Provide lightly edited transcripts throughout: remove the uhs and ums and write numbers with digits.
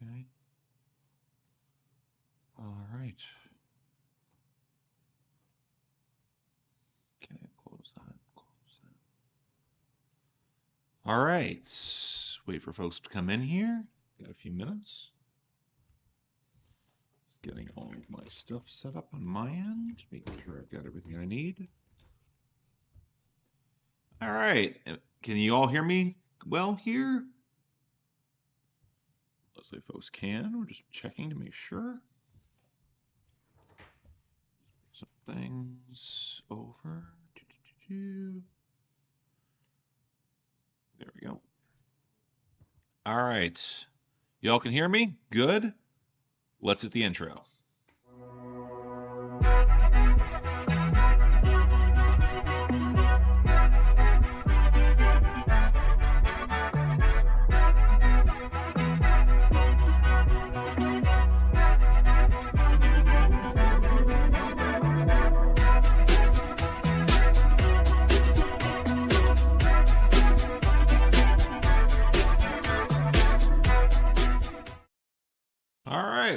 Okay. All right. Okay, close that. All right. Wait for folks to come in here. Got a few minutes. Getting all of my stuff set up on my end, making sure I've got everything I need. All right. Can you all hear me well here? Let's say folks can. We're just checking to make sure. Some things over. There we go. All right. Y'all can hear me? Good. Let's hit the intro.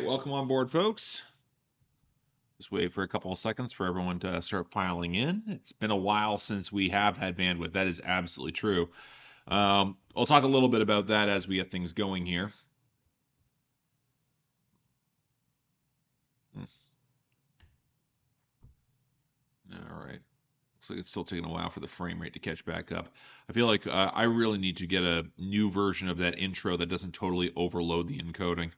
Welcome on board, folks. Just wait for a couple of seconds for everyone to start filing in. It's been a while since we have had bandwidth. That is absolutely true. I'll talk a little bit about that as we get things going here. All right. Looks like it's still taking a while for the frame rate to catch back up. I feel like I really need to get a new version of that intro that doesn't totally overload the encoding.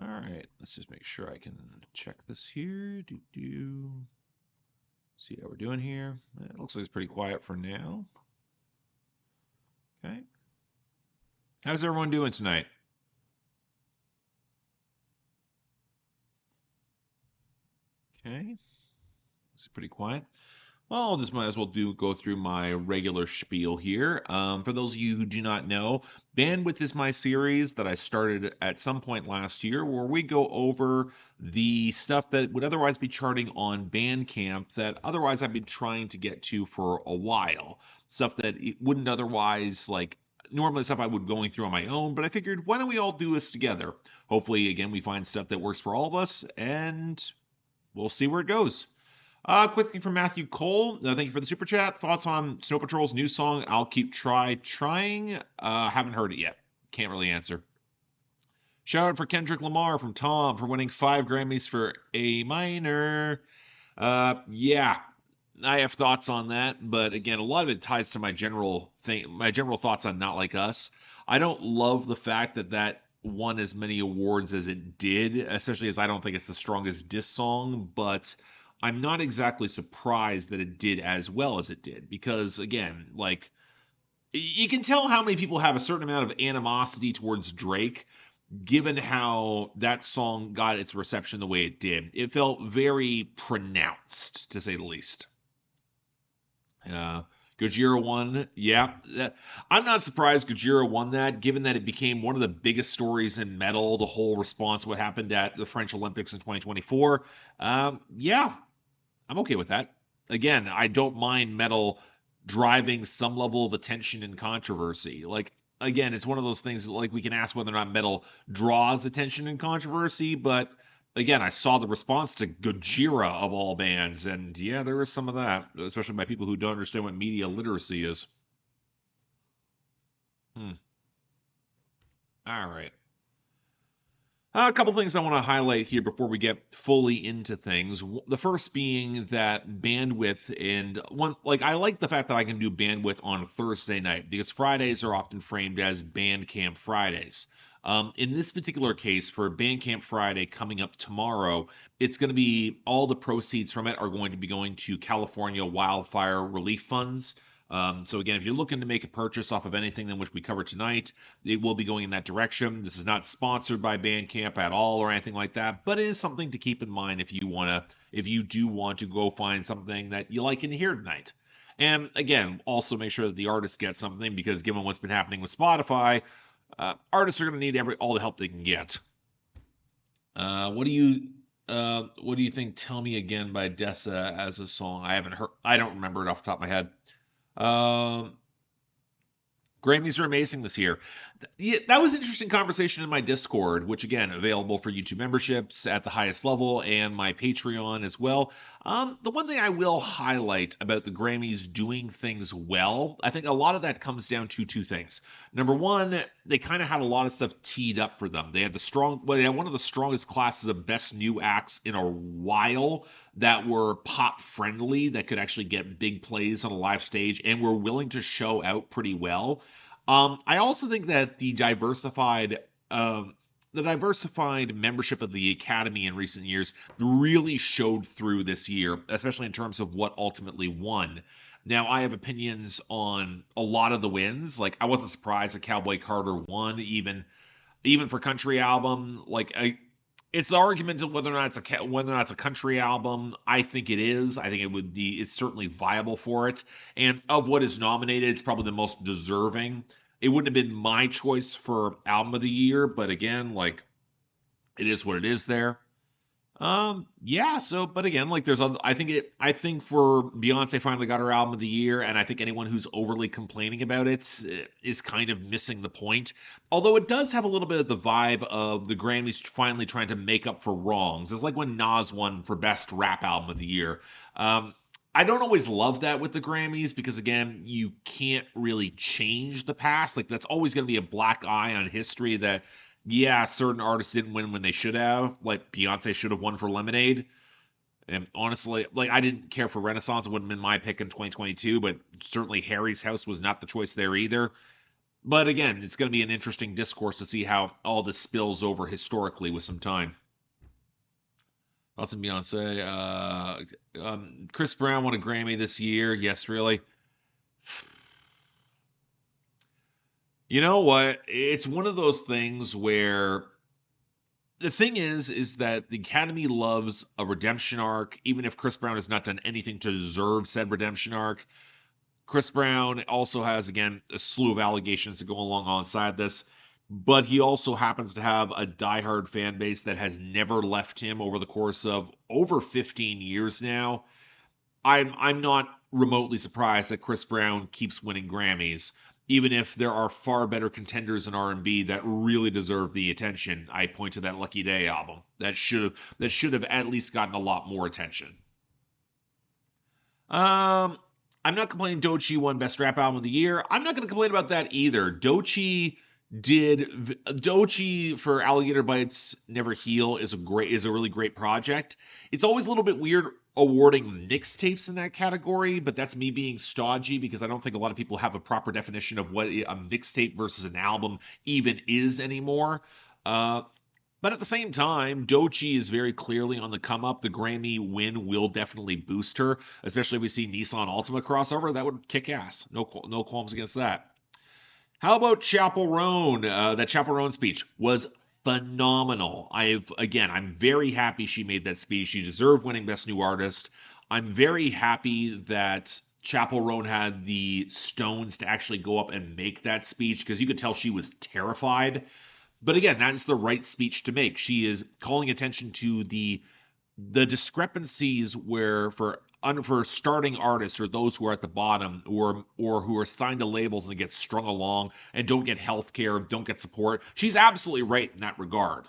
All right, let's just make sure I can check this here. See how we're doing here. It looks like it's pretty quiet for now. Okay. How's everyone doing tonight? Okay. It's pretty quiet. Well, I'll just might as well go through my regular spiel here. For those of you who do not know, Bandwidth is my series that I started at some point last year where we go over the stuff that would otherwise be charting on Bandcamp that otherwise I've been trying to get to for a while. Stuff that it wouldn't otherwise, like, normally stuff I would be going through on my own, but I figured, why don't we all do this together? Hopefully, again, we find stuff that works for all of us, and we'll see where it goes. Quick thing from Matthew Cole. Thank you for the super chat. Thoughts on Snow Patrol's new song, I'll Keep Trying? Haven't heard it yet. Can't really answer. Shout out for Kendrick Lamar from Tom for winning 5 Grammys for A minor. Yeah, I have thoughts on that, but again, a lot of it ties to my general thoughts on Not Like Us. I don't love the fact that won as many awards as it did, especially as I don't think it's the strongest diss song, but I'm not exactly surprised that it did as well as it did because, again, like, you can tell how many people have a certain amount of animosity towards Drake given how that song got its reception the way it did. It felt very pronounced, to say the least. Gojira won. Yeah, I'm not surprised Gojira won that, given that it became one of the biggest stories in metal, the whole response to what happened at the French Olympics in 2024. Yeah, I'm okay with that. Again, I don't mind metal driving some level of attention and controversy. Like, again, it's one of those things, like, we can ask whether or not metal draws attention and controversy, but again, I saw the response to Gojira of all bands, and yeah, there was some of that, especially by people who don't understand what media literacy is. All right. A couple things I want to highlight here before we get fully into things. The first being that bandwidth, and one, like, I like the fact that I can do bandwidth on Thursday night because Fridays are often framed as Bandcamp Fridays. In this particular case, for Bandcamp Friday coming up tomorrow, it's going to be all the proceeds from it are going to be going to California wildfire relief funds. So again, if you're looking to make a purchase off of anything in which we cover tonight, it will be going in that direction. This is not sponsored by Bandcamp at all or anything like that, but it is something to keep in mind if you do want to go find something that you like and hear tonight. And again, also make sure that the artists get something because given what's been happening with Spotify, artists are going to need all the help they can get. What do you think? Tell Me Again by Dessa as a song? I haven't heard. I don't remember it off the top of my head. Grammys are amazing this year. Yeah, that was an interesting conversation in my Discord, which again available for YouTube memberships at the highest level and my Patreon as well. The one thing I will highlight about the Grammys doing things well, I think a lot of that comes down to two things. Number one, they kind of had a lot of stuff teed up for them. They had one of the strongest classes of best new acts in a while that were pop friendly, that could actually get big plays on a live stage and were willing to show out pretty well. I also think that um, the diversified membership of the Academy in recent years really showed through this year, especially in terms of what ultimately won. Now, I have opinions on a lot of the wins. Like, I wasn't surprised that Cowboy Carter won, even for country album. It's the argument of whether or not it's a country album. I think it is. I think it's certainly viable for it. And of what is nominated, it's probably the most deserving. It wouldn't have been my choice for album of the year, but again, like, it is what it is there. Yeah, so but again, like, I think for Beyonce finally got her album of the year, and I think anyone who's overly complaining about it is kind of missing the point. Although it does have a little bit of the vibe of the Grammys finally trying to make up for wrongs. It's like when Nas won for Best Rap Album of the Year. I don't always love that with the Grammys because again, you can't really change the past. Like, that's always going to be a black eye on history that yeah, certain artists didn't win when they should have. Like Beyonce should have won for Lemonade. And honestly, like, I didn't care for Renaissance. It wouldn't have been my pick in 2022, but certainly Harry's House was not the choice there either. But again, it's going to be an interesting discourse to see how all this spills over historically with some time. Thoughts on Beyonce? Chris Brown won a Grammy this year. Yes, really. You know what? It's one of those things where the thing is that the Academy loves a redemption arc, even if Chris Brown has not done anything to deserve said redemption arc. Chris Brown also has, again, a slew of allegations to go along alongside this, but he also happens to have a diehard fan base that has never left him over the course of over 15 years now. I'm not remotely surprised that Chris Brown keeps winning Grammys, even if there are far better contenders in R&B that really deserve the attention. I point to that Lucky Day album that should have at least gotten a lot more attention. Um, I'm not complaining Doechii won Best Rap Album of the Year. I'm not going to complain about that either. Doechii for Alligator Bites Never Heal is a really great project. It's always a little bit weird awarding mixtapes in that category, but that's me being stodgy because I don't think a lot of people have a proper definition of what a mixtape versus an album even is anymore. Uh, but at the same time, Doechii is very clearly on the come up. The Grammy win will definitely boost her, especially if we see Nissan Altima crossover. That would kick ass. No qualms against that. How about Chapel Roan? That Chapel Roan speech was phenomenal. I'm very happy she made that speech. She deserved winning Best New Artist. I'm very happy that Chapel Roan had the stones to actually go up and make that speech because you could tell she was terrified. But again, that's the right speech to make. She is calling attention to the discrepancies where for starting artists or those who are at the bottom or who are signed to labels and get strung along and don't get health care, don't get support. She's absolutely right in that regard.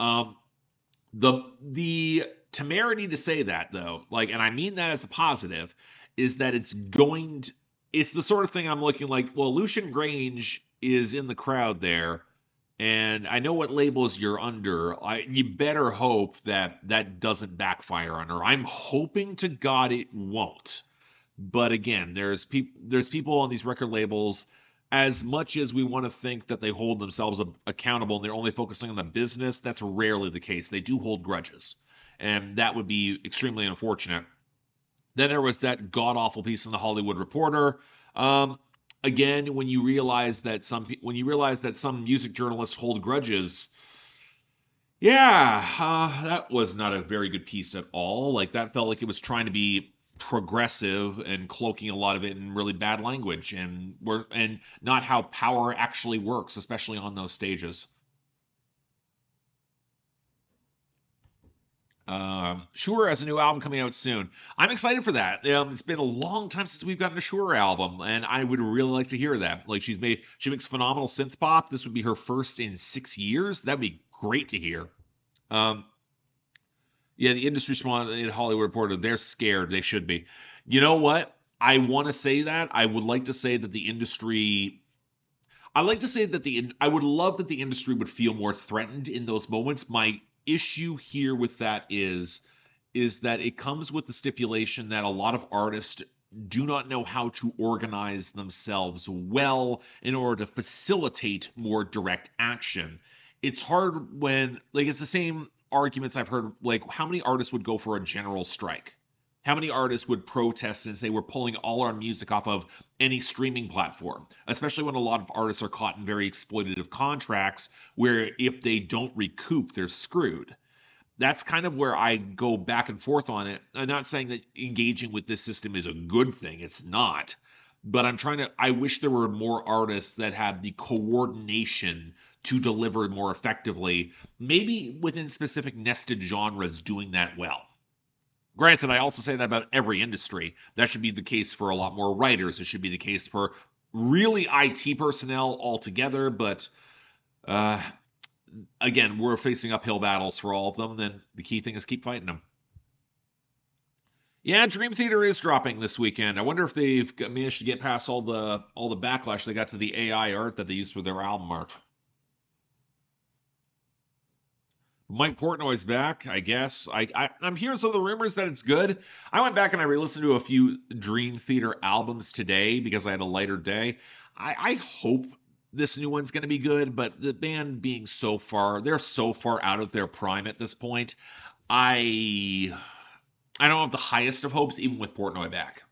Um, the temerity to say that though, like, and I mean that as a positive, is that it's the sort of thing I'm looking like, well, Lucian Grange is in the crowd there and I know what labels you're under. You better hope that that doesn't backfire on her. I'm hoping to God it won't. But again, there's people on these record labels. As much as we want to think that they hold themselves accountable and they're only focusing on the business, that's rarely the case. They do hold grudges, and that would be extremely unfortunate. Then there was that god awful piece in the Hollywood Reporter. Again, when you realize that some music journalists hold grudges, yeah, that was not a very good piece at all. Like, that felt like it was trying to be progressive and cloaking a lot of it in really bad language and not how power actually works, especially on those stages. Sure has a new album coming out soon. I'm excited for that. It's been a long time since we've gotten a Sure album, and I would really like to hear that. Like she makes phenomenal synth pop. This would be her first in 6 years. That'd be great to hear. Um, yeah, the industry responded in Hollywood Reporter. They're scared. They should be. You know what? I want to say that. I would like to say that the industry. I like to say that I would love that the industry would feel more threatened in those moments. My issue here with that is that it comes with the stipulation that a lot of artists do not know how to organize themselves well in order to facilitate more direct action. It's hard when, like, it's the same arguments I've heard, like, how many artists would go for a general strike? How many artists would protest and say we're pulling all our music off of any streaming platform? Especially when a lot of artists are caught in very exploitative contracts where if they don't recoup, they're screwed. That's kind of where I go back and forth on it. I'm not saying that engaging with this system is a good thing. It's not. But I wish there were more artists that had the coordination to deliver more effectively, maybe within specific nested genres doing that well. Granted, I also say that about every industry. That should be the case for a lot more writers. It should be the case for really IT personnel altogether. But uh, again, we're facing uphill battles for all of them. Then the key thing is keep fighting them. Yeah, Dream Theater is dropping this weekend. I wonder if they've managed to get past all the backlash they got to the AI art that they used for their album art. Mike Portnoy's back, I guess. I'm hearing some of the rumors that it's good. I went back and I re-listened to a few Dream Theater albums today because I had a lighter day. I hope this new one's going to be good, but the band being they're so far out of their prime at this point. I I don't have the highest of hopes, even with Portnoy back.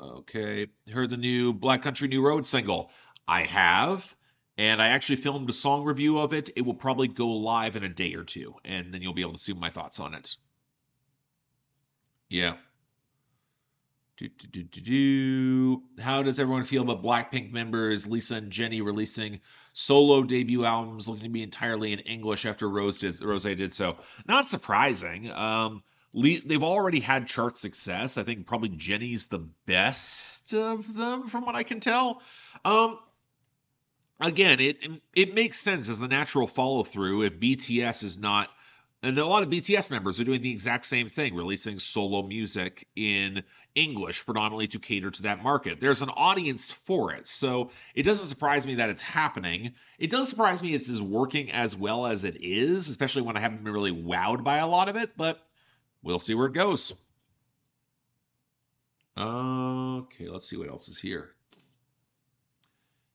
Okay. Heard the new Black Country New Road single. I have, and I actually filmed a song review of it. It will probably go live in a day or two, and then you'll be able to see my thoughts on it. Yeah. How does everyone feel about Blackpink members Lisa and Jenny releasing solo debut albums looking to be entirely in English after Rose did so? Not surprising. They've already had chart success. I think probably Jenny's the best of them, from what I can tell. Um, Again, it makes sense as the natural follow through if BTS is not, and a lot of BTS members are doing the exact same thing, releasing solo music in English, predominantly to cater to that market. There's an audience for it, so it doesn't surprise me that it's happening. It does surprise me it's working as well as it is, especially when I haven't been really wowed by a lot of it, but we'll see where it goes. Okay, let's see what else is here.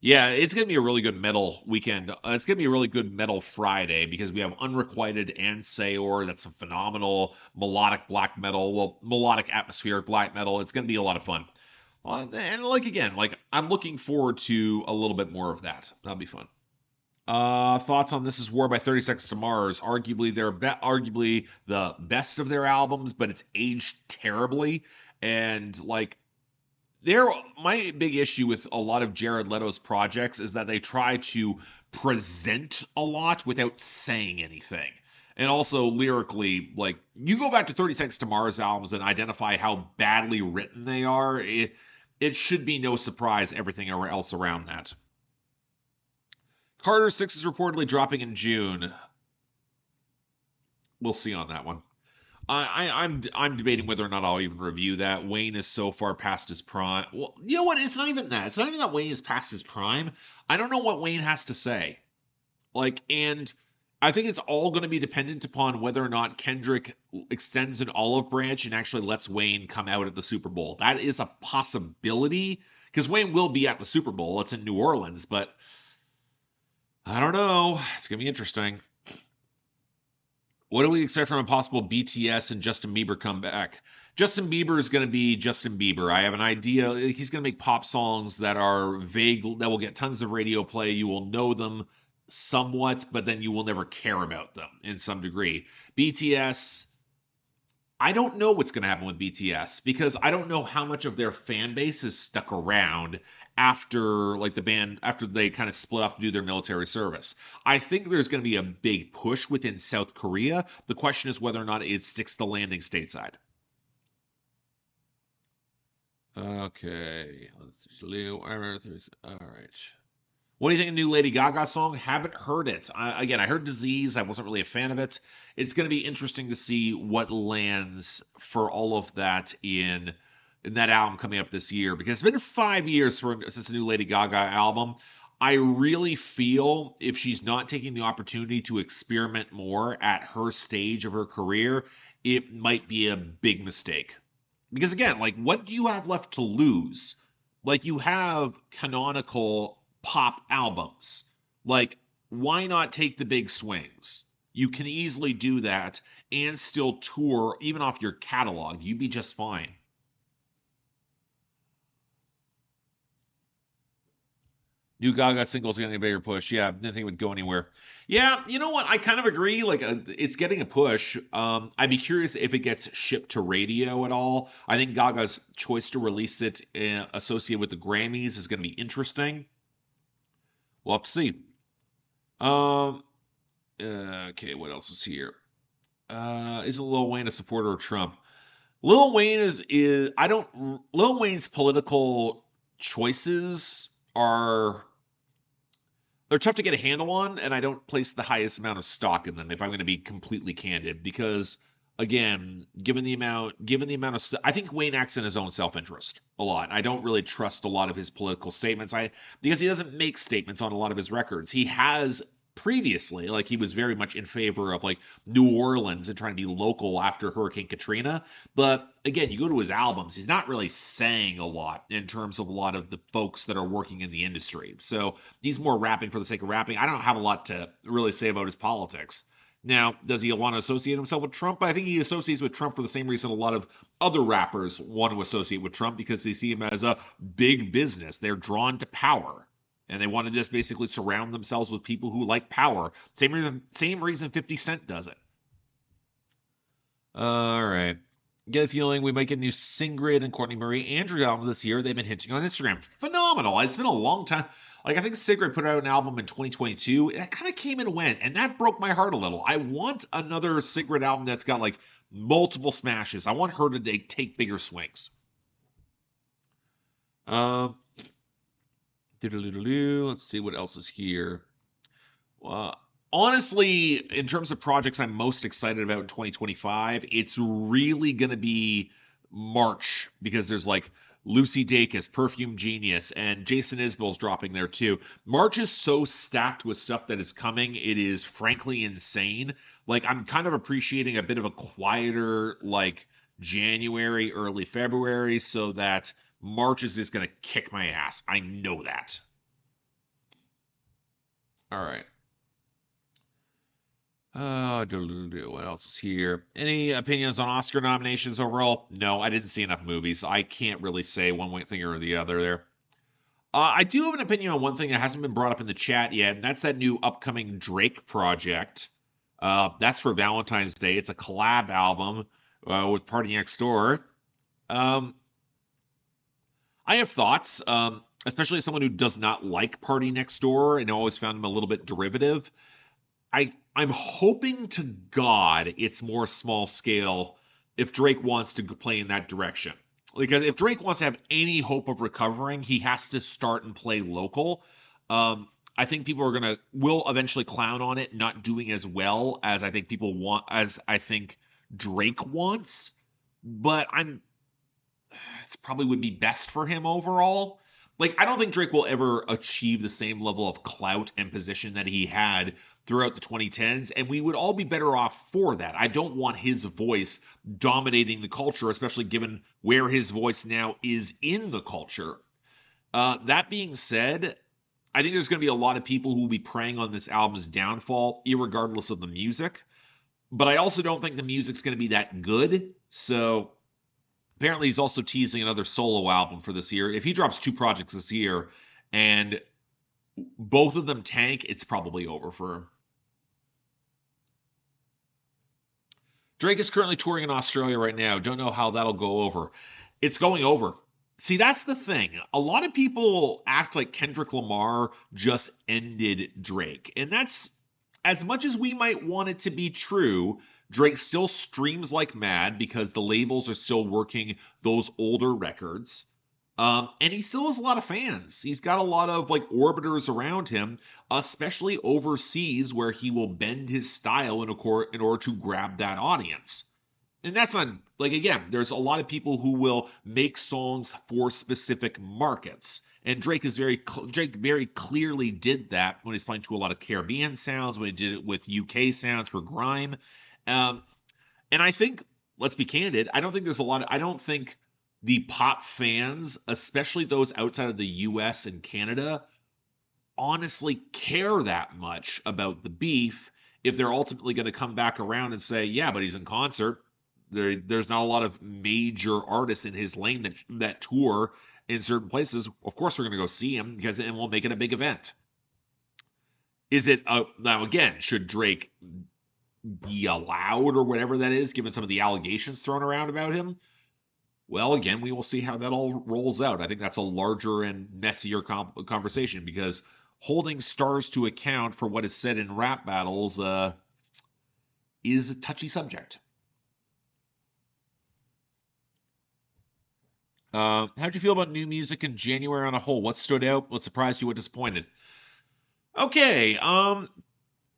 Yeah, it's going to be a really good metal weekend. It's going to be a really good metal Friday because we have Unrequited and Sayor. That's a phenomenal melodic black metal, well, melodic atmospheric black metal. It's going to be a lot of fun. And like again, like I'm looking forward to a little bit more of that. That'll be fun. Thoughts on This Is War by 30 Seconds to Mars? Arguably the best of their albums, but it's aged terribly. And like there my big issue with a lot of Jared Leto's projects is that they try to present a lot without saying anything. And also lyrically, like you go back to 30 Seconds to Mars albums and identify how badly written they are, it should be no surprise everything else around that. Carter 6 is reportedly dropping in June. We'll see on that one. I'm debating whether or not I'll even review that. Wayne is so far past his prime. Well, you know what? It's not even that. It's not even that Wayne is past his prime. I don't know what Wayne has to say. Like, and I think it's all going to be dependent upon whether or not Kendrick extends an olive branch and actually lets Wayne come out at the Super Bowl. That is a possibility because Wayne will be at the Super Bowl. It's in New Orleans, but I don't know. It's going to be interesting. What do we expect from a possible BTS and Justin Bieber comeback? Justin Bieber is going to be Justin Bieber. I have an idea. He's going to make pop songs that are vague, that will get tons of radio play. You will know them somewhat, but then you will never care about them in some degree. BTS, I don't know what's going to happen with BTS because I don't know how much of their fan base has stuck around after like the band after they kind of split off to do their military service. I think there's going to be a big push within South Korea. The question is whether or not it sticks the landing stateside. Okay, all right. What do you think of the new Lady Gaga song? Haven't heard it. Again, I heard Disease. I wasn't really a fan of it. It's going to be interesting to see what lands for all of that in that album coming up this year because it's been 5 years since the new Lady Gaga album. I really feel if she's not taking the opportunity to experiment more at her stage of her career, it might be a big mistake. Because again, like what do you have left to lose? Like you have canonical pop albums. Like why not take the big swings? You can easily do that and still tour even off your catalog. You'd be just fine. New Gaga singles getting a bigger push. Yeah, didn't think it would go anywhere. Yeah, you know what? I kind of agree. Like, it's getting a push. I'd be curious if it gets shipped to radio at all. I think Gaga's choice to release it associated with the Grammys is going to be interesting. We'll have to see. Um, okay, what else is here? Isn't Lil Wayne a supporter of Trump? Lil Wayne is I don't Lil Wayne's political choices are they're tough to get a handle on, and I don't place the highest amount of stock in them if I'm going to be completely candid. Because again, given the amount of I think Wayne acts in his own self-interest a lot. I don't really trust a lot of his political statements. Because he doesn't make statements on a lot of his records. He has previously, like he was very much in favor of like New Orleans and trying to be local after Hurricane Katrina. But again, you go to his albums, he's not really saying a lot in terms of a lot of the folks that are working in the industry. So he's more rapping for the sake of rapping. I don't have a lot to really say about his politics. Now, does he want to associate himself with Trump? I think he associates with Trump for the same reason a lot of other rappers want to associate with Trump because they see him as a big business. They're drawn to power. And they want to just basically surround themselves with people who like power. Same reason 50 Cent does it. All right. Get a feeling we might get a new Singrid and Courtney Marie Andrew album this year. They've been hinting on Instagram. Phenomenal. It's been a long time. Like I think Sigrid put out an album in 2022, and it kind of came and went, and that broke my heart a little. I want another Sigrid album that's got like multiple smashes. I want her to take bigger swings. Um, let's see what else is here. Uh, Honestly, in terms of projects I'm most excited about in 2025, it's really going to be March because there's like Lucy Dacus, Perfume Genius, and Jason Isbell's dropping there too. March is so stacked with stuff that is coming, it is frankly insane. Like, I'm kind of appreciating a bit of a quieter, like, January, early February, so that March is just going to kick my ass. I know that. All right. What else is here? Any opinions on Oscar nominations overall? No, I didn't see enough movies. I can't really say one thing or the other there. I do have an opinion on one thing that hasn't been brought up in the chat yet, and that's that new upcoming Drake project. That's for Valentine's Day. It's a collab album with Party Next Door. Um, I have thoughts, especially as someone who does not like Party Next Door and always found him a little bit derivative. I'm hoping to God it's more small scale if Drake wants to play in that direction. Because if Drake wants to have any hope of recovering, he has to start and play local. I think people are gonna will eventually clown on it not doing as well as I think people want as I think Drake wants. But it probably would be best for him overall. Like, I don't think Drake will ever achieve the same level of clout and position that he had throughout the 2010s, and we would all be better off for that. I don't want his voice dominating the culture, especially given where his voice now is in the culture. That being said, I think there's going to be a lot of people who will be preying on this album's downfall, irregardless of the music. But I also don't think the music's going to be that good. So apparently, he's also teasing another solo album for this year. If he drops two projects this year and both of them tank, it's probably over for him. Drake is currently touring in Australia right now. Don't know how that'll go over. It's going over. See, that's the thing. A lot of people act like Kendrick Lamar just ended Drake. And that's, as much as we might want it to be true, Drake still streams like mad because the labels are still working those older records. And he still has a lot of fans. He's got a lot of like orbiters around him, especially overseas, where he will bend his style in order to grab that audience. And that's not like, again, there's a lot of people who will make songs for specific markets. And Drake very clearly did that when he's playing to a lot of Caribbean sounds, when he did it with UK sounds for grime. Um, and I think, let's be candid, I don't think the pop fans, especially those outside of the US and Canada, honestly care that much about the beef if they're ultimately going to come back around and say, yeah, but he's in concert. There's not a lot of major artists in his lane that tour in certain places. Of course, we're going to go see him because and we'll make it a big event. Is it now again? Should Drake be allowed or whatever that is, given some of the allegations thrown around about him? Well, again, we will see how that all rolls out. I think that's a larger and messier conversation because holding stars to account for what is said in rap battles is a touchy subject. How'd you feel about new music in January on a whole? What stood out? What surprised you? What disappointed? Okay,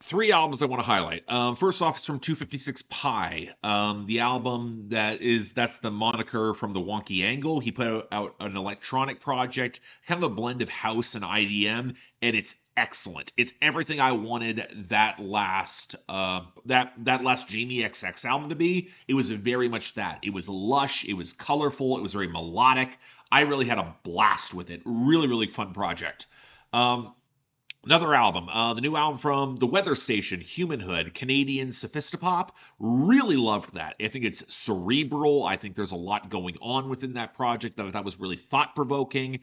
three albums I want to highlight. First off is from 256 Pi, the album that's the moniker from the Wonky Angle. He put out an electronic project, kind of a blend of house and IDM, and it's excellent. It's everything I wanted that last Jamie XX album to be. It was very much that. It was lush, it was colorful, it was very melodic. I really had a blast with it. Really, really fun project. Another album, the new album from The Weather Station, Humanhood, Canadian Sophistopop. Really loved that. I think it's cerebral. I think there's a lot going on within that project that I thought was really thought provoking.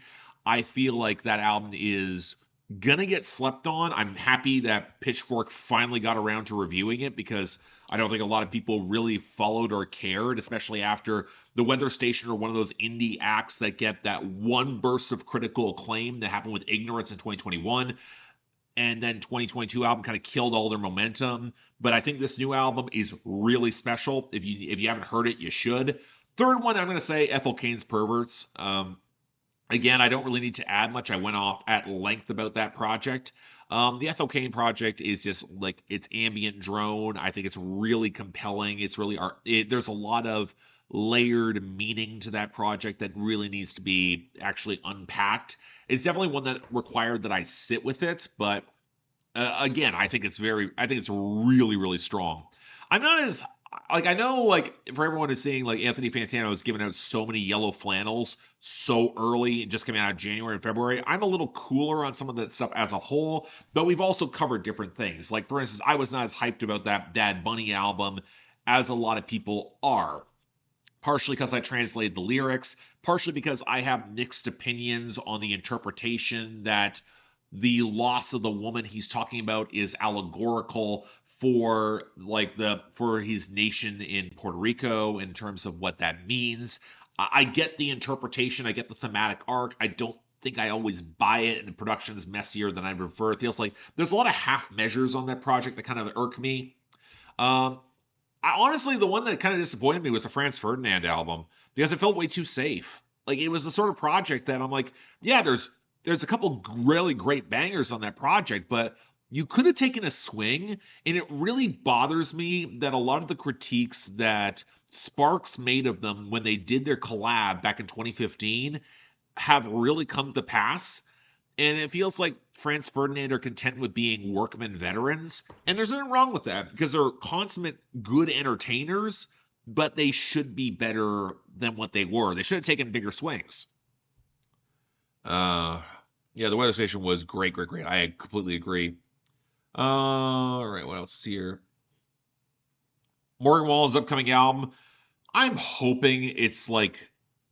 I feel like that album is gonna get slept on. I'm happy that Pitchfork finally got around to reviewing it because I don't think a lot of people really followed or cared, especially after The Weather Station or one of those indie acts that get that one burst of critical acclaim that happened with Ignorance in 2021, and then 2022 album kind of killed all their momentum. But I think this new album is really special. If you haven't heard it, you should. Third one, I'm going to say Ethel Cain's Perverts. Again, I don't really need to add much. I went off at length about that project. The Ethel Cain project is just like it's ambient drone. I think it's really compelling. It's really there's a lot of layered meaning to that project that really needs to be actually unpacked. It's definitely one that required that I sit with it, but again, I think it's really, really strong. I'm not as like I know like for everyone who's seeing like Anthony Fantano has given out so many yellow flannels so early and just coming out of January and February. I'm a little cooler on some of that stuff as a whole, but we've also covered different things. Like for instance, I was not as hyped about that Bad Bunny album as a lot of people are. Partially because I translated the lyrics, partially because I have mixed opinions on the interpretation that the loss of the woman he's talking about is allegorical for for his nation in Puerto Rico in terms of what that means. I get the interpretation, I get the thematic arc. I don't think I always buy it, and the production is messier than I prefer. It feels like there's a lot of half measures on that project that kind of irk me. Honestly, the one that kind of disappointed me was the Franz Ferdinand album because it felt way too safe. Like it was the sort of project that I'm like, yeah, there's a couple really great bangers on that project, but you could have taken a swing. And it really bothers me that a lot of the critiques that Sparks made of them when they did their collab back in 2015 have really come to pass. And it feels like Franz Ferdinand are content with being workman veterans. And there's nothing wrong with that because they're consummate good entertainers, but they should be better than what they were. They should have taken bigger swings. Yeah, the weather station was great, great, great. I completely agree. All right, what else is here? Morgan Wallen's upcoming album. I'm hoping it's like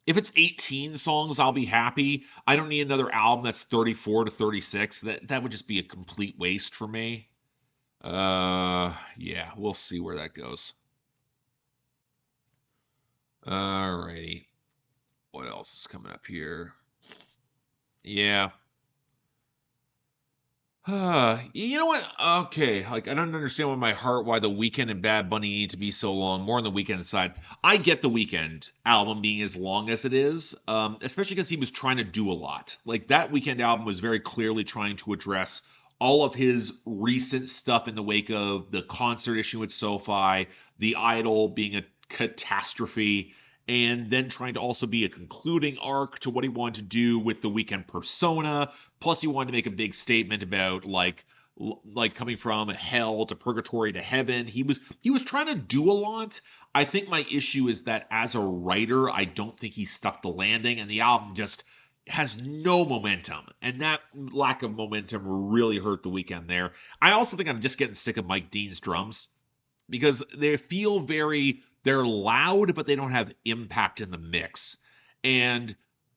if it's 18 songs, I'll be happy. I don't need another album that's 34 to 36. That would just be a complete waste for me. Yeah, we'll see where that goes. Alrighty. What else is coming up here? Yeah. You know what? Okay, like I don't understand why the Weeknd and Bad Bunny need to be so long. More on the Weeknd side. I get the Weeknd album being as long as it is, especially because he was trying to do a lot. Like that Weeknd album was very clearly trying to address all of his recent stuff in the wake of the concert issue with SoFi, the Idol being a catastrophe, and then trying to also be a concluding arc to what he wanted to do with the Weeknd persona. Plus, he wanted to make a big statement about like coming from hell to purgatory to heaven. He was trying to do a lot. I think my issue is that as a writer, I don't think he stuck the landing, and the album just has no momentum, and that lack of momentum really hurt the Weeknd there. I also think I'm just getting sick of Mike Dean's drums because they're loud, but they don't have impact in the mix. And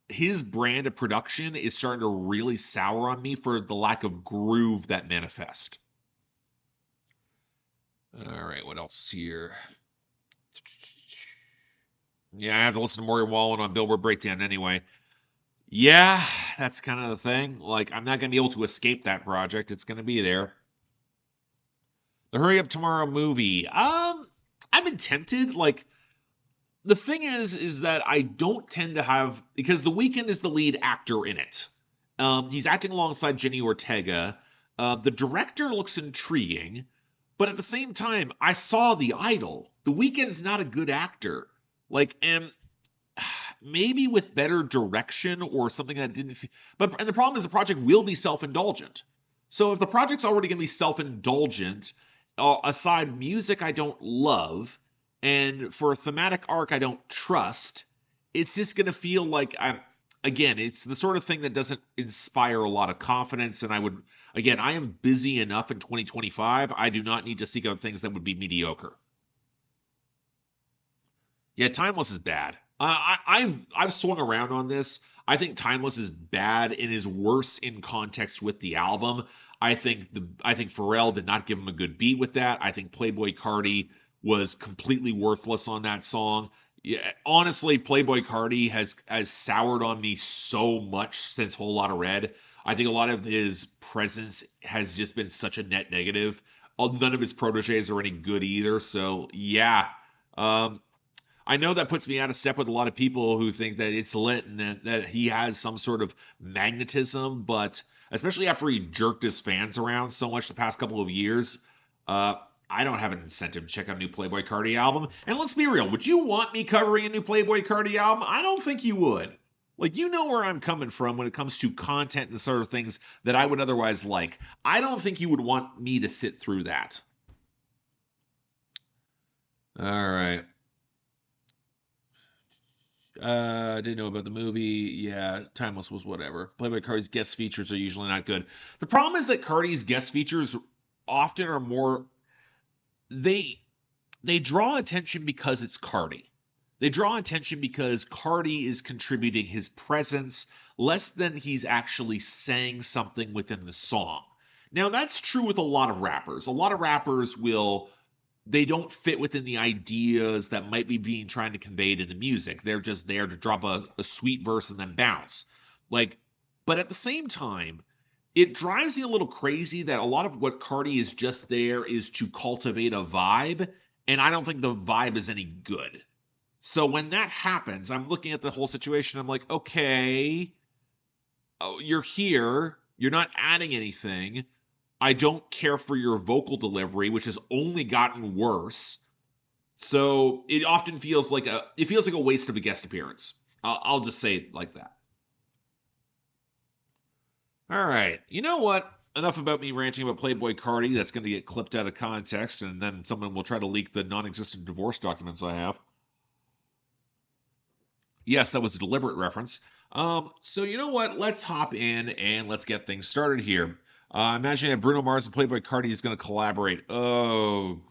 his brand of production is starting to really sour on me for the lack of groove that manifest. All right, what else is here? Yeah, I have to listen to Morgan Wallen on Billboard Breakdown anyway. Yeah, that's kind of the thing. Like, I'm not going to be able to escape that project. It's going to be there. The Hurry Up Tomorrow movie. I've been tempted. Like, the thing is that I don't tend to have because The Weeknd is the lead actor in it. He's acting alongside Jenny Ortega. The director looks intriguing, but at the same time, I saw The Idol. The Weeknd's not a good actor. Like, and maybe with better direction or something that didn't. But and the problem is the project will be self-indulgent. So if the project's already going to be self-indulgent, aside music I don't love, and for a thematic arc I don't trust, it's just going to feel like again, it's the sort of thing that doesn't inspire a lot of confidence. And I am busy enough in 2025. I do not need to seek out things that would be mediocre. Yeah, Timeless is bad. I've swung around on this. I think Timeless is bad and is worse in context with the album. I think Pharrell did not give him a good beat with that. I think Playboy Cardi was completely worthless on that song. Yeah, honestly, Playboy Cardi has soured on me so much since Whole Lotta Red. I think a lot of his presence has just been such a net negative. None of his proteges are any good either. So yeah, um, I know that puts me out of step with a lot of people who think that it's lit and that he has some sort of magnetism, but especially after he jerked his fans around so much the past couple of years, uh, I don't have an incentive to check out a new Playboy Cardi album. And let's be real, would you want me covering a new Playboy Cardi album? I don't think you would. Like, you know where I'm coming from when it comes to content and sort of things that I would otherwise like. I don't think you would want me to sit through that. All right. I didn't know about the movie. Yeah, Timeless was whatever. Playboy Cardi's guest features are usually not good. The problem is that Cardi's guest features often are more they they draw attention because it's Cardi. They draw attention because Cardi is contributing his presence less than he's actually saying something within the song. Now that's true with a lot of rappers. A lot of rappers will they don't fit within the ideas that might be being trying to conveyed in the music. They're just there to drop a sweet verse and then bounce. Like, but at the same time, it drives me a little crazy that a lot of what Cardi is just there is to cultivate a vibe, and I don't think the vibe is any good. So when that happens, I'm looking at the whole situation. I'm like, okay, oh, you're here. You're not adding anything. I don't care for your vocal delivery, which has only gotten worse. So it feels like a waste of a guest appearance. I'll just say it like that. All right. You know what? Enough about me ranting about Playboy Cardi. That's going to get clipped out of context, and then someone will try to leak the non-existent divorce documents I have. Yes, that was a deliberate reference. So you know what? Let's hop in and let's get things started here. Imagine that Bruno Mars and Playboy Cardi is going to collaborate. Oh,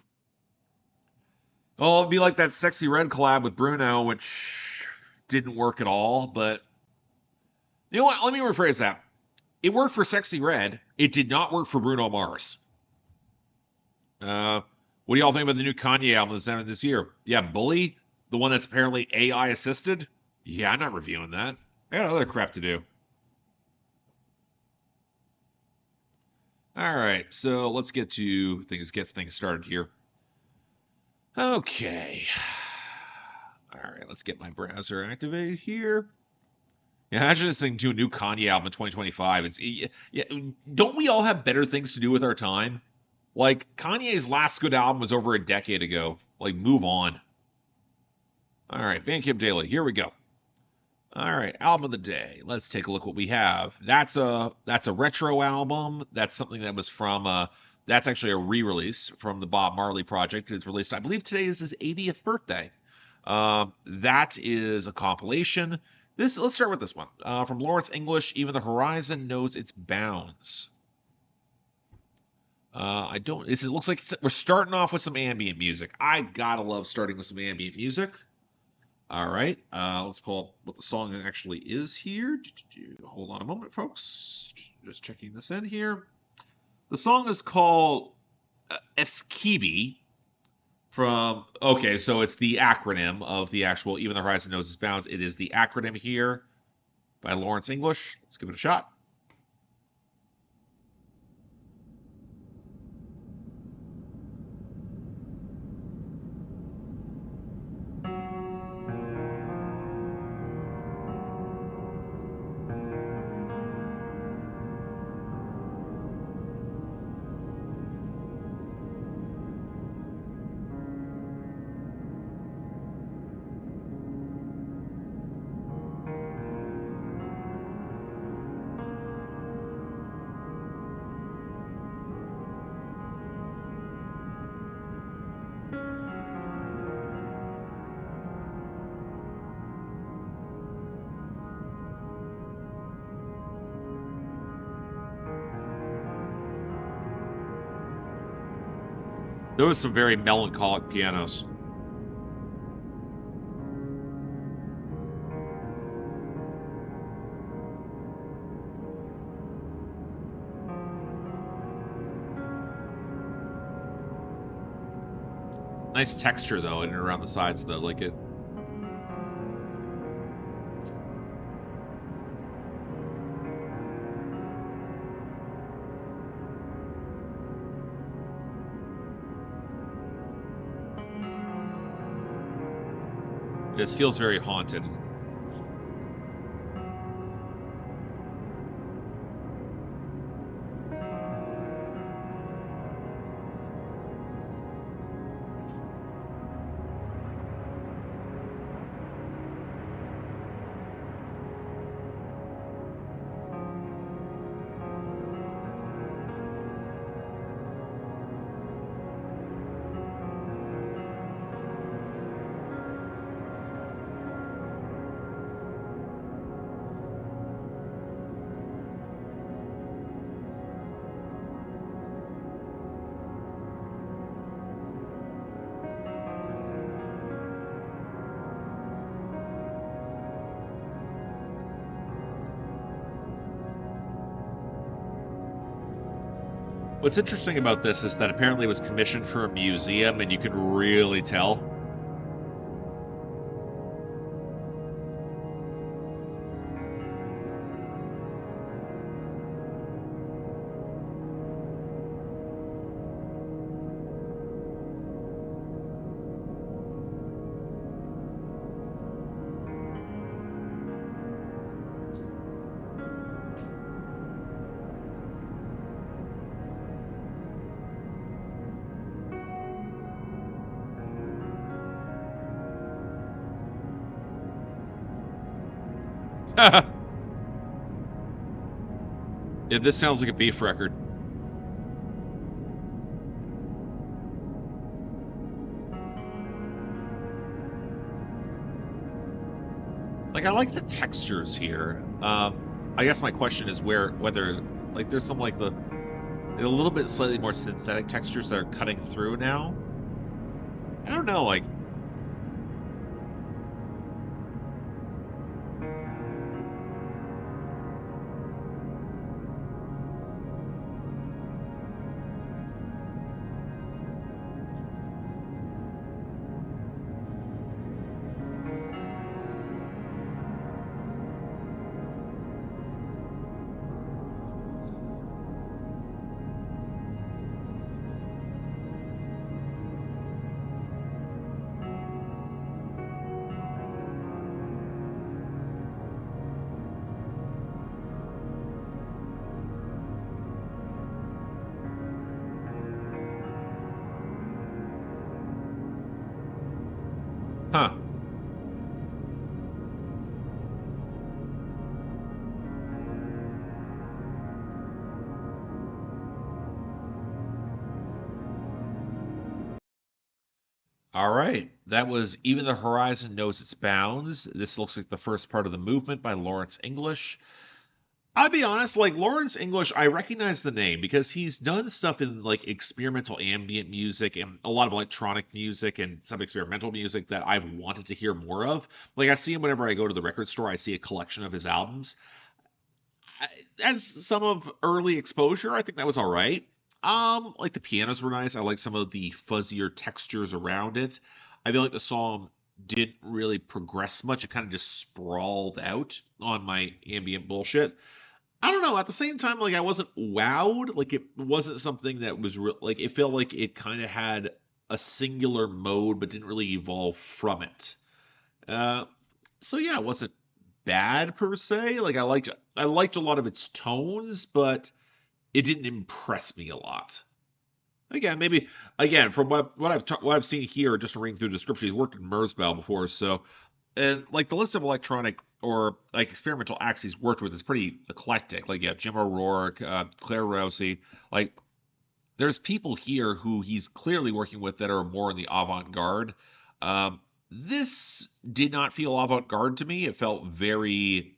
it'd be like that Sexy Red collab with Bruno, which didn't work at all. But you know what? Let me rephrase that. It worked for Sexy Red. It did not work for Bruno Mars. What do y'all think about the new Kanye album that's out this year? Yeah, Bully. The one that's apparently AI assisted? Yeah, I'm not reviewing that. I got other crap to do. All right, so let's get things started here. Okay. All right, let's get my browser activated here. Yeah, imagine listening to a new Kanye album in 2025. Yeah, don't we all have better things to do with our time? Like Kanye's last good album was over a decade ago. Like, move on. All right, Bandcamp Daily. Here we go. All right, album of the day. Let's take a look what we have. That's a retro album. That's something that was from that's actually a re-release from the Bob Marley project. It's released, I believe today is his 80th birthday. That is a compilation. Let's start with this one. From Lawrence English, Even the Horizon Knows Its Bounds. I don't. It looks like we're starting off with some ambient music. I gotta love starting with some ambient music. All right, let's pull up what the song actually is here. Hold on a moment, folks. Just checking this in here. The song is called Efkibi okay, so it's the acronym of the actual Even the Horizon Knows Its Bounds. It is the acronym here by Lawrence English. Let's give it a shot. There was some very melancholic pianos. Nice texture though, in and around the sides though, like it. It feels very haunted. What's interesting about this is that apparently it was commissioned for a museum, and you can really tell. Yeah, this sounds like a beef record. Like, I like the textures here. I guess my question is whether like there's some like a little bit slightly more synthetic textures that are cutting through now. I don't know, like. Huh. All right. That was Even the Horizon Knows Its Bounds. This looks like the first part of the movement by Lawrence English. I'll be honest, like Lawrence English, I recognize the name because he's done stuff in like experimental ambient music and a lot of electronic music and some experimental music that I've wanted to hear more of. Like I see him whenever I go to the record store, I see a collection of his albums. As some of early exposure, I think that was all right. Like the pianos were nice. I like some of the fuzzier textures around it. I feel like the song didn't really progress much. It kind of just sprawled out on my ambient bullshit. I don't know. At the same time, like I wasn't wowed. Like it wasn't something that was like it felt like it kind of had a singular mode, but didn't really evolve from it. Uh, so yeah, it wasn't bad per se. Like I liked a lot of its tones, but it didn't impress me a lot. Again, maybe again from what I've seen here, just to reading through the description, he's worked in Merzbow before, so and like the list of electronic or like experimental acts he's worked with is pretty eclectic. Like yeah, Jim O'Rourke, Claire Rousey. Like there's people here who he's clearly working with that are more in the avant-garde. This did not feel avant-garde to me. It felt a very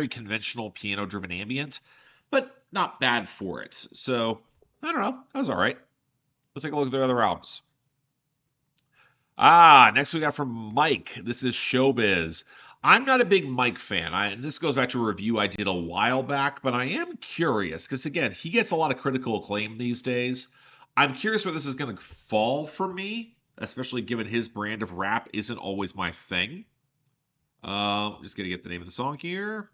conventional piano-driven ambient, but not bad for it. So I don't know. That was all right. Let's take a look at their other albums. Next we got from Mike. This is Showbiz. I'm not a big Mike fan. And this goes back to a review I did a while back, but I am curious because again, he gets a lot of critical acclaim these days. I'm curious where this is going to fall for me, especially given his brand of rap isn't always my thing. Just gonna get the name of the song here.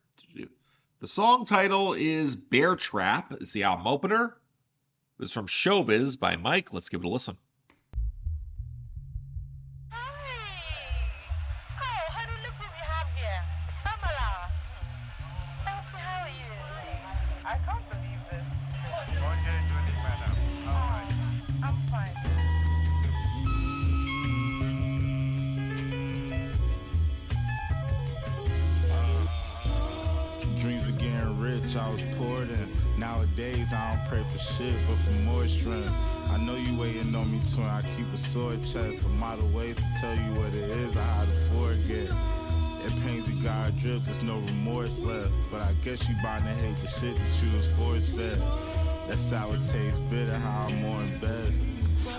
The song title is Bear Trap. It's the album opener. It's from Showbiz by Mike. Let's give it a listen. I was poured in. Nowadays I don't pray for shit, but for more strength. I know you waiting on me twin. I keep a sword chest. A model ways to tell you what it is. I had to forget. It pains you got drip. There's no remorse left. But I guess you bound to hate the shit that you was force fed. That sour taste bitter. How I'm more in best.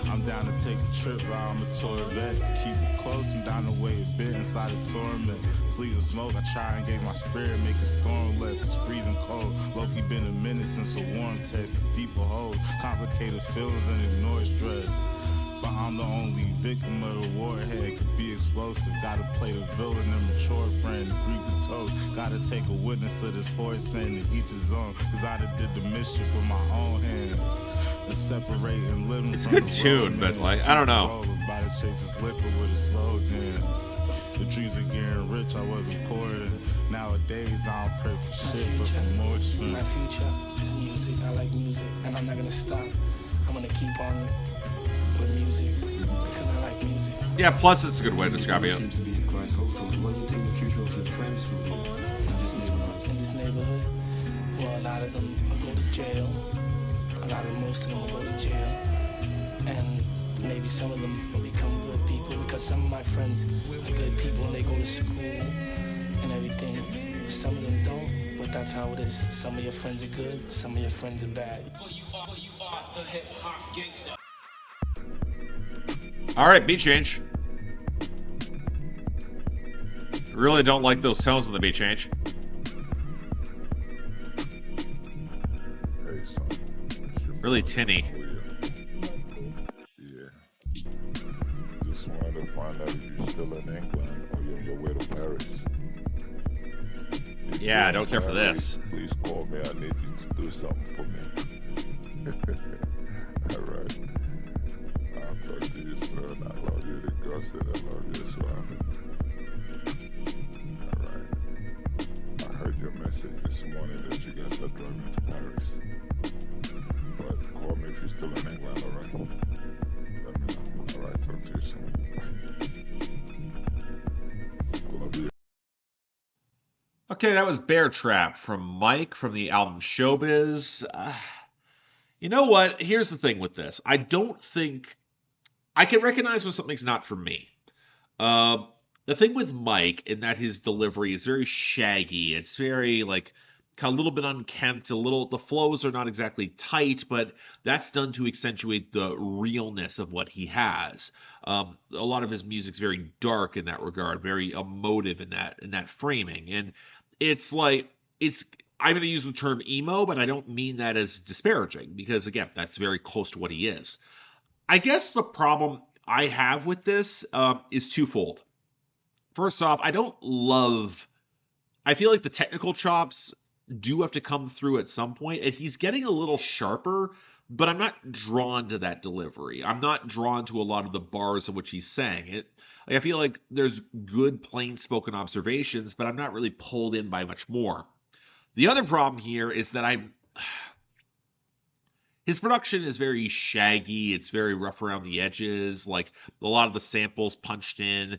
I'm down to take a trip around the Corvette. To keep it close, I'm down to weigh a bit inside the torment. Sleep and smoke, I try and gauge my spirit, make it stormless. It's freezing cold. Low-key been a minute since a warm test. It's deeper holes, complicated feelings and ignore stress. But I'm the only victim of the warhead. Could be explosive. Gotta play the villain and mature friend. The Greek and toast. Gotta take a witness to this horse and to each his own. Cause I done did the mischief with my own hands. The separating living. It's a good tune, but like I don't know. By the chase this liquor with a slow jam. The dreams are getting rich, I wasn't poor. Nowadays I don't pray for shit, but for more shit. My future is music. I like music, and I'm not gonna stop. I'm gonna keep on with music because I like music. Yeah, plus it's a good way to describe it. Seem to be quite hopeful. What do you think the future of your friends will be in this neighborhood? In this neighborhood, well, a lot of them will go to jail. Most of them will go to jail, and maybe some of them will become good people because some of my friends are good people and they go to school and everything. Some of them don't, but that's how it is. Some of your friends are good, some of your friends are bad. All right, beat change. Really don't like those tones in the beat change. Really tinny. Yeah. Just wanted to find out if you're still in England or you're on your way to Paris. Yeah, I don't care for this. Please call me. I need you to do something for me. Alright. I'll talk to you soon. I love you. The girl said I love you as well. Alright. I heard your message this morning that you guys are driving to Paris. But call me if you're still in England, alright? Let me know. Alright, talk to you soon. Okay, that was Bear Trap from Mike from the album Showbiz. You know what? Here's the thing with this. I don't think I can recognize when something's not for me. Uh, the thing with Mike in that his delivery is very shaggy. It's very like kind of a little bit unkempt. The flows are not exactly tight, but that's done to accentuate the realness of what he has. A lot of his music's very dark in that regard, very emotive in that framing, and it's like it's. I'm going to use the term emo, but I don't mean that as disparaging because again, that's very close to what he is. I guess the problem I have with this is twofold. First off, I don't love. I feel like the technical chops do have to come through at some point, and he's getting a little sharper, but I'm not drawn to that delivery. I'm not drawn to a lot of the bars in which he's saying it. Like, I feel like there's good plain spoken observations, but I'm not really pulled in by much more. The other problem here is that his production is very shaggy, it's very rough around the edges, like a lot of the samples punched in,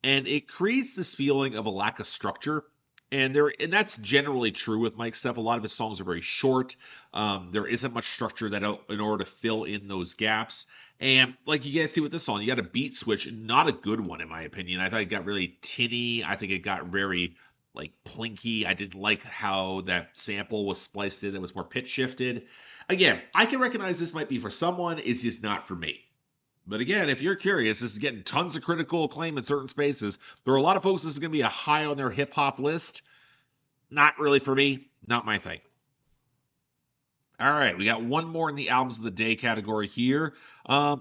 and it creates this feeling of a lack of structure. And that's generally true with Mike's stuff. A lot of his songs are very short. There isn't much structure that in order to fill in those gaps. And like you guys see with this song, you got a beat switch, not a good one in my opinion. I thought it got really tinny. I think it got very like plinky. I didn't like how that sample was spliced in that was more pitch shifted. Again, I can recognize this might be for someone. It's just not for me. But again, if you're curious, this is getting tons of critical acclaim in certain spaces. There are a lot of folks this is going to be a high on their hip hop list. Not really for me. Not my thing. All right, we got one more in the albums of the day category here.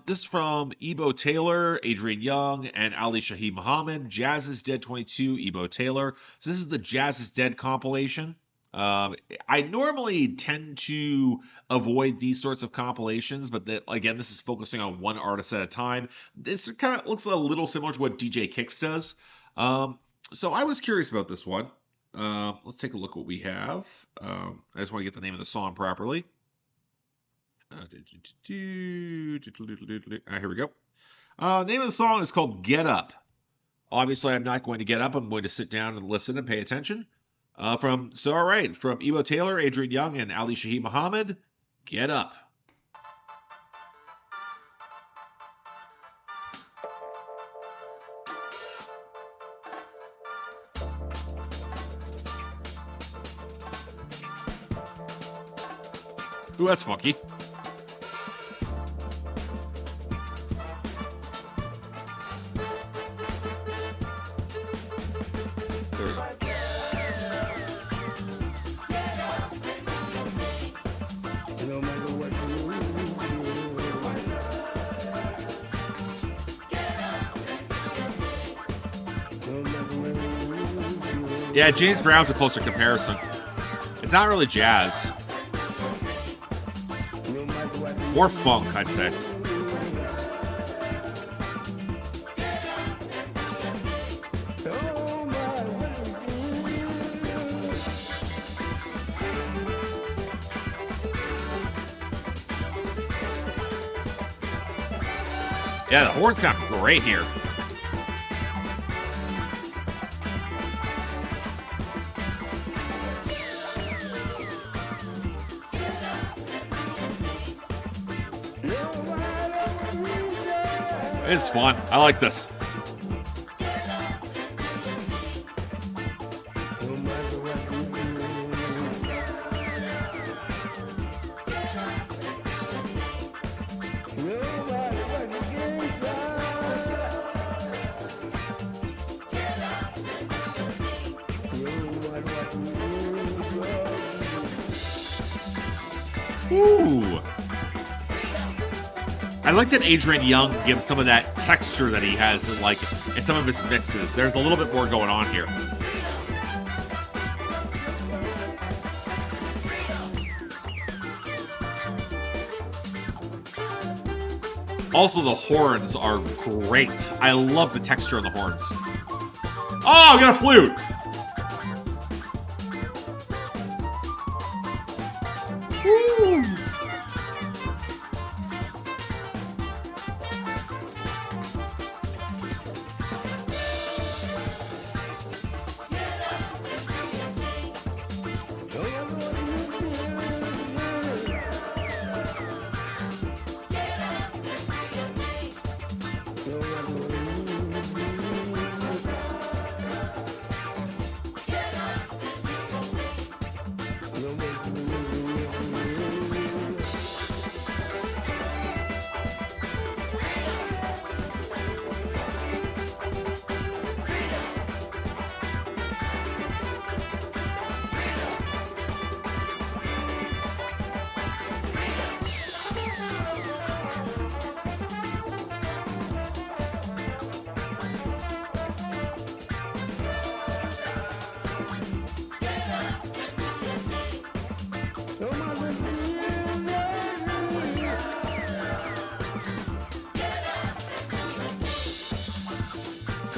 This is from Ebo Taylor, Adrian Young, and Ali Shaheed Muhammad. Jazz is Dead 22, Ebo Taylor. So this is the Jazz is Dead compilation. I normally tend to avoid these sorts of compilations, but again, this is focusing on one artist at a time. This kind of looks a little similar to what DJ Kicks does. So I was curious about this one. Let's take a look what we have. I just want to get the name of the song properly. Here we go. The name of the song is called Get Up. Obviously, I'm not going to get up. I'm going to sit down and listen and pay attention. From Ebo Taylor, Adrian Young, and Ali Shaheed Muhammad, Get Up. Ooh, that's funky. There we go. Yeah, James Brown's a closer comparison. It's not really jazz. More funk, I'd say. Yeah, the horns sound great here. It's fun. I like this. Ooh. I like that Adrian Young gives some of that texture that he has in some of his mixes. There's a little bit more going on here. Also, the horns are great. I love the texture of the horns. Oh, I got a flute! Woo!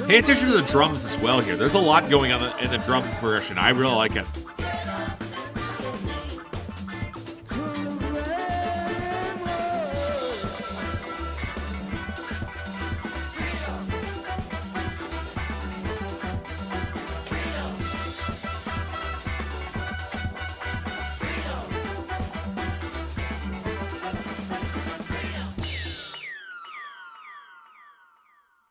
Pay attention to the drums as well here. There's a lot going on in the drum progression. I really like it.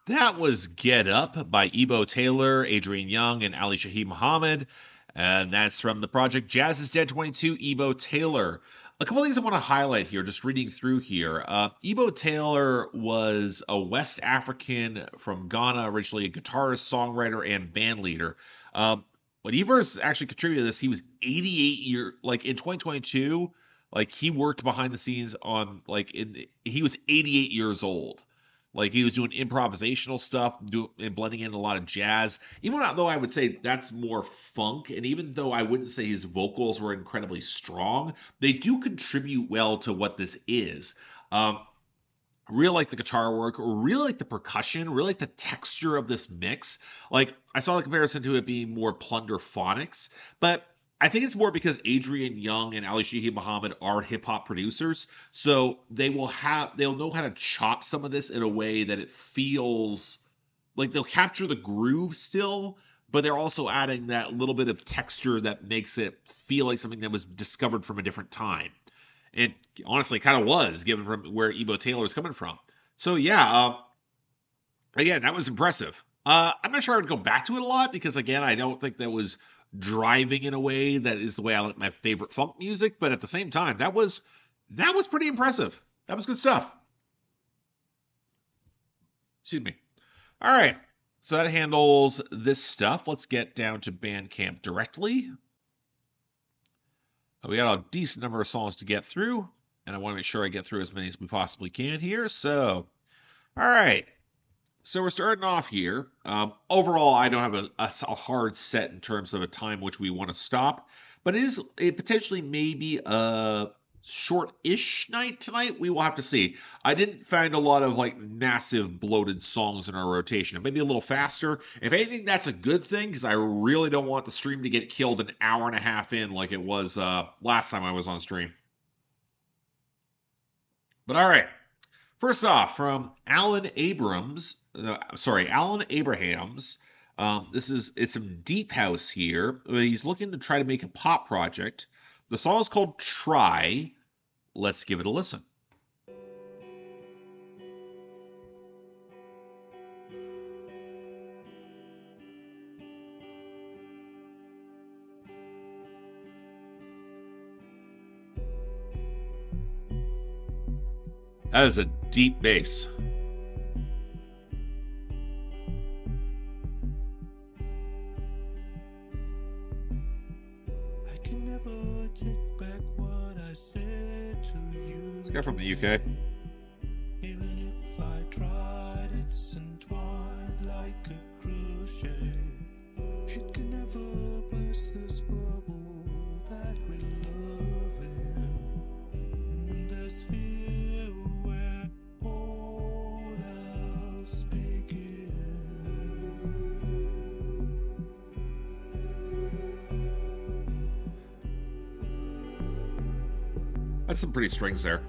That was Get Up by Ebo Taylor, Adrian Young, and Ali Shaheed Muhammad. And that's from the project Jazz is Dead 22, Ebo Taylor. A couple of things I want to highlight here, just reading through here. Ebo Taylor was a West African from Ghana, originally a guitarist, songwriter, and band leader. When Eber's actually contributed to this, he was 88 like in 2022, like he worked behind the scenes on he was 88 years old. Like he was doing improvisational stuff and blending in a lot of jazz. Even though I would say that's more funk, and even though I wouldn't say his vocals were incredibly strong, they do contribute well to what this is. Really like the guitar work, really like the percussion, really like the texture of this mix. Like I saw the comparison to it being more plunder phonics, but I think it's more because Adrian Young and Ali Shaheed Muhammad are hip hop producers, so they'll know how to chop some of this in a way that it feels like they'll capture the groove still, but they're also adding that little bit of texture that makes it feel like something that was discovered from a different time. And honestly, kind of was, given from where Ebo Taylor is coming from. So yeah, again, that was impressive. I'm not sure I would go back to it a lot because, again, I don't think that was driving in a way that is the way I like my favorite funk music, but at the same time, that was pretty impressive. That was good stuff. Excuse me. All right, so that handles this stuff. Let's get down to Bandcamp directly. We got a decent number of songs to get through, and I want to make sure I get through as many as we possibly can here. So, all right. So we're starting off here. Overall, I don't have a hard set in terms of a time which we want to stop, but it potentially may be a short-ish night tonight. We will have to see. I didn't find a lot of massive bloated songs in our rotation. It may be a little faster. If anything, that's a good thing because I really don't want the stream to get killed an hour and a half in like it was last time I was on stream. But all right. First off, from Alan Abrahams. It's some deep house here. He's looking to try to make a pop project. The song is called Try. Let's give it a listen. That is a deep bass. This guy from the UK. Even if I tried, it's entwined like a crochet. It can never burst this bubble that we love in. There's fear where all else begins. That's some pretty strings there.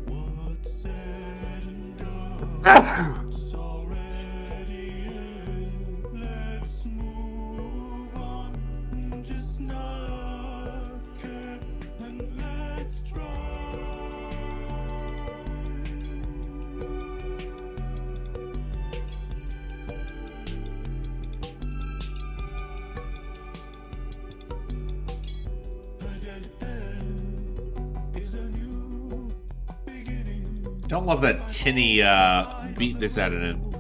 What's said and done, it's already in. Let's move on, just not care, and let's try. A dead end is a new beginning. Don't love that tinny beat that's added in.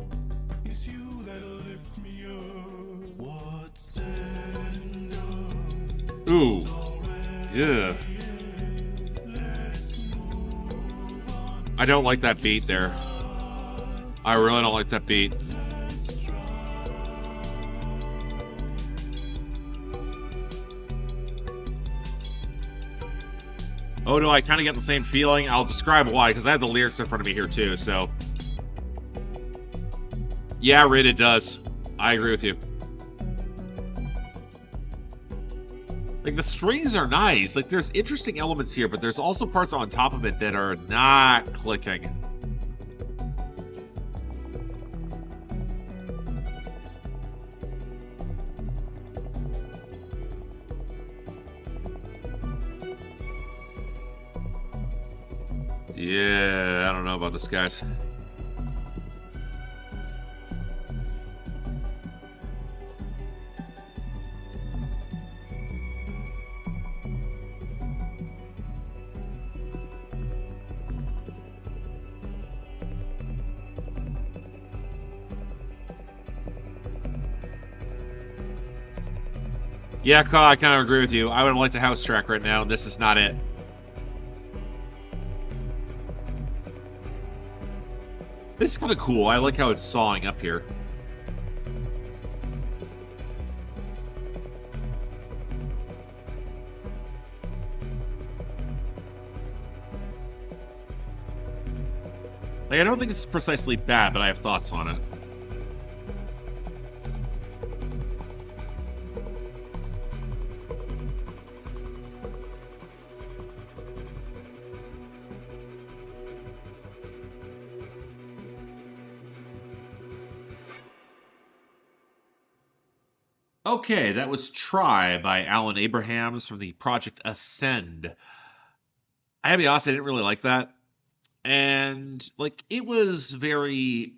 It's you that'll lift me up. What's said and done, Ooh. Yeah. I don't like that beat there. I really don't like that beat. Oh no, I kind of get the same feeling. I'll describe why, because I have the lyrics in front of me here too, so. Yeah, Rid, it does. I agree with you. Like, the strings are nice. Like, there's interesting elements here, but there's also parts on top of it that are not clicking. Yeah, I don't know about this, guys. Yeah, Ka, I kind of agree with you. I would have liked a house track right now, and this is not it. This is kind of cool. I like how it's sawing up here. Like, I don't think it's precisely bad, but I have thoughts on it. Okay, that was Try by Alan Abrahams from the project Ascend. I gotta be honest, I didn't really like that. And, like, it was very...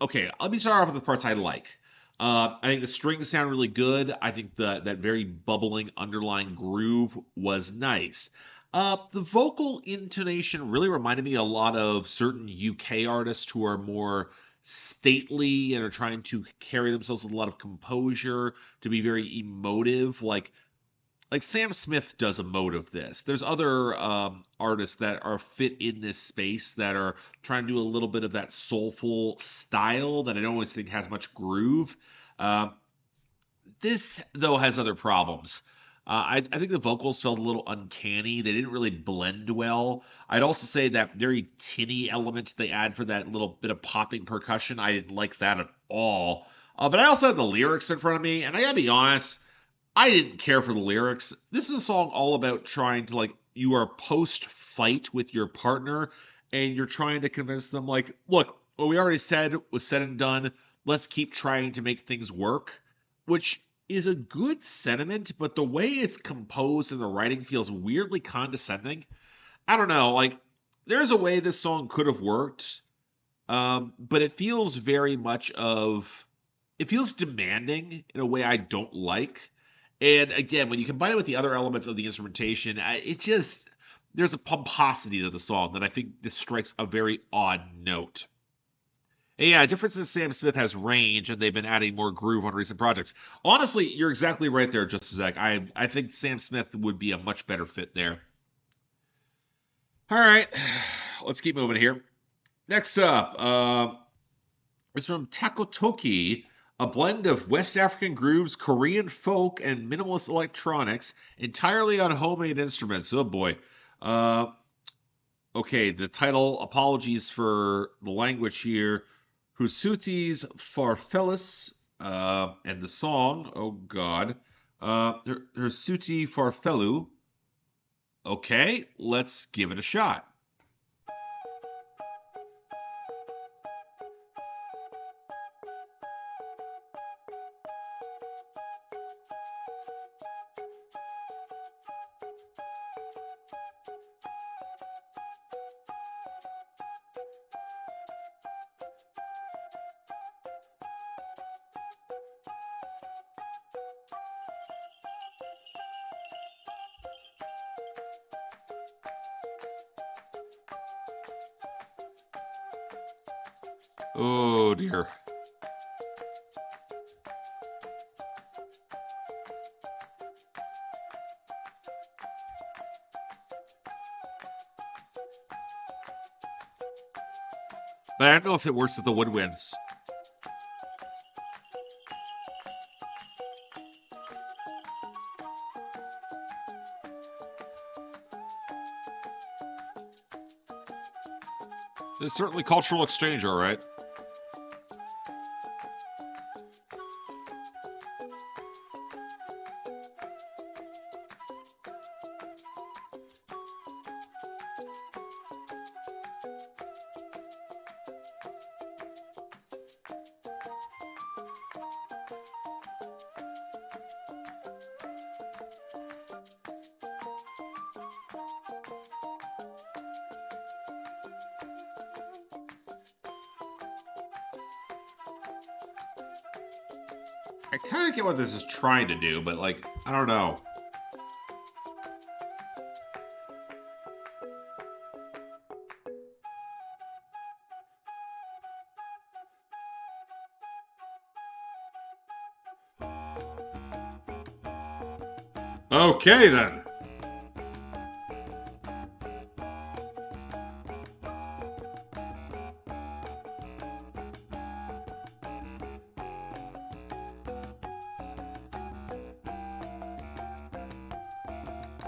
Okay, let me start off with the parts I like. I think the strings sound really good. I think that very bubbling underlying groove was nice. The vocal intonation really reminded me a lot of certain UK artists who are more stately and are trying to carry themselves with a lot of composure, to be very emotive. Like Sam Smith does a mode of this. There's other artists that are fit in this space that are trying to do a little bit of that soulful style that I don't always think has much groove. This, though, has other problems. I think the vocals felt a little uncanny. They didn't really blend well. I'd also say that very tinny element they add for that little bit of popping percussion, I didn't like that at all. But I also had the lyrics in front of me, and I gotta be honest, I didn't care for the lyrics. This is a song all about trying to, like, you are post-fight with your partner, and you're trying to convince them, like, look, what we already said was said and done. Let's keep trying to make things work, which is a good sentiment, but the way it's composed and the writing feels weirdly condescending. I don't know, like, there's a way this song could have worked, but it feels very much of... It feels demanding in a way I don't like. And again, when you combine it with the other elements of the instrumentation, it just... There's a pomposity to the song that I think this strikes a very odd note. And yeah, difference is Sam Smith has range, and they've been adding more groove on recent projects. Honestly, you're exactly right there, Justice Zach. I think Sam Smith would be a much better fit there. All right, let's keep moving here. Next up is from Tako Toki, a blend of West African grooves, Korean folk, and minimalist electronics, entirely on homemade instruments. Oh boy. Okay, the title, apologies for the language here, Husutis Farfelis, and the song, oh god, Husuti Farfelu. Okay, let's give it a shot. Oh dear. But I don't know if it works with the woodwinds. There's certainly cultural exchange, all right. I kind of get what this is trying to do, but like, I don't know. Okay, then.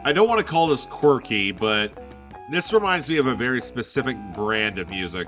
I don't want to call this quirky, but this reminds me of a very specific brand of music.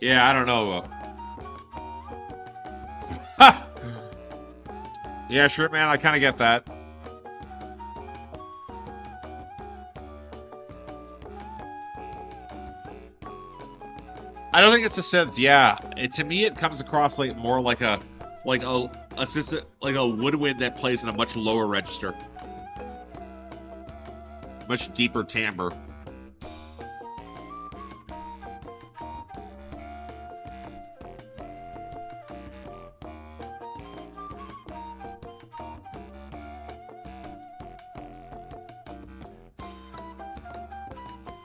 Yeah, I don't know. Ha! Yeah, sure, man. I kind of get that. I don't think it's a synth. Yeah, to me, it comes across like more like a specific like a woodwind that plays in a much lower register, much deeper timbre.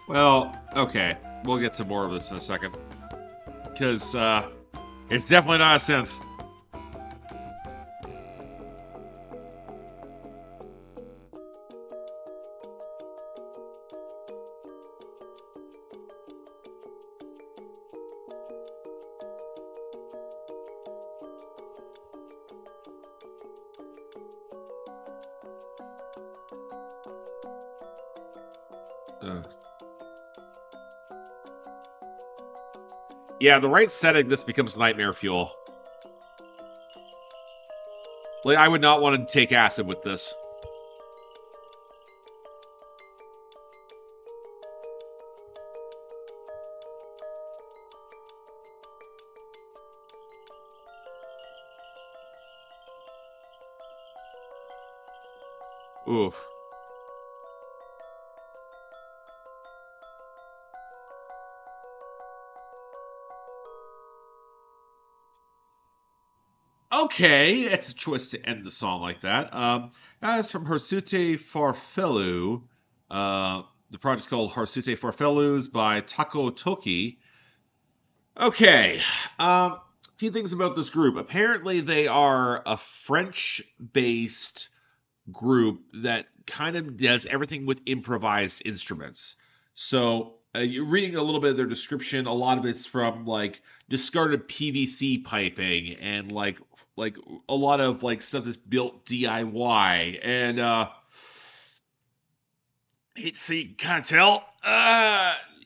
Well, okay. We'll get to more of this in a second. Because, it's definitely not a synth. Yeah, the right setting, this becomes nightmare fuel. Like, I would not want to take acid with this. Oof. Okay, it's a choice to end the song like that. That's from Harsute Farfelu. The project's called Harsute Farfelus by Tako Toki. Okay, a few things about this group. Apparently, they are a French-based group that kind of does everything with improvised instruments. So, you're reading a little bit of their description. A lot of it's from like discarded PVC piping and like a lot of like stuff that's built DIY. And hate to see, kind of tell.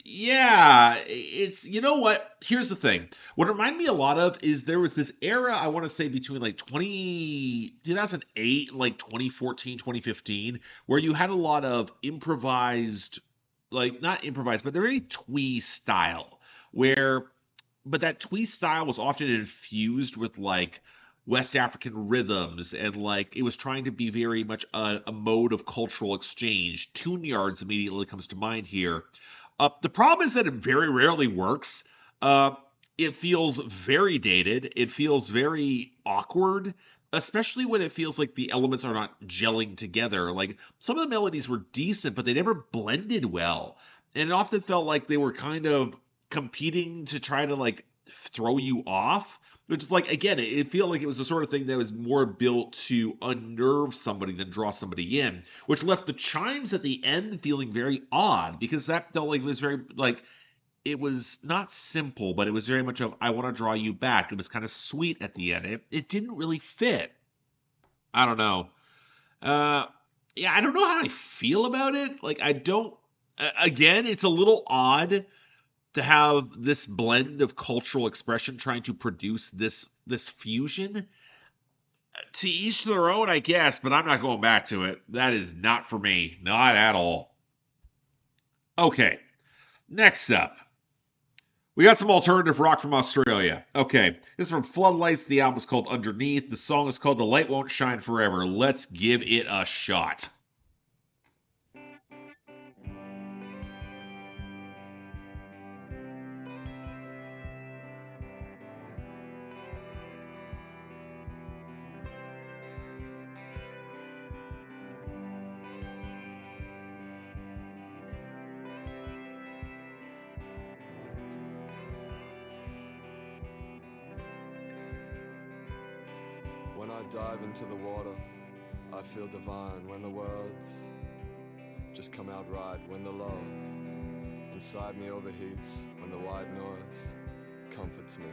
Yeah, it's, you know what? Here's the thing. What it reminded me a lot of is there was this era, I want to say between like 2008 and like 2014, 2015, where you had a lot of improvised, like not improvised, but they're very twee style, where, but that twee style was often infused with like West African rhythms, and like it was trying to be very much a mode of cultural exchange. Tune yards immediately comes to mind here. The problem is that it very rarely works. It feels very dated. It feels very awkward, especially when it feels like the elements are not gelling together. Like some of the melodies were decent, but they never blended well. And it often felt like they were kind of competing to try to like throw you off. Which is like, again, it felt like it was the sort of thing that was more built to unnerve somebody than draw somebody in, which left the chimes at the end feeling very odd because that felt like it was very, like, it was not simple, but it was very much of, I want to draw you back. It was kind of sweet at the end. It didn't really fit. I don't know. Yeah, I don't know how I feel about it. Like, I don't, again, it's a little odd to have this blend of cultural expression trying to produce this fusion. To each their own, I guess, but I'm not going back to it. That is not for me. Not at all. Okay, next up. We got some alternative rock from Australia. Okay, this is from Floodlights. The album is called Underneath. The song is called The Light Won't Shine Forever. Let's give it a shot. When I dive into the water, I feel divine. When the words just come out right. When the love inside me overheats. When the white noise comforts me.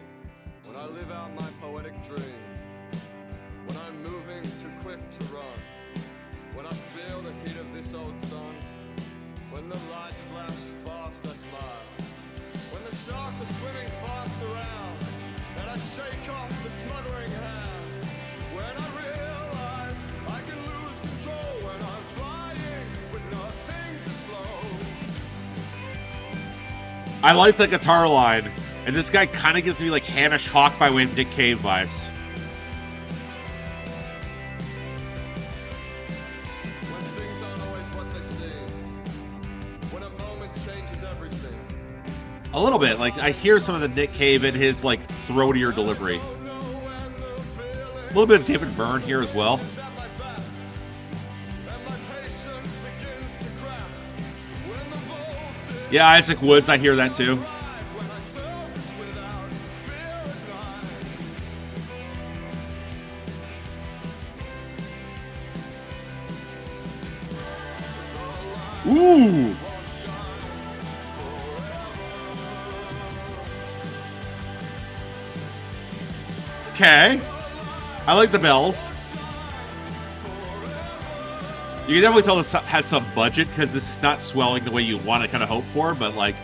When I live out my poetic dream. When I'm moving too quick to run. When I feel the heat of this old sun. When the lights flash fast, I smile. When the sharks are swimming fast around. And I shake off the smothering hands. When I realize I can lose control. When I'm flying with nothing to slow. I like the guitar line, and this guy kind of gives me like Hamish Hawk by way of Nick Cave vibes. When things aren't always what they seem. When a moment changes everything. A little bit, like I hear some of the Nick Cave in his like throatier delivery. A little bit of David Byrne here as well. Yeah, Isaac Woods, I hear that too. Ooh! Okay. I like the bells. You can definitely tell this has some budget because this is not swelling the way you want to kind of hope for, but like...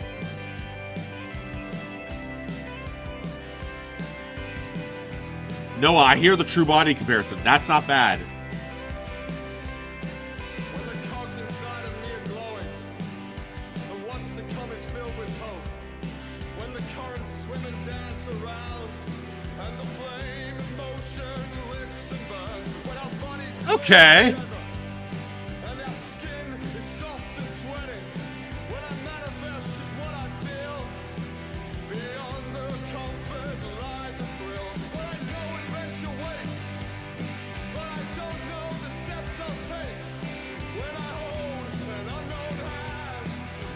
Noah, I hear the True Body comparison. That's not bad. When the cogs inside of me are glowing, and what's to come is filled with hope. When the currents swim and dance around, and the flame in motion licks and burns. When our bodies Okay. and our skin is soft and sweating. When I manifest just what I feel, beyond the comfort lies a thrill. When I know adventure waits, but I don't know the steps I'll take. When I hold an unknown hand,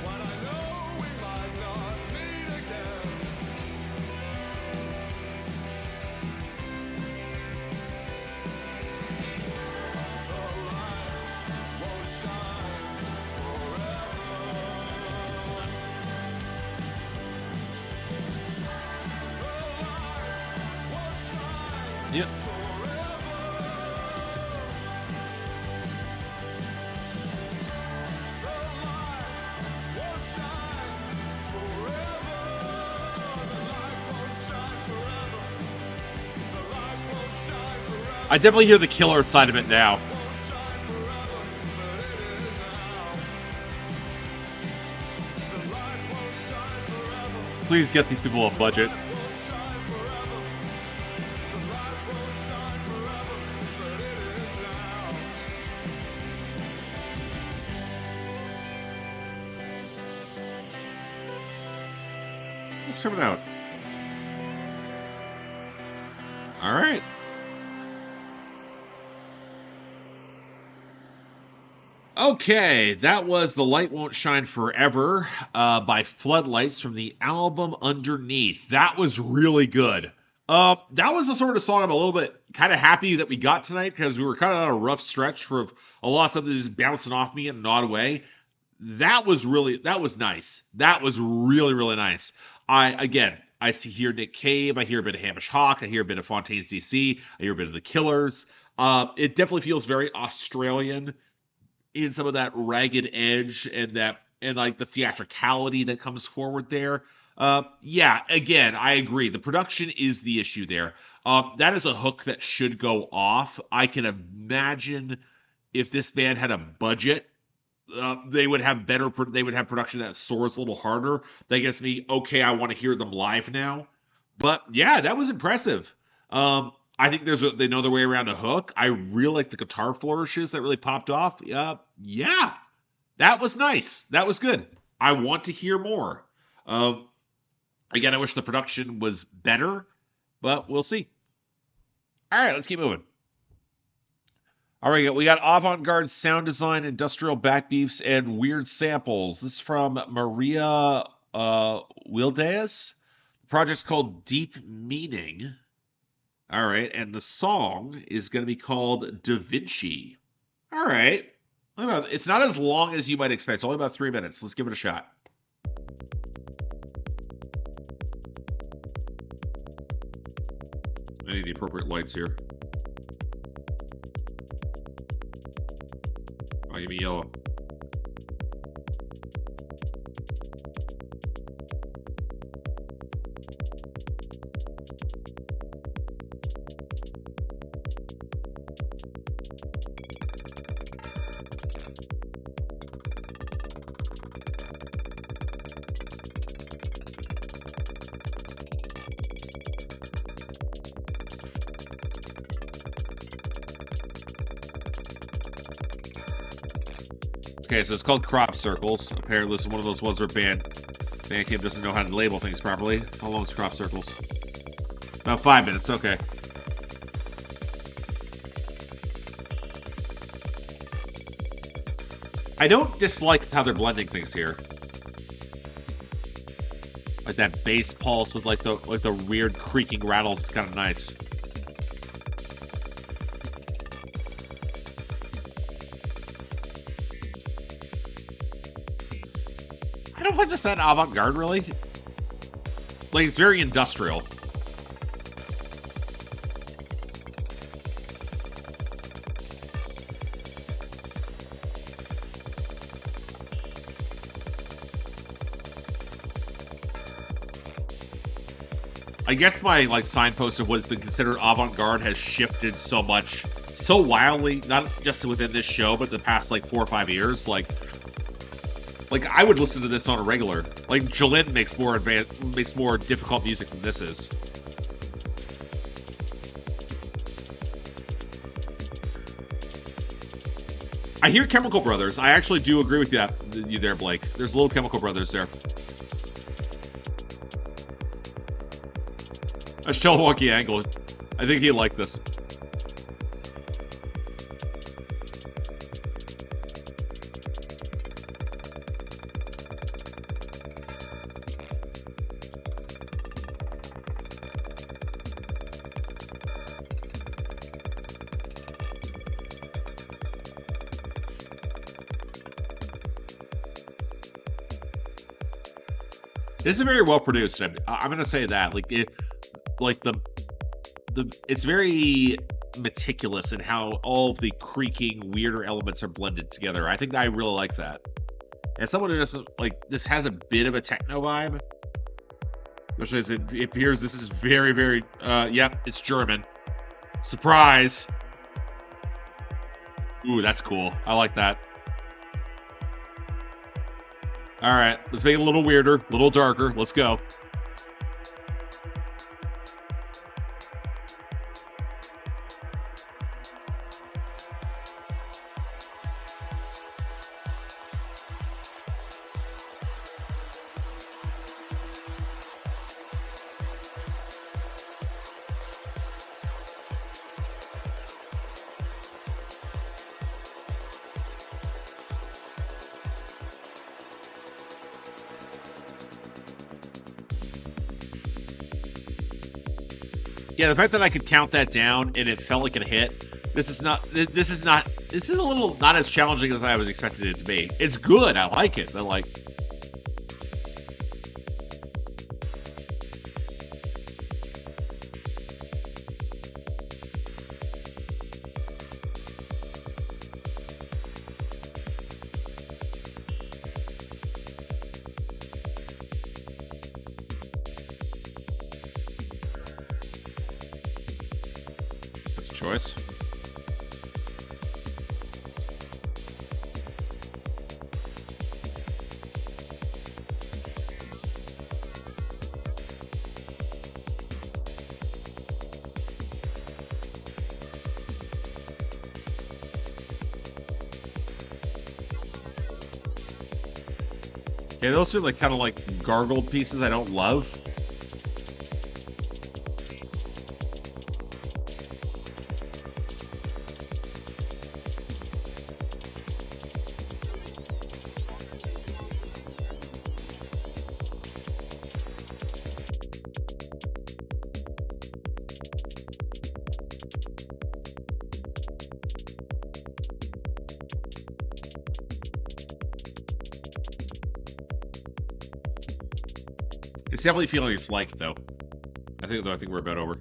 when I know we might not meet again. The light won't shine forever. The light won't shine Yep. won't shine forever. The light won't shine forever. The light won't shine forever. I definitely hear the killer side of it now. Won't shine forever, but it is now. The light won't shine forever. Please get these people a budget. Won't shine forever. The light won't shine forever, but it is now. Let's trim it out. All right. Okay, that was The Light Won't Shine Forever by Floodlights from the album Underneath. That was really good. That was the sort of song I'm a little bit kind of happy that we got tonight because we were kind of on a rough stretch for a lot of stuff that was just bouncing off me in an odd way. That was nice. That was really, really nice. I see here Nick Cave, I hear a bit of Hamish Hawk, I hear a bit of Fontaines DC, I hear a bit of The Killers. It definitely feels very Australian in some of that ragged edge and like the theatricality that comes forward there. Yeah, again, I agree. The production is the issue there. That is a hook that should go off. I can imagine if this band had a budget, they would have they would have production that soars a little harder. That gets me okay. I want to hear them live now. But yeah, that was impressive. I think they know their way around a hook. I really like the guitar flourishes that really popped off. Yeah, that was nice. That was good. I want to hear more. Again, I wish the production was better, but we'll see. All right, let's keep moving. All right, we got avant-garde sound design, industrial backbeats, and weird samples. This is from Maria Wildeas. The project's called Deep Meaning. All right, and the song is going to be called Da Vinci. All right. It's not as long as you might expect. It's only about 3 minutes. Let's give it a shot. I need the appropriate lights here. Oh, give me yellow. Okay, so it's called Crop Circles. Apparently, this is one of those ones where Bandcamp doesn't know how to label things properly. How long is Crop Circles? About 5 minutes, okay. I don't dislike how they're blending things here. Like that bass pulse with like the weird creaking rattles is kind of nice. I don't find this that avant-garde, really. Like, it's very industrial. I guess my, like, signpost of what has been considered avant-garde has shifted so much, so wildly, not just within this show, but the past, like, 4 or 5 years. Like, I would listen to this on a regular. Like, Jolene makes more difficult music than this is. I hear Chemical Brothers. I actually do agree with you there, Blake. There's a little Chemical Brothers there. A shell wonky angle. I think he'd like this. This is very well produced. I'm gonna say that. It's very meticulous in how all of the creaking, weirder elements are blended together. I think I really like that. As someone who doesn't like, this has a bit of a techno vibe. Especially as it appears, this is very, very. Yep, it's German. Surprise! Ooh, that's cool. I like that. All right, let's make it a little weirder, a little darker. Let's go. Yeah, the fact that I could count that down and it felt like a hit. This is a little not as challenging as I was expecting it to be. It's good. I like it, but like. choice. Yeah, those are like kind of like gargled pieces I don't love. It's definitely feeling it's liked, though. I think we're about over.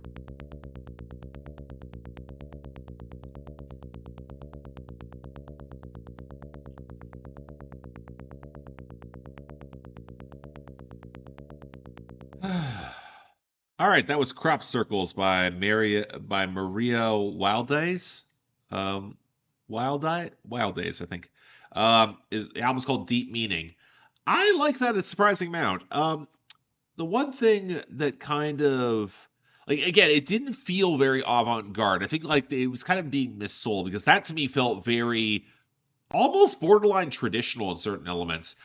All right, that was Crop Circles by Maria Wildays. Wildays, I think. The album's called Deep Meaning. I like that a surprising amount. The one thing that kind of, like, again, it didn't feel very avant-garde. I think like it was kind of being missold, because that to me felt very almost borderline traditional in certain elements,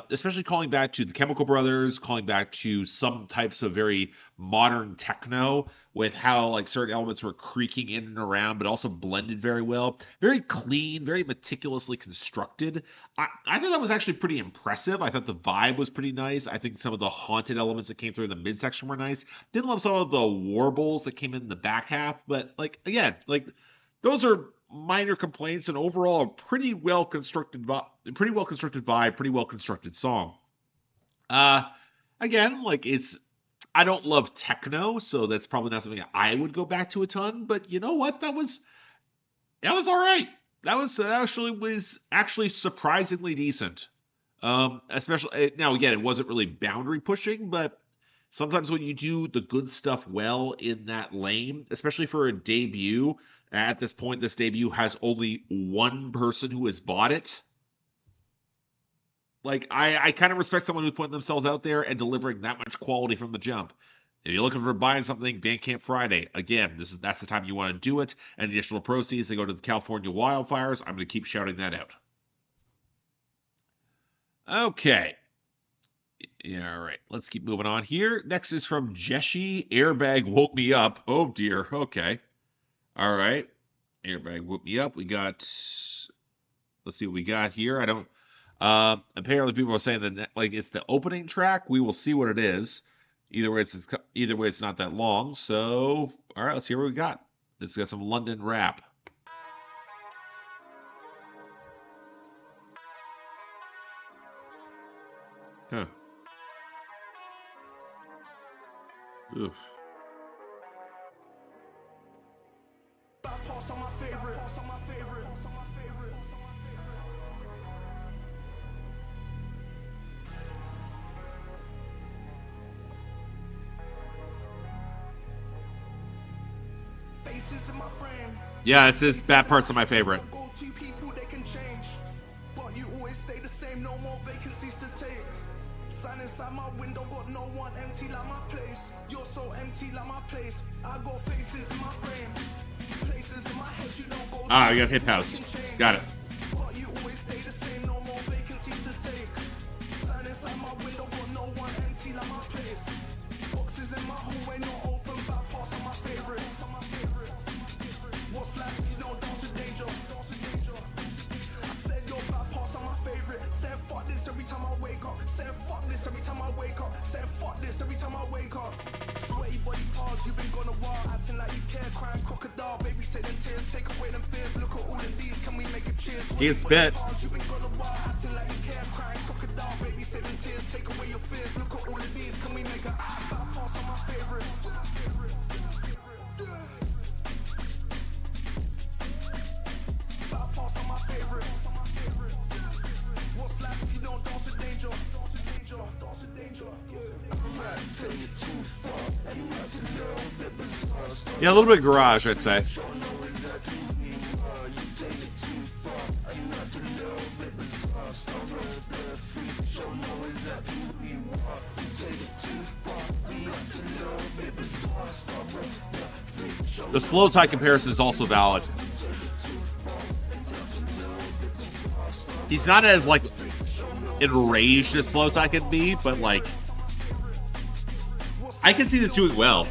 especially calling back to the Chemical Brothers, calling back to some types of very modern techno, with how like certain elements were creaking in and around, but also blended very well. Very clean, very meticulously constructed. I thought that was actually pretty impressive. I thought the vibe was pretty nice. I think some of the haunted elements that came through in the midsection were nice. Didn't love some of the warbles that came in the back half, but like again, like those are minor complaints, and overall a pretty well constructed vibe, pretty well constructed song. Again, like I don't love techno, so that's probably not something I would go back to a ton, but you know what? That was all right. That was actually surprisingly decent. Especially now, again, it wasn't really boundary pushing, but sometimes when you do the good stuff well in that lane, especially for a debut, at this point, this debut has only one person who has bought it. Like, I kind of respect someone who's putting themselves out there and delivering that much quality from the jump. If you're looking for buying something, Bandcamp Friday. Again, that's the time you want to do it. And additional proceeds, they go to the California wildfires. I'm going to keep shouting that out. Okay. Yeah, all right. Let's keep moving on here. Next is from Jesy. Airbag Woke Me Up. Oh, dear. Okay. All right. Airbag Woke Me Up. We got... Let's see what we got here. I don't... apparently people are saying that like it's the opening track. We will see what it is. Either way, it's not that long. So, all right, let's hear what we got. Let's get some London rap. Huh. Oof. Yeah, it's his bad parts are my favorite. Ah, I got hip house. Got it. He can spit. Yeah, a little bit of garage, I'd say. The slow tie comparison is also valid. He's not as, like, enraged as slow tie can be, but, like, I can see this doing well.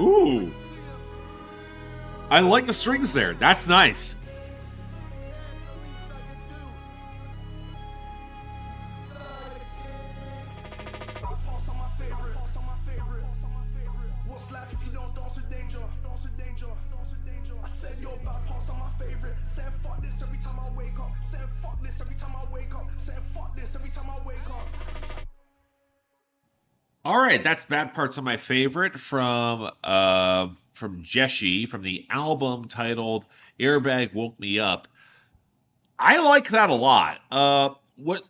Ooh. I like the strings there. That's nice. All right, that's Bad Parts of My Favorite from Jesy from the album titled Airbag Woke Me Up. I like that a lot.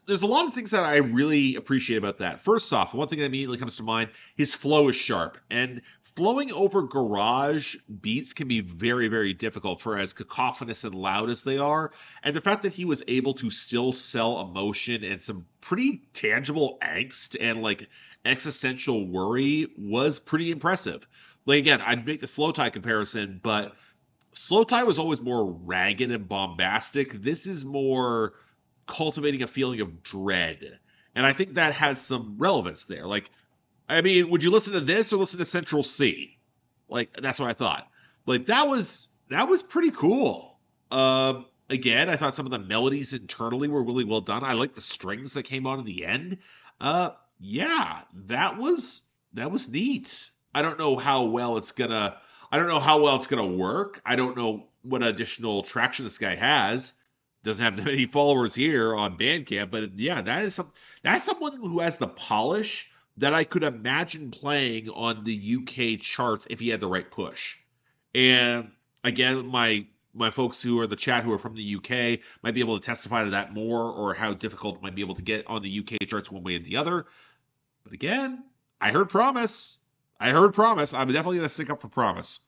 There's a lot of things that I really appreciate about that. First off, the one thing that immediately comes to mind, his flow is sharp, and flowing over garage beats can be very, very difficult for as cacophonous and loud as they are. And the fact that he was able to still sell emotion and some pretty tangible angst and like existential worry was pretty impressive. Like again, I'd make the slow tie comparison, but slow tie was always more ragged and bombastic. This is more cultivating a feeling of dread. And I think that has some relevance there. Like, I mean, would you listen to this or listen to Central C? Like, that's what I thought. Like, that was pretty cool. Again, I thought some of the melodies internally were really well done. I like the strings that came on in the end. Yeah, that was neat. I don't know how well it's gonna work. I don't know what additional traction this guy has. Doesn't have that many followers here on Bandcamp, but yeah, that's someone who has the polish that I could imagine playing on the UK charts if he had the right push. And again, my folks who are in the chat who are from the UK might be able to testify to that more, or how difficult it might be able to get on the UK charts one way or the other. But again, I heard Promise. I'm definitely going to stick up for Promise.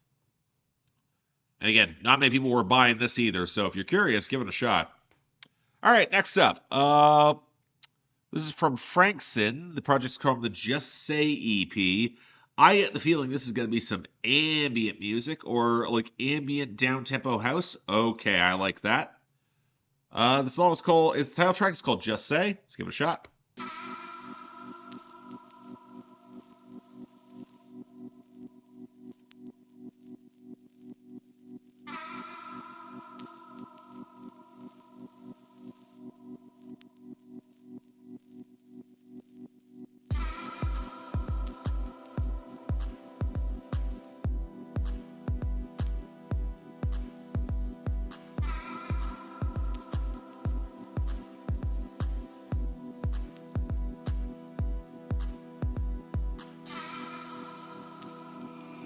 And again, not many people were buying this either, so if you're curious, give it a shot. All right, next up. This is from Frankon. The project's called the Just Say EP. I get the feeling this is going to be some ambient music, or like ambient down-tempo house. Okay, I like that. The song is called, the title track is called Just Say. Let's give it a shot.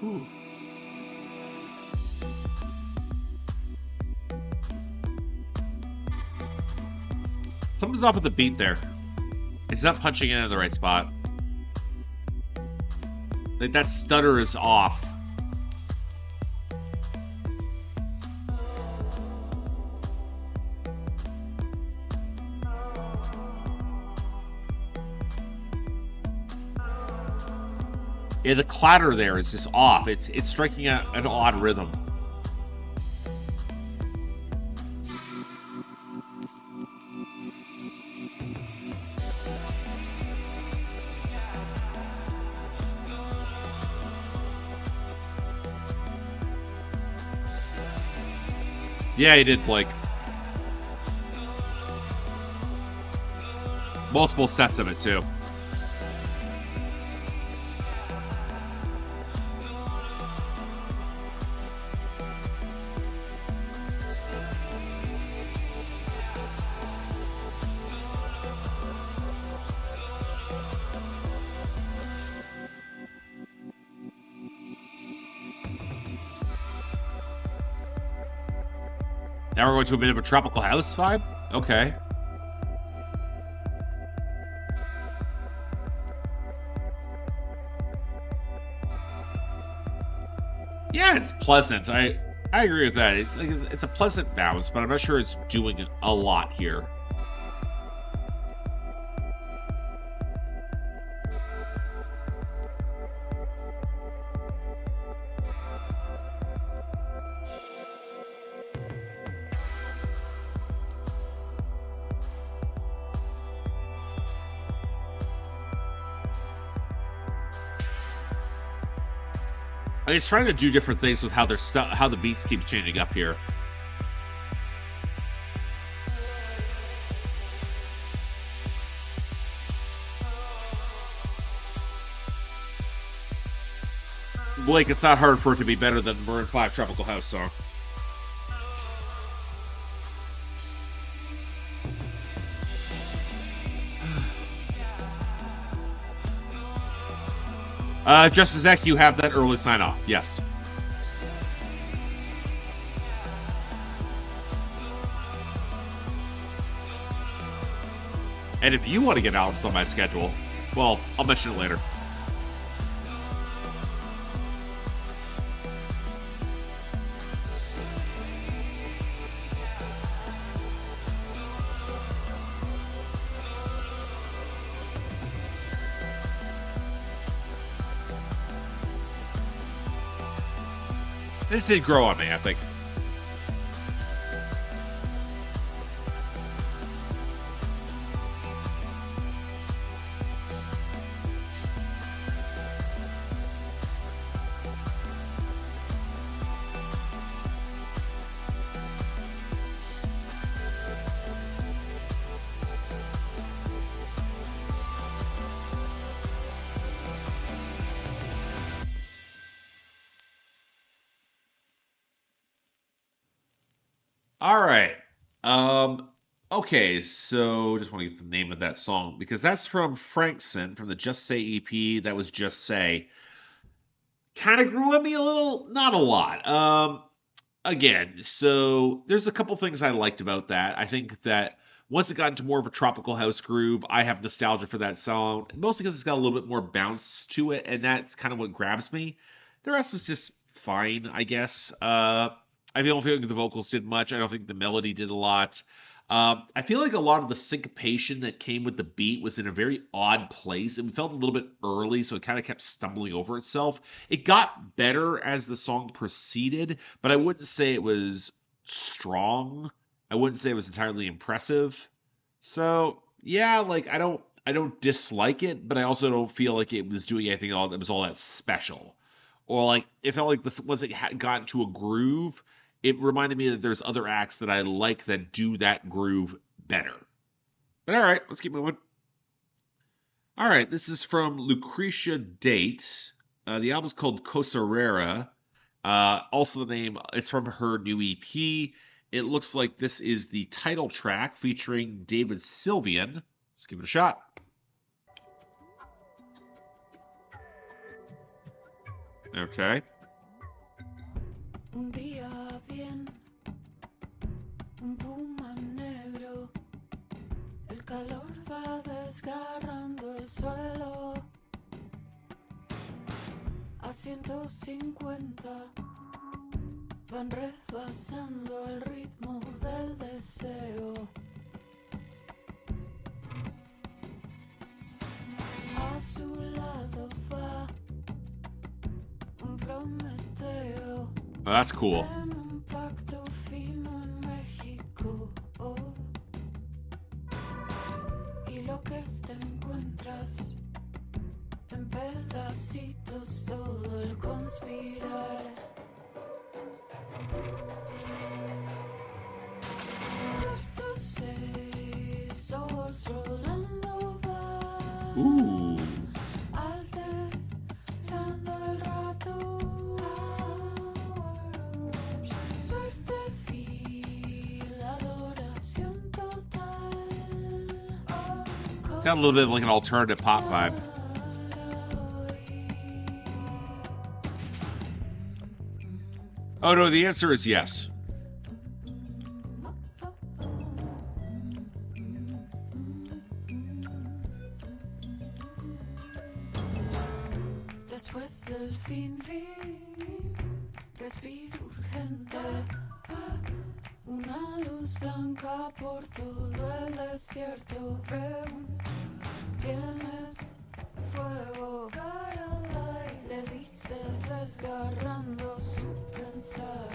Ooh. Something's off with the beat there. It's not punching in the right spot. Like that stutter is off. Yeah, the clatter there is just off. It's striking an odd rhythm. Yeah, he did, Blake. Multiple sets of it, too. Now we're going to a bit of a tropical house vibe? Okay. Yeah, it's pleasant. I agree with that. It's a pleasant bounce, but I'm not sure it's doing a lot here. It's trying to do different things with how how the beats keep changing up here. Blake, it's not hard for it to be better than Maroon 5 Tropical House song. Justin Zach, you have that early sign off. Yes. And if you want to get albums on my schedule, well, I'll mention it later. This did grow on me, I think. All right. Okay, so just want to get the name of that song because that's from Frankon from the Just Say EP. That was Just Say. Kind of grew on me a little, not a lot. Again, so there's a couple things I liked about that. I think that once it got into more of a tropical house groove, I have nostalgia for that song, mostly because it's got a little bit more bounce to it, and that's kind of what grabs me. The rest was just fine, I guess. I don't feel like the vocals did much. I don't think the melody did a lot. I feel like a lot of the syncopation that came with the beat was in a very odd place. It felt a little bit early, so it kind of kept stumbling over itself. It got better as the song proceeded, but I wouldn't say it was strong. I wouldn't say it was entirely impressive. So yeah, like I don't dislike it, but I also don't feel like it was doing anything that was all that special. Or like it felt like this once it got into a groove, it reminded me that there's other acts that I like that do that groove better. But all right, let's keep moving. All right, this is from Lucrecia Date. The album's called Cosarera. Also the name, it's from her new EP. It looks like this is the title track featuring David Sylvian. Let's give it a shot. Okay. Un día bien, un puma negro, el calor va desgarrando el suelo. A 150 van rebasando el ritmo del deseo. A su lado va un Prometeo. Oh, that's cool. En un pacto fino en México. Y lo que te encuentras en pedacitos todo el conspirar. Muertos 6 ojos rolando va. Alterando el rato. Suerte vil, adoración total. Got a little bit of like an alternative pop vibe. Oh no, the answer is yes. Después del fin, respiro urgente. Una luz blanca por todo el desierto. ¿Tienes fuego? Caroline le dice desgarrando su pensar.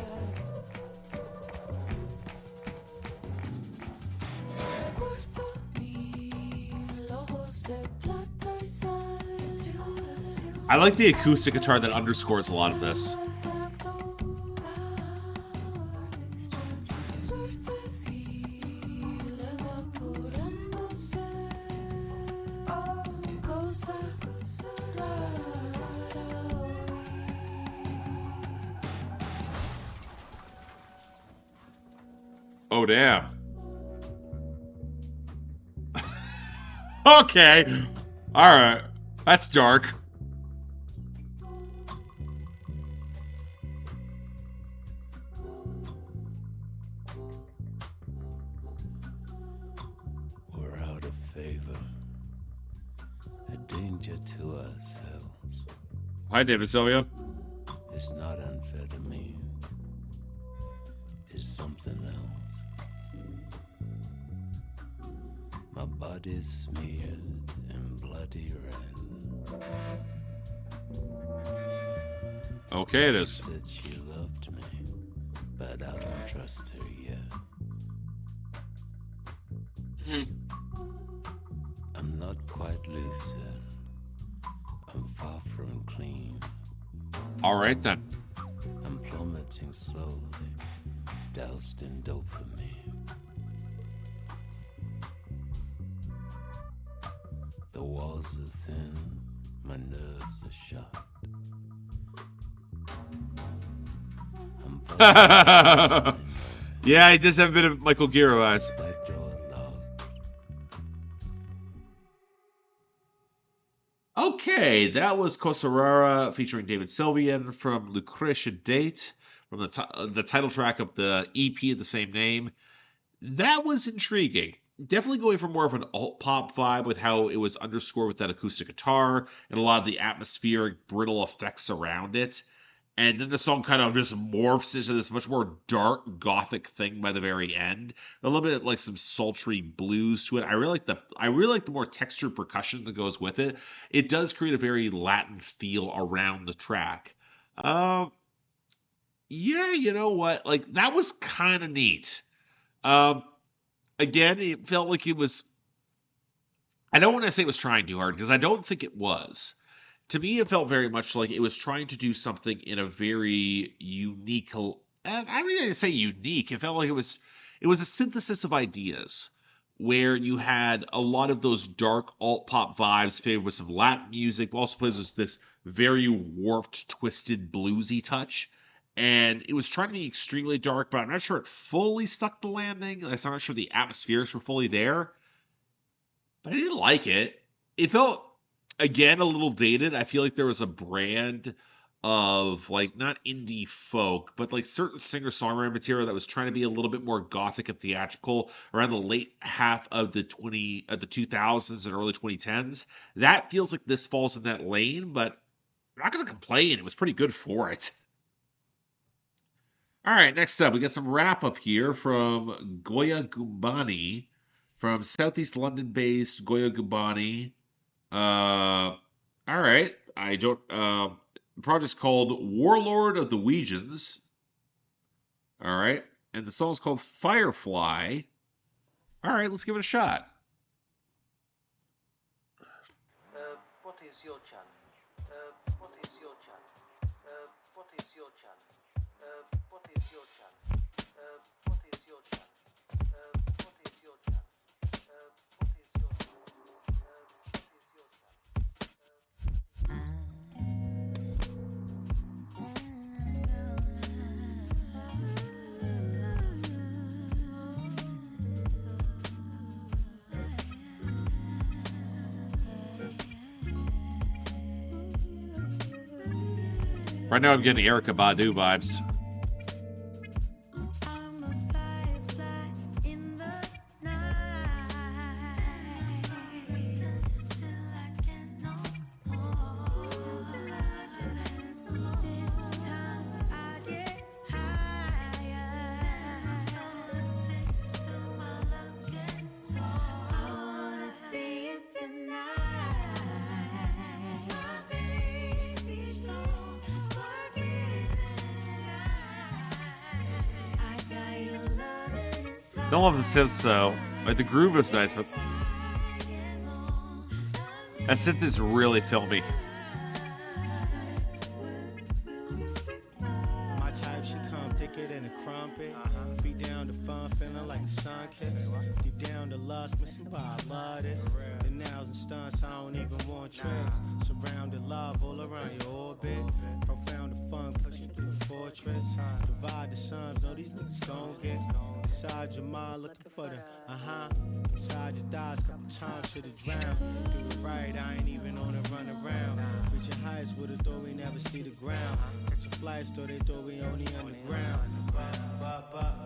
Cuarto mil ojos de plata y sal. I like the acoustic guitar that underscores a lot of this. Oh, damn. Okay. Alright. That's dark. We're out of favor, a danger to ourselves. Hi, David Sylvia. It's not unfair to me. It's something else. My body's smeared in bloody red. Okay, it is. Said she loved me, but I don't trust her yet. I'm not quite lucid. I'm far from clean. All right, then. I'm plummeting slowly, doused in dopamine. The walls are thin, my nerves are shot. Yeah, he does have a bit of Michael Gira eyes. That door locked. Okay, that was Cosarara featuring David Sylvian from Lucrecia Date, from the title track of the EP of the same name. That was intriguing. Definitely going for more of an alt-pop vibe with how it was underscored with that acoustic guitar and a lot of the atmospheric, brittle effects around it. And then the song kind of just morphs into this much more dark, gothic thing by the very end. A little bit like some sultry blues to it. I really like the more textured percussion that goes with it. It does create a very Latin feel around the track. Yeah, you know what? Like, that was kind of neat. Again, it felt like it was... I don't want to say it was trying too hard, because I don't think it was. To me, it felt very much like it was trying to do something in a very unique... I don't even say unique. It felt like it was a synthesis of ideas, where you had a lot of those dark alt-pop vibes favored with some Latin music, but also plays with this very warped, twisted, bluesy touch. And it was trying to be extremely dark, but I'm not sure it fully stuck the landing. I'm not sure the atmospherics were fully there. But I didn't like it. It felt, again, a little dated. I feel like there was a brand of, like, not indie folk, but like certain singer-songwriter material that was trying to be a little bit more gothic and theatrical around the late half of the 2000s and early 2010s. That feels like this falls in that lane, but I'm not going to complain. It was pretty good for it. All right, next up, we got some wrap up here from Goya Gumbani, from Southeast London-based Goya Gumbani. All right, the project's called Warlord of the Weegians. All right, and the song's called Firefly. All right, let's give it a shot. What is your challenge? What is your challenge? What is your challenge? What is your challenge? What is your challenge? What is your challenge? What is your Right now, I'm getting Erykah Badu vibes. Don't love the synth, so like the groove is nice, but that synth is really filmy. My type, she come thicker than a crumpet. Feet down to fun, feeling like a sun kiss. Deep down to lust, missing by I love this. The nails and stunts, I don't even want tricks. Surrounded love all around your orbit. Profound the fun, pushing through the fortress. Divide the sons, know these niggas gon' get. Inside your mind, looking for the inside your thighs, couple times should've drowned. Do it right, I ain't even on a run around. Reaching heights with a thought we never see the ground. Catch a flight, so they thought we only underground.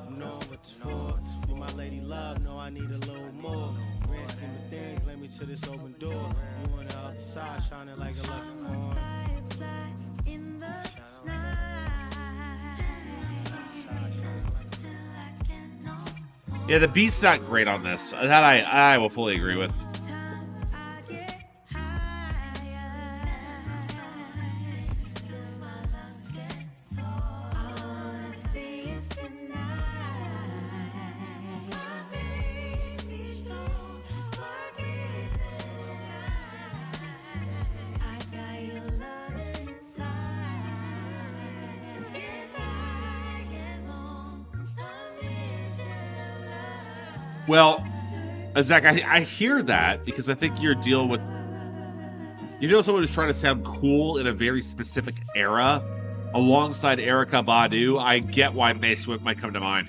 Knowing what it's for. You my lady love, know I need a little more. Grand scheme of things, led me to this open door. You on the other side, shining like a lucky corn. Yeah, the beat's not great on this. That I will fully agree with. Well, Zach, I hear that because I think you're dealing with someone who's trying to sound cool in a very specific era alongside Erykah Badu. I get why May Swift might come to mind.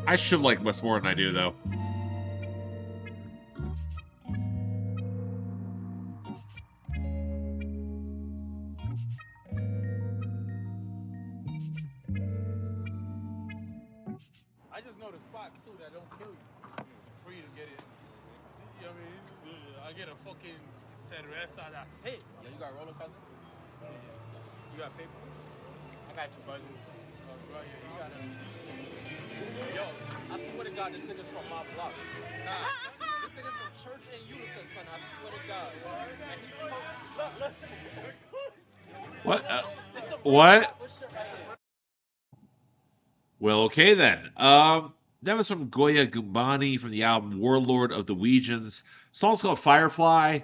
I should like Wes more than I do, though. I just know the spots too that don't kill you. Free to get it. You know what I mean? I get a fucking cerveza, that's it. Yeah, you got roller cousin? Yeah. You got paper? I got you, buddy. Bro, yeah, you got it. Yo, I swear to God, this nigga's from my block. Nah, this nigga's from Church and Utica, son. I swear to God. And he's look. What? What? Well, okay then. That was from Goya Gumbani from the album Warlord of the Weegians. Song's called Firefly.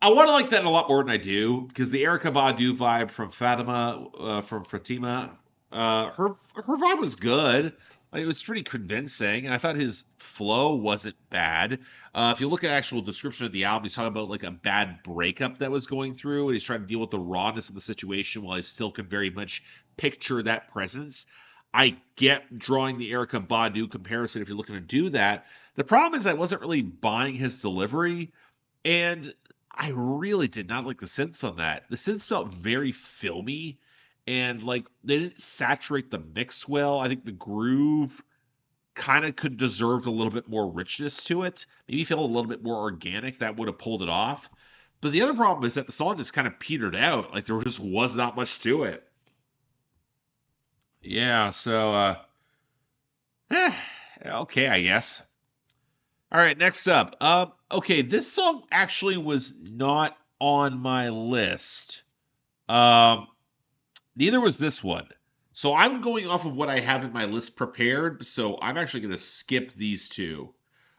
I want to like that a lot more than I do because the Erykah Badu vibe from Fatima, her vibe was good. Like, it was pretty convincing, and I thought his flow wasn't bad. If you look at actual description of the album, he's talking about like a bad breakup that was going through, and he's trying to deal with the rawness of the situation while he still can very much picture that presence. I get drawing the Erykah Badu comparison if you're looking to do that. The problem is I wasn't really buying his delivery, and I really did not like the synths on that. The synths felt very filmy, and like they didn't saturate the mix well. I think the groove kind of could deserve a little bit more richness to it. Maybe feel a little bit more organic. That would have pulled it off. But the other problem is that the song just kind of petered out. Like there just was not much to it. Yeah, so okay, I guess. All right, next up. Okay, this song actually was not on my list. Neither was this one. So I'm going off of what I have in my list prepared. So I'm actually going to skip these two.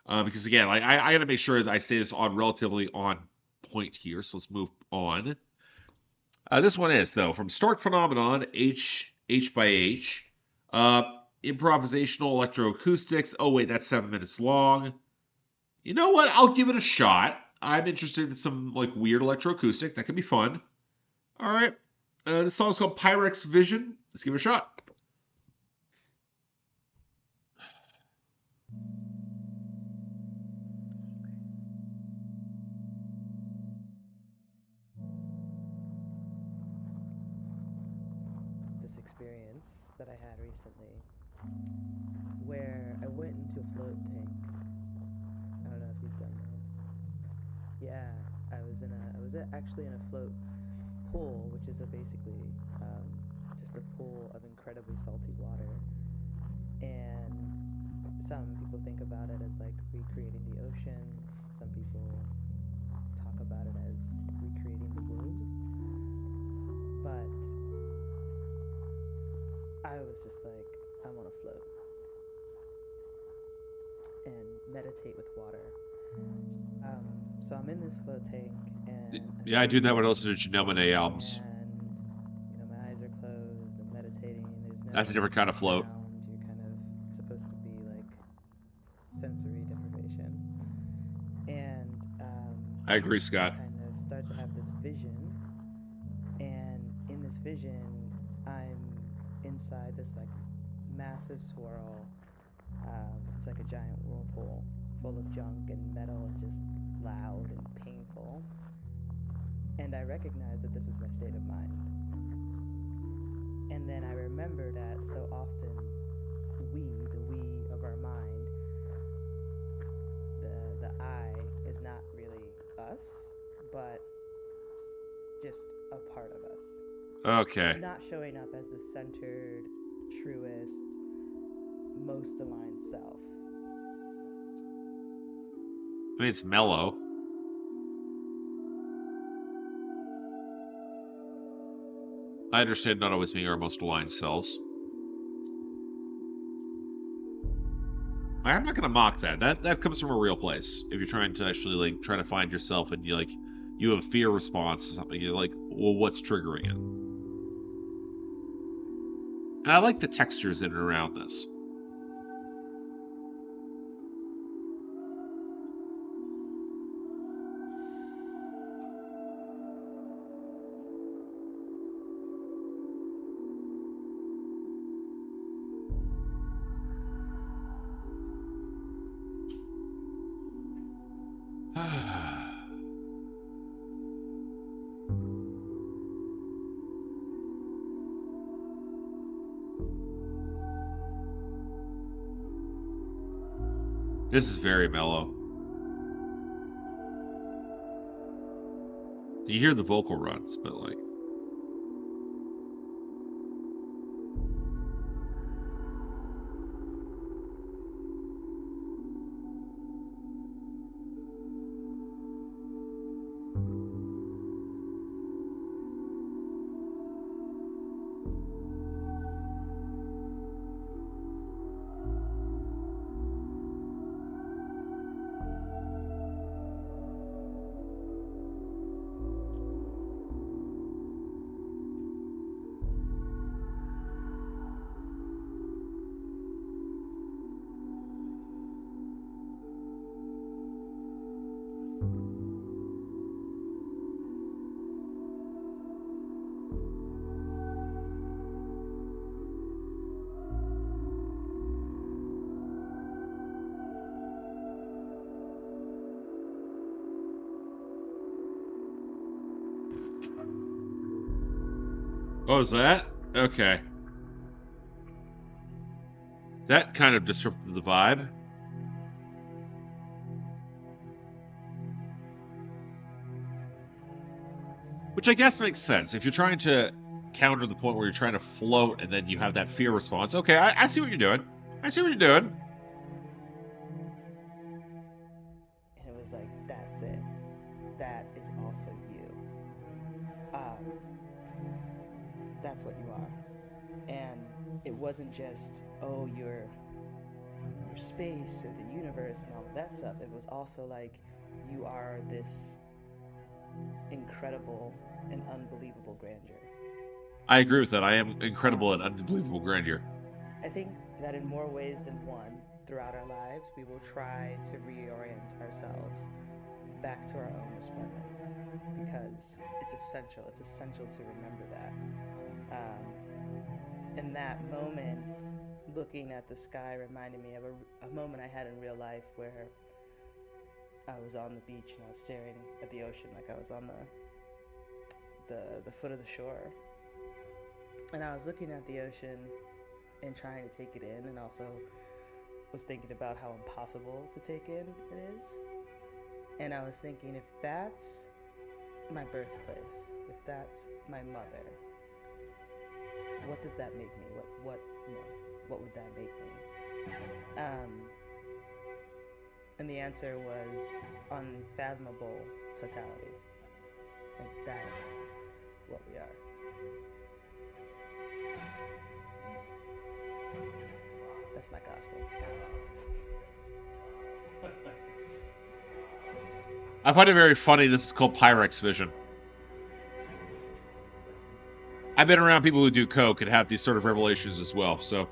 Because again, I got to make sure that I say this on relatively on point here. So let's move on. This one is, though, from Stark Phenomenon, H by H. Improvisational electroacoustics. Oh, wait, that's 7 minutes long. You know what? I'll give it a shot. I'm interested in some like weird electroacoustic. That could be fun. All right. This song's called Pyrex Vision. Let's give it a shot. This experience that I had recently where I went into a float tank. I don't know if you've done this. Yeah, I was actually in a float pool, which is basically just a pool of incredibly salty water. And some people think about it as like recreating the ocean. Some people talk about it as recreating the womb. I was just like, I want to float and meditate with water. So I'm in this float tank, and Yeah, I do that when I listen to Janelle albums. and my eyes are closed. I'm meditating. There's no That's a different kind of float. sound. You're kind of supposed to be like sensory deprivation, and I agree, Scott. I kind of start to have this vision, and in this vision, I'm inside this like massive swirl. It's like a giant whirlpool full of junk and metal and just loud and painful. And I recognized that this was my state of mind. And then I remember that so often the we of our mind, the I is not really us, but just a part of us. Okay. Not showing up as the centered, truest, most aligned self. I mean, it's mellow. I understand not always being our most aligned selves. I'm not gonna mock that. That comes from a real place. If you're trying to actually like try to find yourself and you have a fear response to something, you're like, well, what's triggering it? And I like the textures in and around this. This is very mellow. You hear the vocal runs, but like... Oh, is that? Okay. That kind of disrupted the vibe. Which I guess makes sense. If you're trying to counter the point where you're trying to float and then you have that fear response. Okay, I see what you're doing. I see what you're doing. And it was like, that's it. That is also you. That's what you are. And it wasn't just, oh, your space or the universe and all of that stuff. It was also like, you are this incredible and unbelievable grandeur. I agree with that. I am incredible and unbelievable grandeur. I think that in more ways than one, throughout our lives, we will try to reorient ourselves back to our own resplendence, because it's essential. It's essential to remember that. In that moment, looking at the sky reminded me of a moment I had in real life where I was on the beach and I was staring at the ocean like I was on the foot of the shore. And I was looking at the ocean and trying to take it in, and also was thinking about how impossible to take in it is. And I was thinking, if that's my birthplace, if that's my mother, what does that make me? What would that make me? And the answer was unfathomable totality. Like, that's what we are. That's my gospel. I find it very funny. This is called Pyrex Vision. I've been around people who do coke and have these sort of revelations as well, so.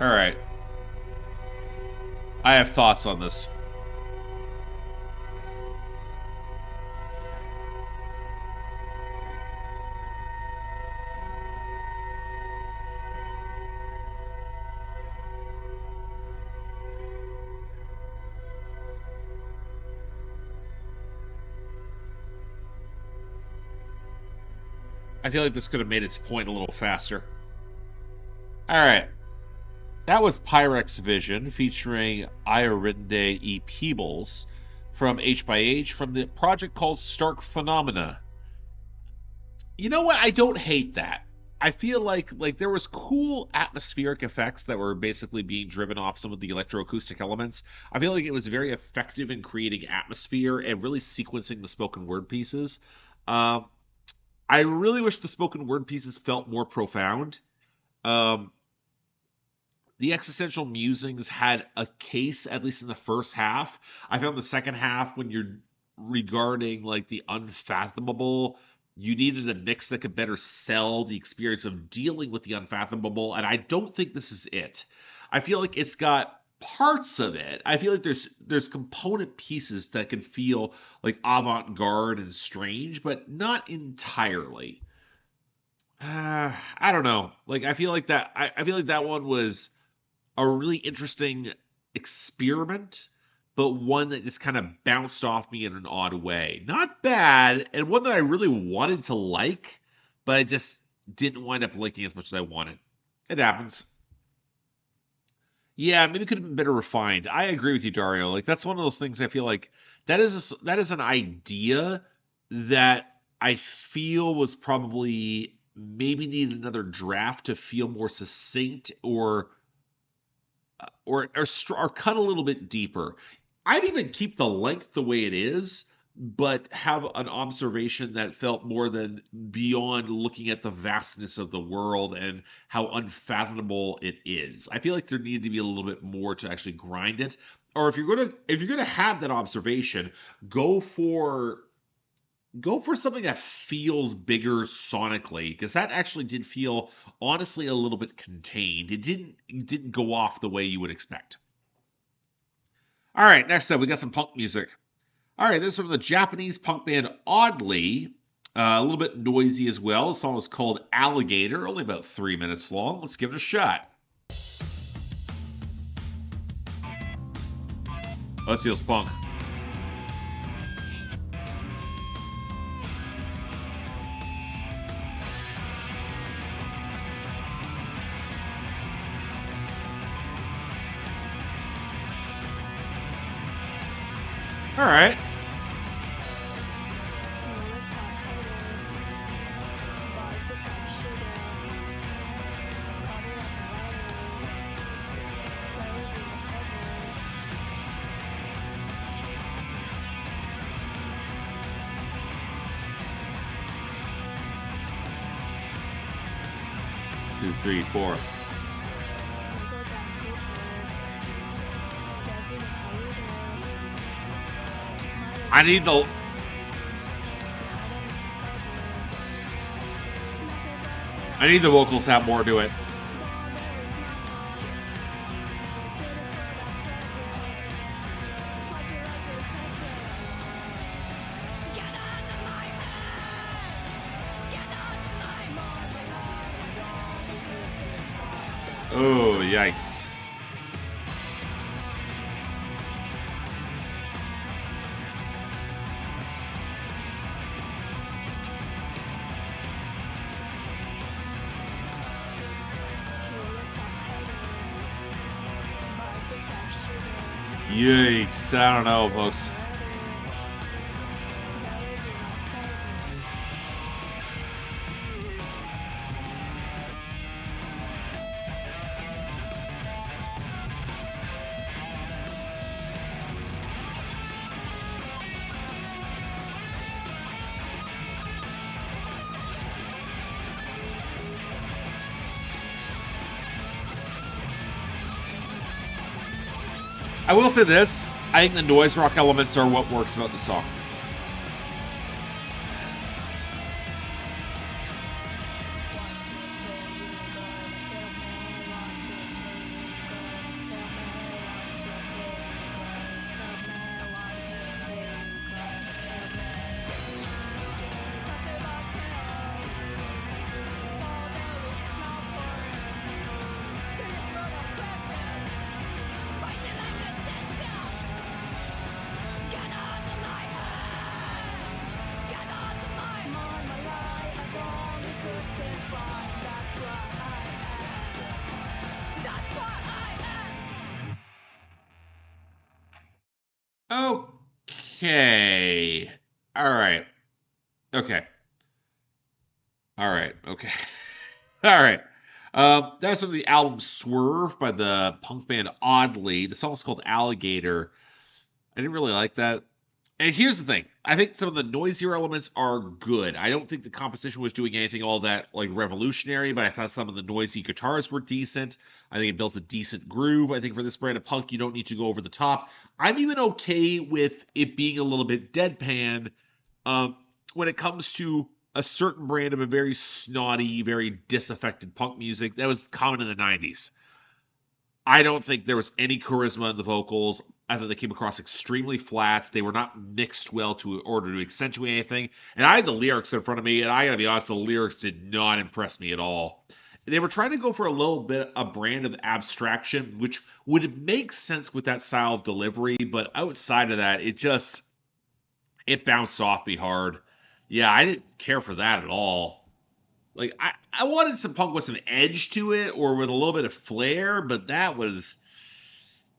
All right. I have thoughts on this. I feel like this could have made its point a little faster. All right. That was Pyrex Vision featuring Iorinde E. Peebles from H/H from the project called Stark Phenomena. You know what? I don't hate that. I feel like there was cool atmospheric effects that were basically being driven off some of the electroacoustic elements. I feel like it was very effective in creating atmosphere and really sequencing the spoken word pieces. I really wish the spoken word pieces felt more profound. The existential musings had a case, at least in the first half. I found the second half, when you're regarding like the unfathomable, you needed a mix that could better sell the experience of dealing with the unfathomable, and I don't think this is it. I feel like it's got parts of it. I feel like there's component pieces that can feel like avant-garde and strange, but not entirely. I don't know. Like I feel like that one was a really interesting experiment, but one that just kind of bounced off me in an odd way. Not bad, and one that I really wanted to like, but I just didn't wind up liking as much as I wanted. It happens. Yeah, maybe it could have been better refined. I agree with you, Dario. Like that's one of those things I feel like that is an idea that I feel was probably maybe needed another draft to feel more succinct or cut a little bit deeper. I'd even keep the length the way it is, but have an observation that felt more than beyond looking at the vastness of the world and how unfathomable it is. I feel like there needed to be a little bit more to actually grind it. Or if you're gonna have that observation, go for something that feels bigger sonically, because that actually did feel honestly a little bit contained. It didn't go off the way you would expect. All right, next up we got some punk music. All right, this is from the Japanese punk band Oddly, a little bit noisy as well. The song is called Alligator, only about 3 minutes long. Let's give it a shot. Let's see, it's punk. All right. Two, three, four. I need the vocals to have more to it. Oh, yikes. Yikes, I don't know, folks. I will say this. I think the noise rock elements are what works about the song. Okay. All right. Okay. All right. Okay. All right. That's from the album Swerve by the punk band Oddly. The song's called Alligator. I didn't really like that. And here's the thing. I think some of the noisier elements are good. I don't think the composition was doing anything all that like revolutionary, but I thought some of the noisy guitars were decent. I think it built a decent groove. I think for this brand of punk, you don't need to go over the top. I'm even okay with it being a little bit deadpan when it comes to a certain brand of a very snotty, very disaffected punk music that was common in the 90s. I don't think there was any charisma in the vocals. I thought they came across extremely flat. They were not mixed well in order to accentuate anything. And I had the lyrics in front of me, and I gotta be honest, the lyrics did not impress me at all. They were trying to go for a little bit a brand of abstraction, which would make sense with that style of delivery, but outside of that, it bounced off me hard. Yeah, I didn't care for that at all. Like I wanted some punk with some edge to it or with a little bit of flair, but I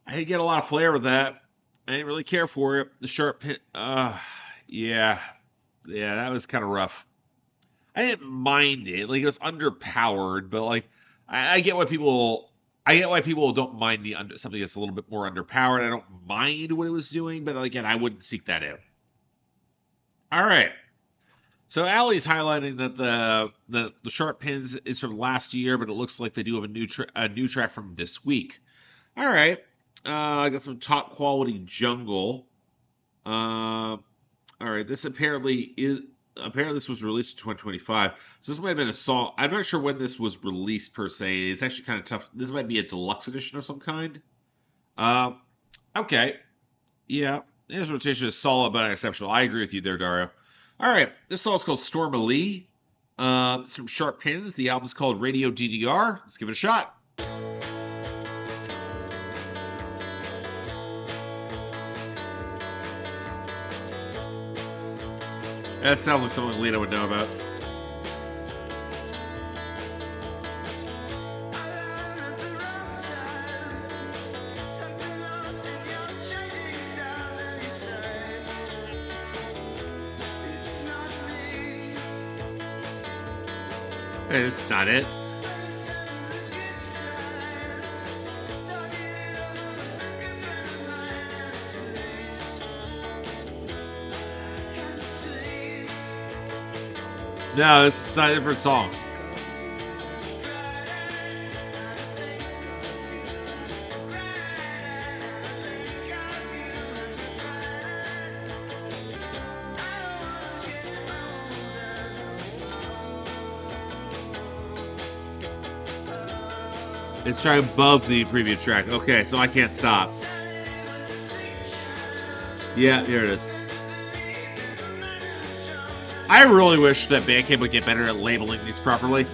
didn't get a lot of flair with that. I didn't really care for it. The sharp hit, yeah, that was kind of rough. I didn't mind it. Like it was underpowered, but like I get why people don't mind something that's a little bit more underpowered. I don't mind what it was doing, but again, I wouldn't seek that out. All right. So Allie's highlighting that the Sharp Pins is from last year, but it looks like they do have a new track from this week. All right, I got some top quality jungle. All right, this apparently this was released in 2025. So this might have been a song. I'm not sure when this was released per se. It's actually kind of tough. This might be a deluxe edition of some kind. Okay, yeah, this rotation is solid but exceptional. I agree with you there, Dario. All right, this song's called Storm Lee. It's from Sharp Pins. The album's called Radio DDR. Let's give it a shot. That sounds like something Lena would know about. Hey, that's not it. No, this is not a different song. It's trying above the previous track. Okay, so I can't stop. Yeah, here it is. I really wish that Bandcamp would get better at labeling these properly.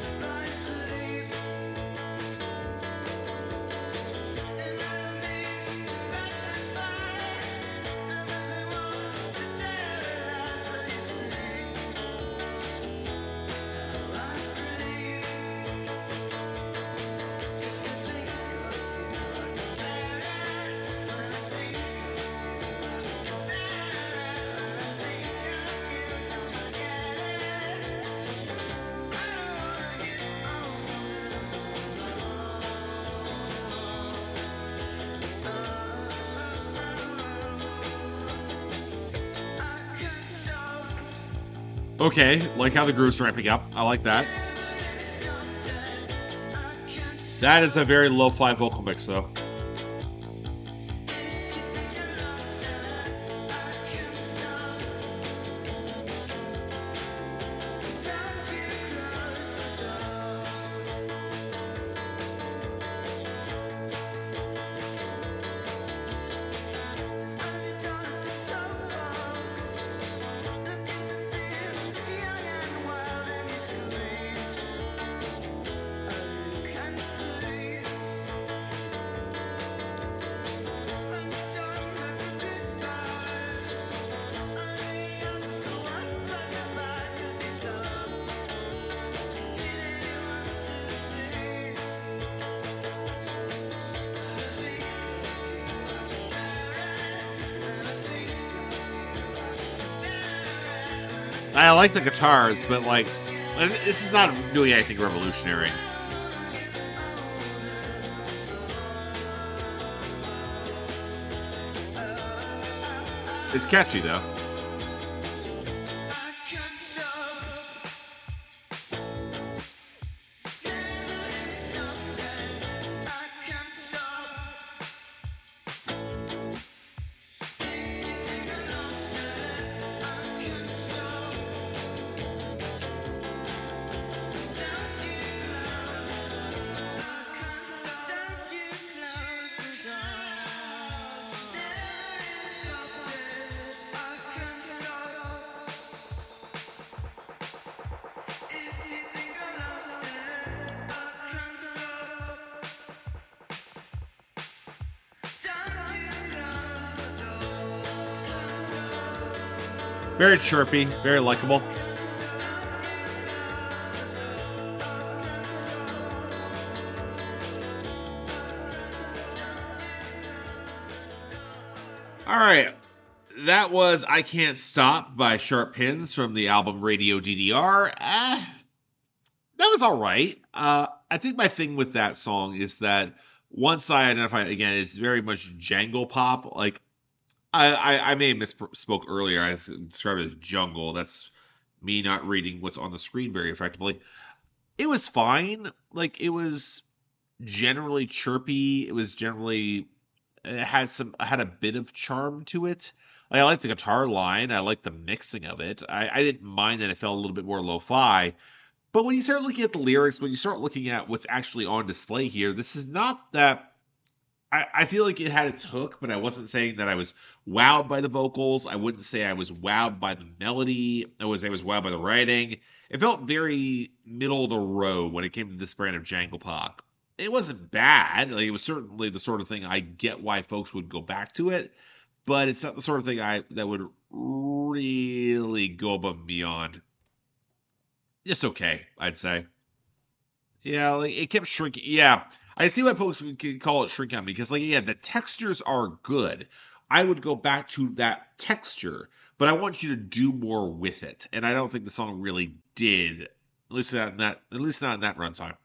Okay, like how the groove's ramping up. I like that. That is a very lo-fi vocal mix, though. I like the guitars, but like, this is not doing anything revolutionary. It's catchy though. Very chirpy, very likable. All right, that was I Can't Stop by Sharp Pins from the album Radio DDR. That was all right. I think my thing with that song is that once I identify it again, it's very much jangle pop. Like, I may have misspoke earlier. I described it as jungle. That's me not reading what's on the screen very effectively. It was fine. Like, it was generally chirpy. It was generally, it had a bit of charm to it. Like, I like the guitar line. I like the mixing of it. I didn't mind that it felt a little bit more lo-fi. But when you start looking at the lyrics, when you start looking at what's actually on display here, this is not that. I feel like it had its hook, but I wasn't saying that I was wowed by the vocals. I wouldn't say I was wowed by the melody. I would say I was wowed by the writing. It felt very middle of the road when it came to this brand of jangle pop. It wasn't bad. Like, it was certainly the sort of thing I get why folks would go back to it, but it's not the sort of thing that would really go above and beyond. Just okay, I'd say. Yeah, like, it kept shrinking. Yeah, I see why folks can call it shrink on me, because, like, yeah, the textures are good. I would go back to that texture, but I want you to do more with it, and I don't think the song really did. At least not in that runtime.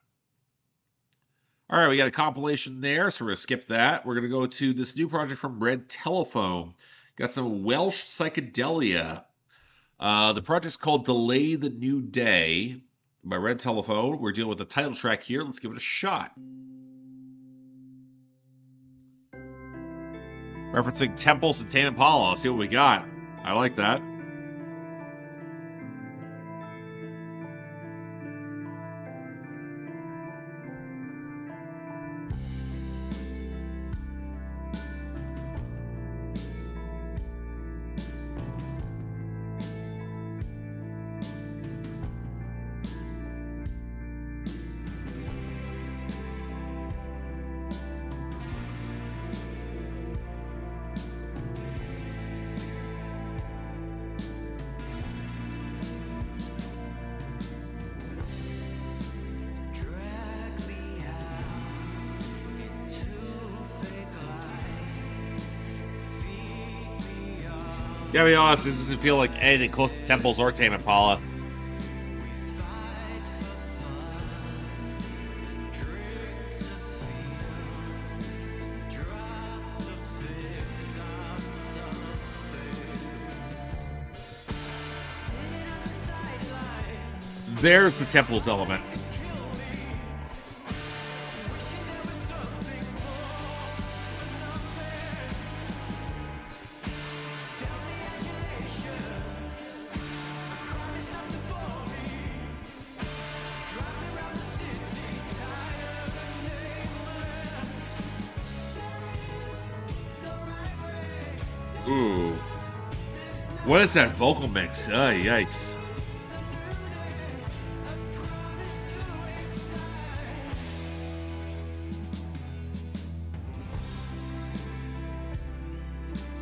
All right, we got a compilation there, so we're gonna skip that. We're gonna go to this new project from Red Telephone. Got some Welsh psychedelia. The project's called Delay the New Day by Red Telephone. We're dealing with the title track here. Let's give it a shot. Referencing temples and Tame Impala. Let's see what we got. I like that. Gotta be honest, this doesn't feel like anything close to Temples or Tame Impala. There's the Temples element. Ooh. What is that vocal mix? Oh, yikes.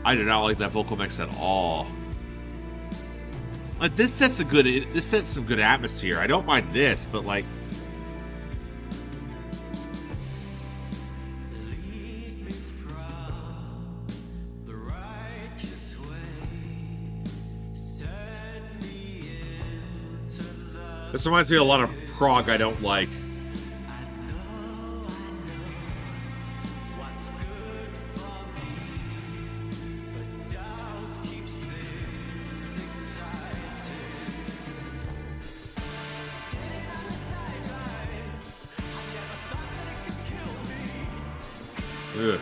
I do not like that vocal mix at all. Like, this sets some good atmosphere. I don't mind this, but like, This reminds me of a lot of prog I don't like. Ugh.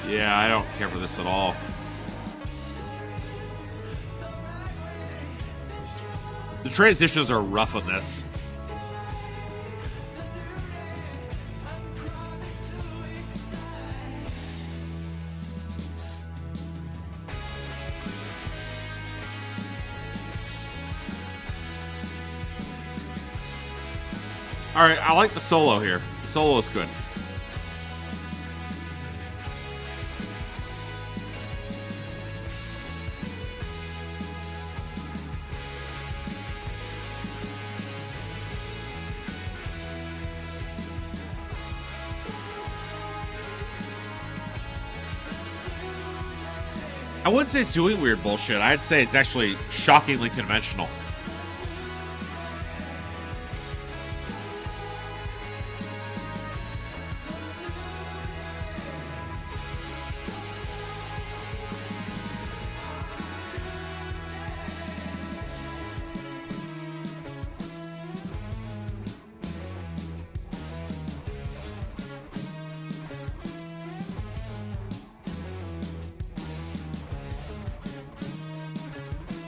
Yeah, I don't care for this at all. The transitions are rough on this. Alright, I like the solo here. The solo is good. I wouldn't say it's doing weird bullshit. I'd say it's actually shockingly conventional.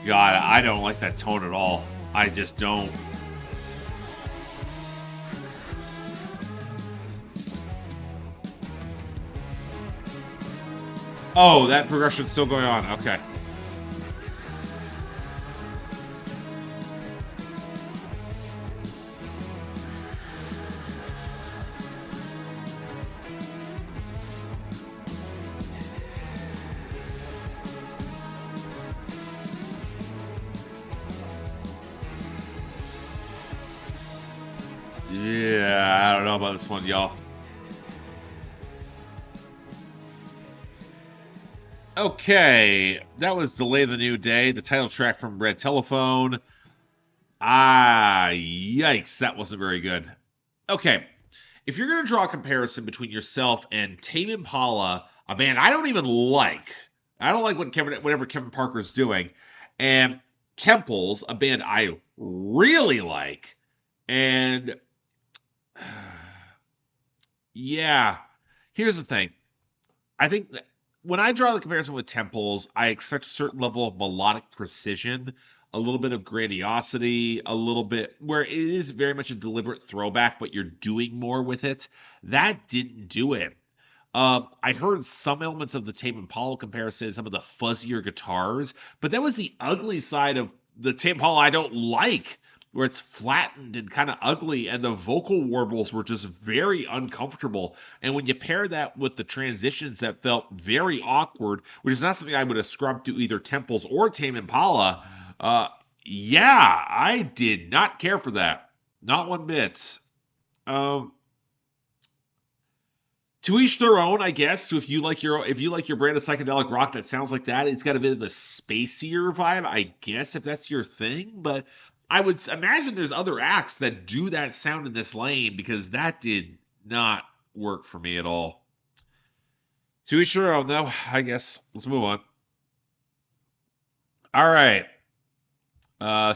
God, I don't like that tone at all. I just don't. Oh, that progression's still going on. Okay. Yeah, I don't know about this one, y'all. Okay, that was Delay the New Day, the title track from Red Telephone. Ah, yikes, that wasn't very good. Okay, if you're going to draw a comparison between yourself and Tame Impala, a band I don't even like, I don't like whatever Kevin Parker's doing, and Temples, a band I really like, and yeah, here's the thing. I think that when I draw the comparison with Temples, I expect a certain level of melodic precision, a little bit of grandiosity, a little bit where it is very much a deliberate throwback, but you're doing more with it. That didn't do it. I heard some elements of the Tame Impala comparison, some of the fuzzier guitars, but that was the ugly side of the Tame Impala I don't like, where it's flattened and kind of ugly, and the vocal warbles were just very uncomfortable. And when you pair that with the transitions that felt very awkward, which is not something I would ascribe to either Temples or Tame Impala, yeah, I did not care for that. Not one bit. To each their own, I guess. So if you like your brand of psychedelic rock that sounds like that, it's got a bit of a spacier vibe, I guess, if that's your thing. But I would imagine there's other acts that do that sound in this lane, because that did not work for me at all. To each their own, though, I guess. Let's move on. All right.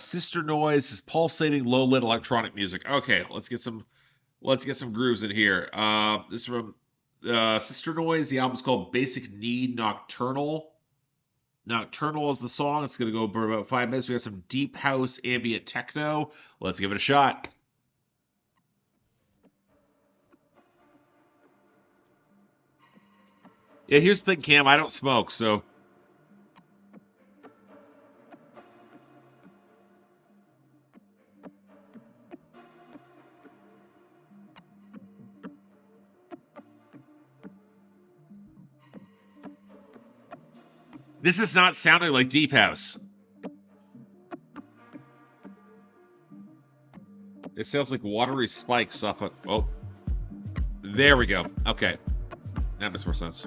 Sister Noise is pulsating low-lit electronic music. Okay, let's get some grooves in here. This is from Sister Noise. The album's called Basic Need Nocturnal. Nocturnal is the song. It's going to go for about 5 minutes. We got some deep house ambient techno. Let's give it a shot. Yeah, here's the thing, Cam. I don't smoke, so... This is not sounding like Deep House. It sounds like watery spikes off of... Oh. There we go. Okay. That makes more sense.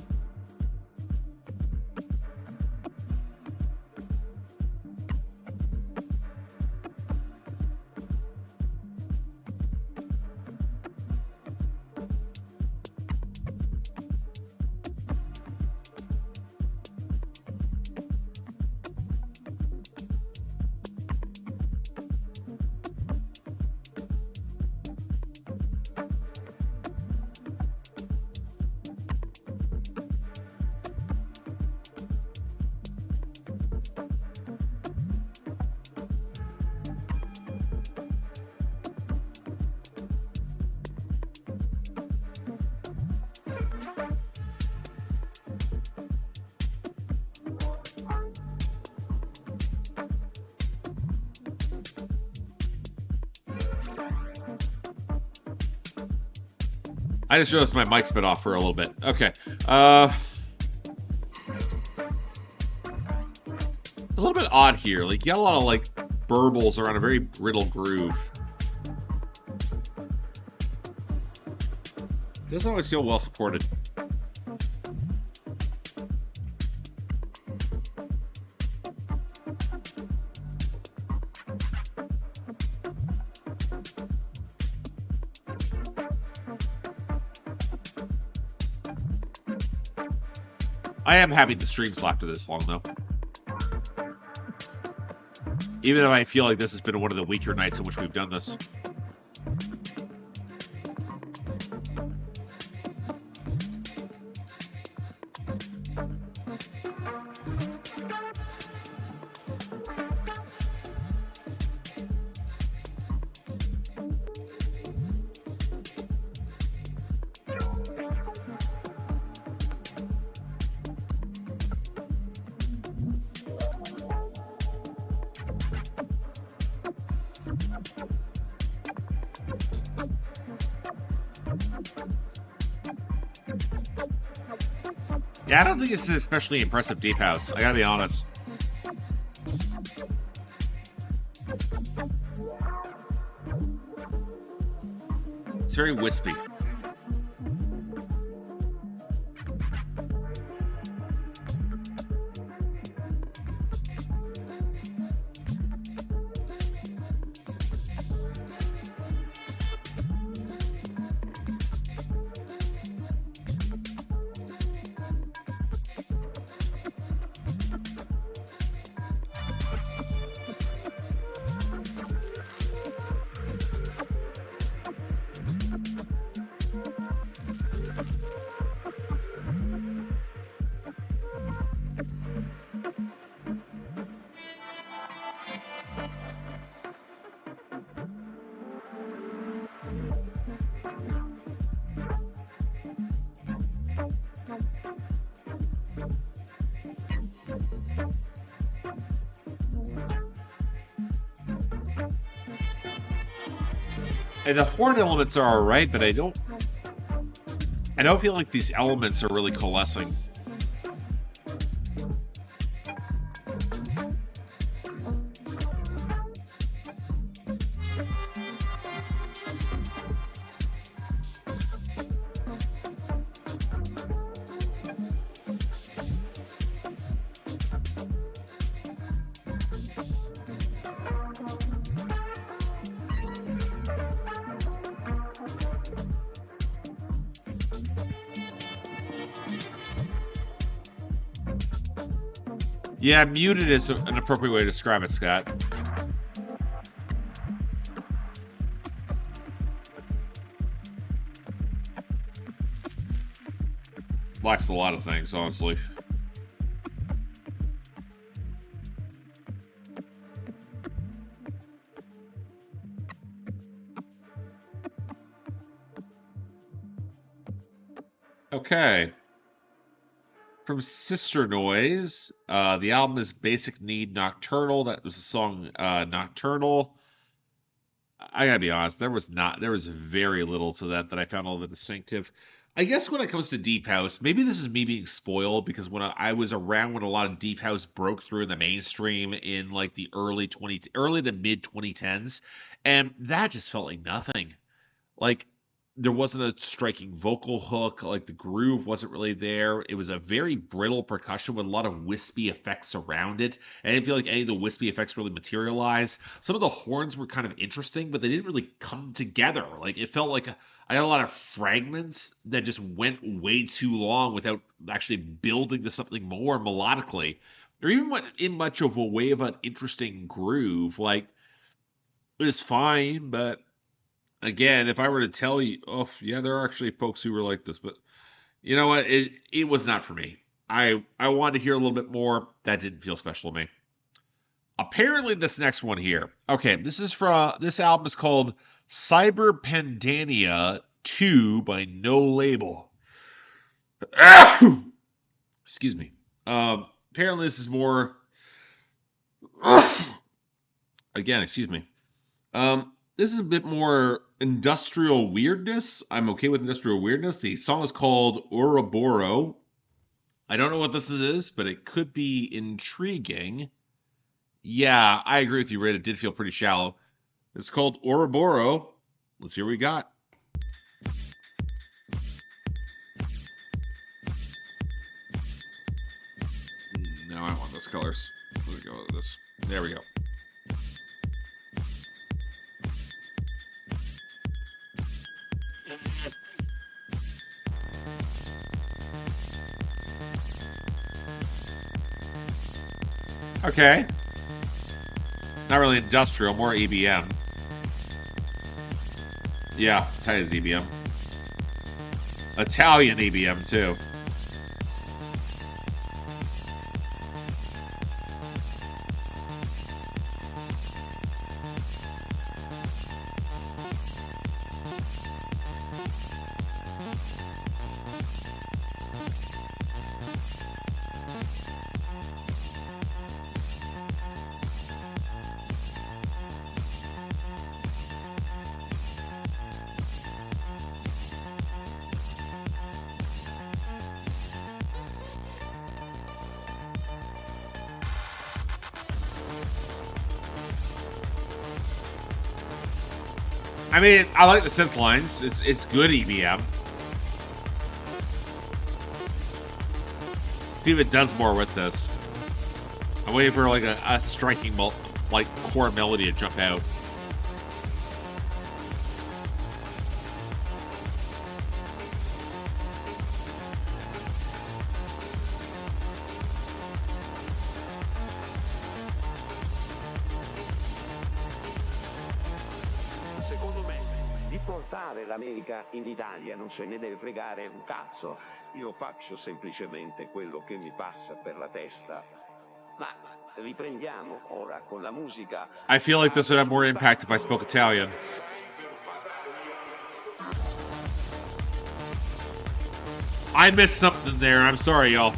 I just realized my mic's been off for a little bit. Okay. A little bit odd here. Like, you got a lot of, like, burbles around a very brittle groove. Doesn't always feel well supported. I am happy the stream's lasted this long, though. Even though I feel like this has been one of the weaker nights in which we've done this. Yeah, I don't think this is especially impressive deep house. I gotta be honest. It's very wispy. And the horn elements are alright, but I don't feel like these elements are really coalescing. Yeah, muted is an appropriate way to describe it, Scott. Lacks a lot of things, honestly. Okay. From Sister Noise, the album is Basic Need Nocturnal. That was the song Nocturnal. I gotta be honest, there was very little to that I found all the distinctive. I guess when it comes to deep house, maybe this is me being spoiled because when I was around when a lot of deep house broke through in the mainstream in like the early to mid 2010s, and that just felt like nothing. Like there wasn't a striking vocal hook, like the groove wasn't really there. It was a very brittle percussion with a lot of wispy effects around it. I didn't feel like any of the wispy effects really materialized. Some of the horns were kind of interesting, but they didn't really come together. Like it felt like I had a lot of fragments that just went way too long without actually building to something more melodically, or even in much of a way of an interesting groove. Like it was fine, but again, if I were to tell you, oh yeah, there are actually folks who were like this, but you know what? It was not for me. I wanted to hear a little bit more. That didn't feel special to me. Apparently, this next one here. Okay, this album is called Cyber Pandania 2 by No Label. Excuse me. Apparently, this is more. Again, excuse me. This is a bit more industrial weirdness. I'm okay with industrial weirdness. The song is called Ouroboros. I don't know what this is, but it could be intriguing. Yeah, I agree with you, Red. It did feel pretty shallow. It's called Ouroboros. Let's hear what we got. Now I want those colors. Let me go with this. There we go. Okay. Not really industrial, more EBM. Yeah, tight as EBM. Italian EBM, too. I mean, I like the synth lines. It's good EBM. See if it does more with this. I'm waiting for like a striking core melody to jump out. L'America in Italia non se ne deve fregare un cazzo. Io faccio semplicemente quello che mi passa per la testa. Ma riprendiamo ora con la musica. I feel like this would have more impact if I spoke Italian. I missed something there. I'm sorry, y'all.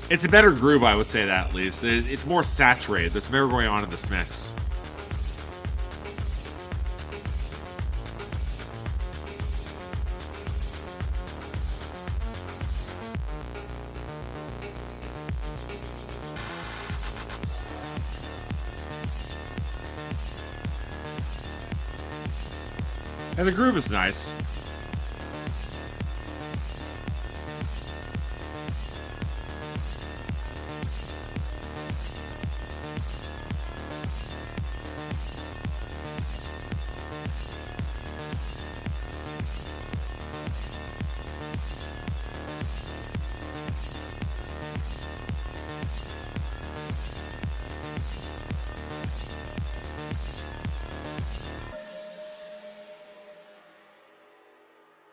It's a better groove, I would say that at least. It's more saturated. There's more going on in this mix. And the groove is nice.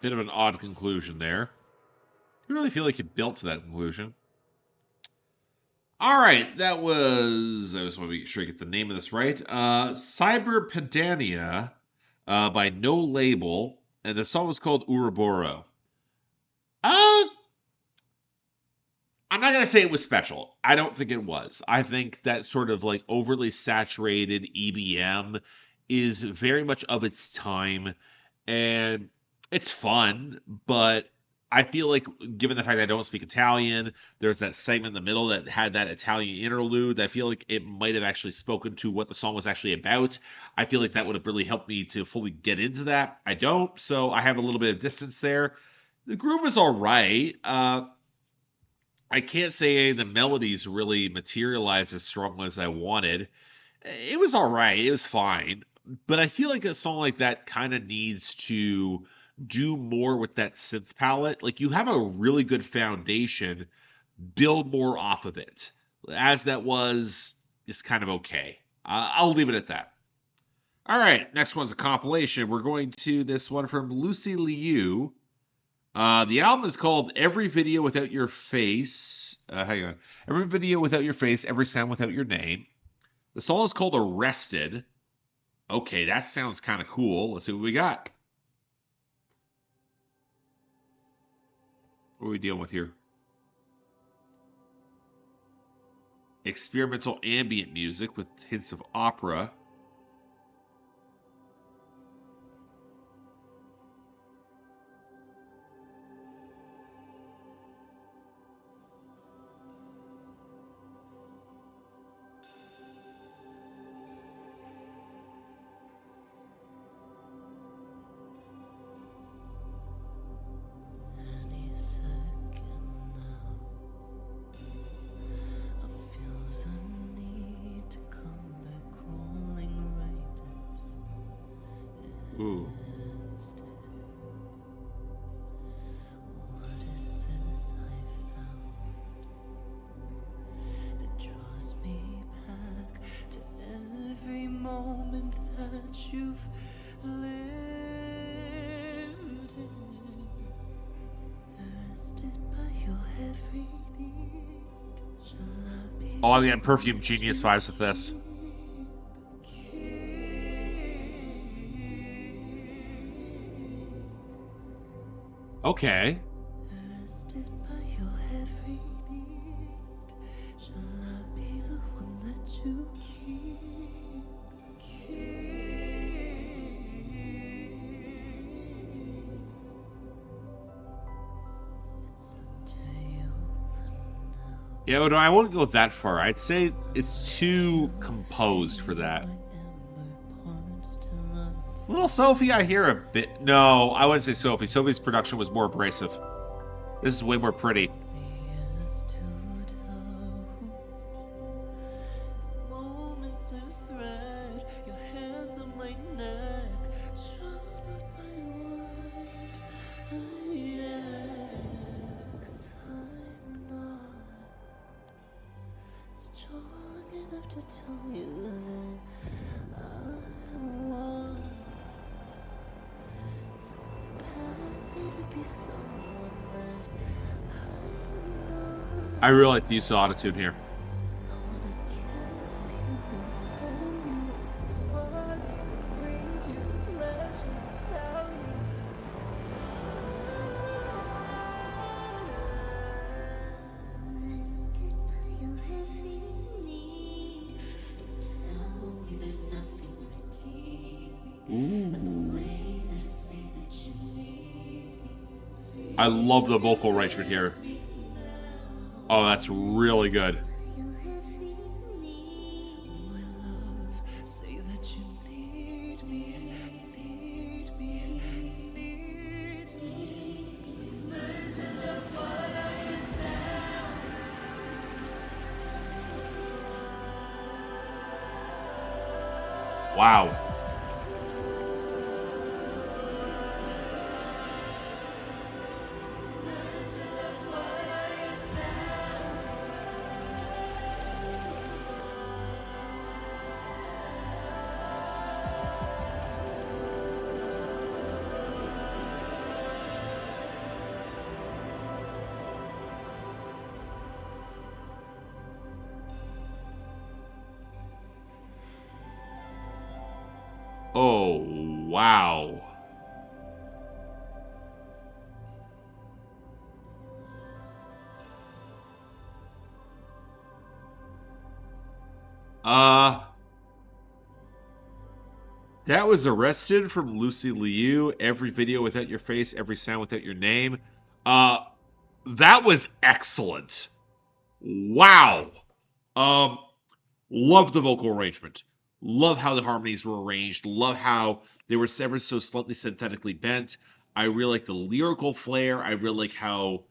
Bit of an odd conclusion there. I really feel like you built to that conclusion. All right, that was... I just want to make sure I get the name of this right. Cyberpedania by No Label, and the song was called Ouroboros. I'm not going to say it was special. I don't think it was. I think that sort of like overly saturated EBM is very much of its time, and it's fun, but I feel like, given the fact that I don't speak Italian, there's that segment in the middle that had that Italian interlude. I feel like it might have actually spoken to what the song was actually about. I feel like that would have really helped me to fully get into that. I don't, so I have a little bit of distance there. The groove is all right. I can't say the melodies really materialized as strongly as I wanted. It was all right. It was fine. But I feel like a song like that kind of needs to do more with that synth palette. Like, you have a really good foundation. Build more off of it. As that was, it's kind of okay. I'll leave it at that. All right. Next one's a compilation. We're going to this one from Lucy Liu. The album is called Every Video Without Your Face. Hang on. Every Video Without Your Face, Every Sound Without Your Name. The song is called Arrested. Okay, that sounds kind of cool. Let's see what we got. What are we dealing with here? Experimental ambient music with hints of opera. Ooh. Oh, I'm getting Perfume Genius vibes with this. Okay. Yeah, but I wouldn't go that far. I'd say it's too composed for that. Little Sophie, I hear a bit. No, I wouldn't say Sophie. Sophie's production was more abrasive. This is way more pretty. I really like the use of autotune here. I love the vocal arrangement here. Oh, that's really good. Wow. Oh, wow. That was Arrested from Lucy Liu. Every video without your face, every sound without your name. That was excellent. Wow. Um, love the vocal arrangement. Love how the harmonies were arranged. Love how they were ever so slightly synthetically bent. I really like the lyrical flair. I really like how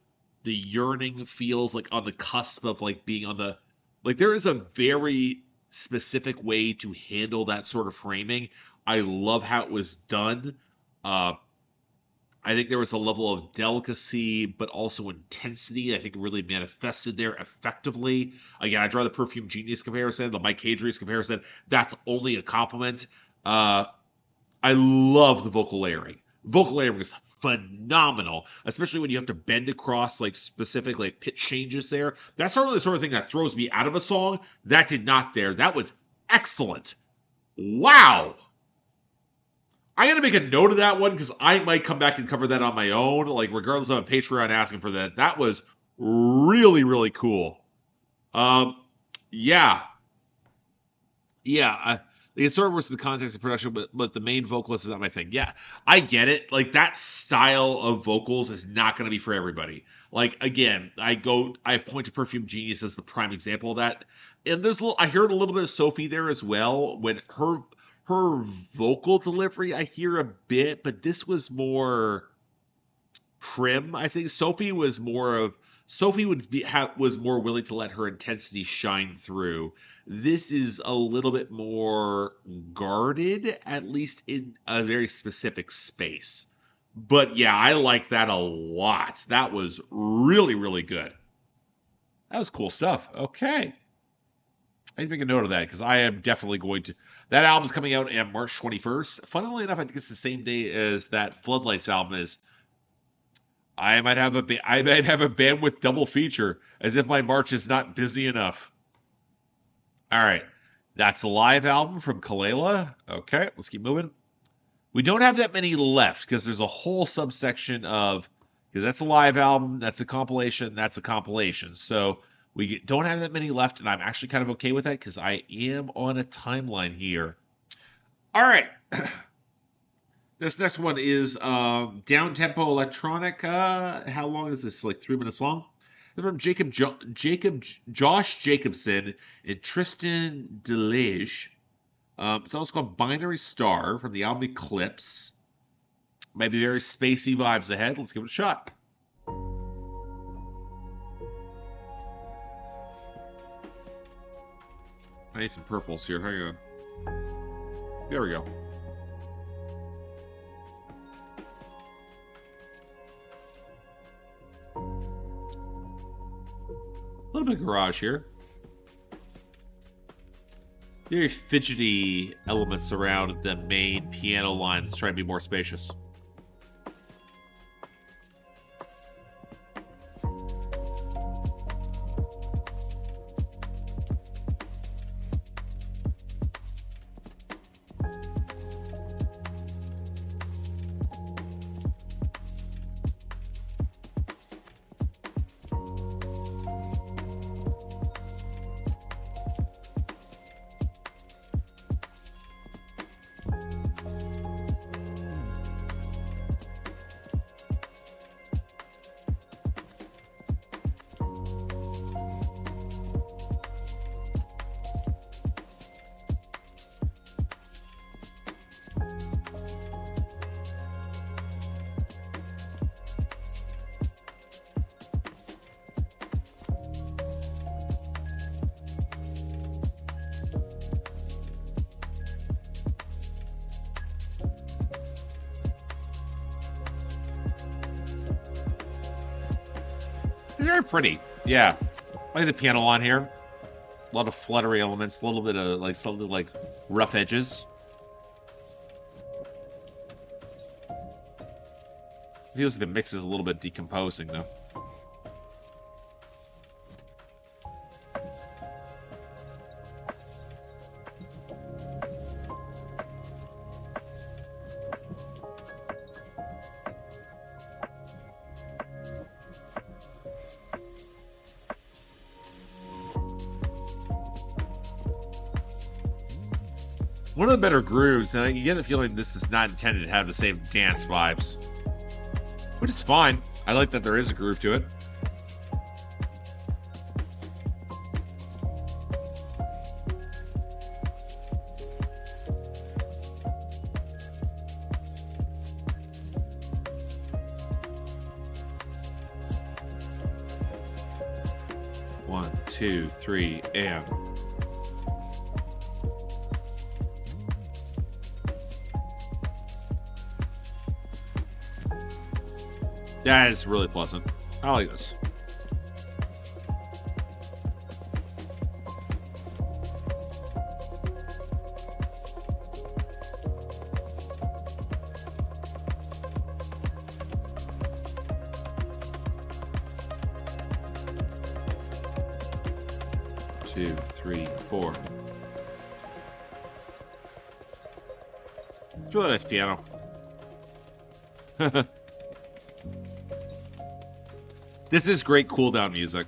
the yearning feels like on the cusp of like being on the like there is a very specific way to handle that sort of framing. I love how it was done. Uh, I think there was a level of delicacy, but also intensity. I think really manifested there effectively. Again, I draw the Perfume Genius comparison, the Mike Hadrius comparison. That's only a compliment. I love the vocal layering. Vocal layering is phenomenal, especially when you have to bend across like specific like pitch changes there. That's not really the sort of thing that throws me out of a song. That did not there. That was excellent. Wow. I'm gonna make a note of that one because I might come back and cover that on my own, like regardless of a Patreon asking for that. That was really, really cool. Yeah, yeah. It sort of works in the context of production, but the main vocalist is not my thing. Yeah, I get it. Like that style of vocals is not going to be for everybody. Like again, I point to Perfume Genius as the prime example of that. And I heard a little bit of Sophie there as well when her vocal delivery I hear a bit, but this was more prim. I think Sophie was more willing to let her intensity shine through. This is a little bit more guarded, at least in a very specific space. But yeah, I like that a lot. That was really, really good. That was cool stuff. Okay. I need to make a note of that because I am definitely going to. That album's coming out on March 21st. Funnily enough, I think it's the same day as that Floodlights album is. I might have a bandwidth double feature, as if my March is not busy enough. All right, that's a live album from Kalela. Okay, let's keep moving. We don't have that many left because there's a whole subsection of because that's a live album, that's a compilation, that's a compilation. So we don't have that many left, and I'm actually kind of okay with that because I am on a timeline here. All right. This next one is down-tempo electronic. How long is this? Like 3 minutes long? It's from Josh Jacobson and Tristan DeLage. It's also called Binary Star from the album Eclipse. Might be very spacey vibes ahead. Let's give it a shot. I need some purples here. Hang on. There we go. A little bit of garage here. Very fidgety elements around the main piano line that's trying to be more spacious. It's very pretty. Yeah. I like the piano on here. A lot of fluttery elements, a little bit of like something like rough edges. Feels like the mix is a little bit decomposing though. One of the better grooves, and I get the feeling this is not intended to have the same dance vibes. Which is fine. I like that there is a groove to it. One, two, three, and... That is really pleasant. I like this. Two, three, four. It's really nice piano. This is great cool down music.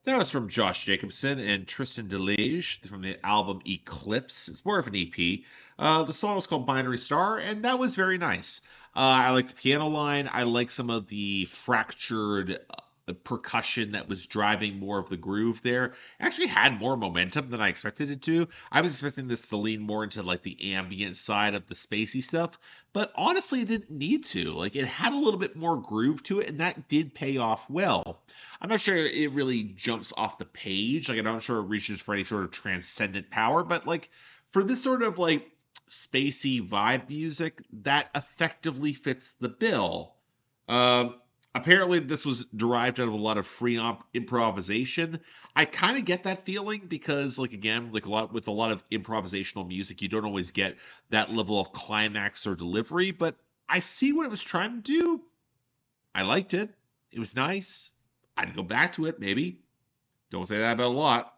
That was from Josh Jacobson and Tristan DeLage from the album Eclipse. It's more of an EP. The song was called Binary Star, and that was very nice. I like the piano line. I like some of the fractured percussion that was driving more of the groove there. It actually had more momentum than I expected it to. I was expecting this to lean more into like the ambient side of the spacey stuff, but honestly it didn't need to. Like, it had a little bit more groove to it, and that did pay off well. I'm not sure it really jumps off the page. Like, I'm not sure it reaches for any sort of transcendent power, but like for this sort of like spacey vibe music, that effectively fits the bill. Apparently, this was derived out of a lot of free improvisation. I kind of get that feeling because, like, again, like with a lot of improvisational music, you don't always get that level of climax or delivery. But I see what it was trying to do. I liked it. It was nice. I'd go back to it, maybe. Don't say that about a lot.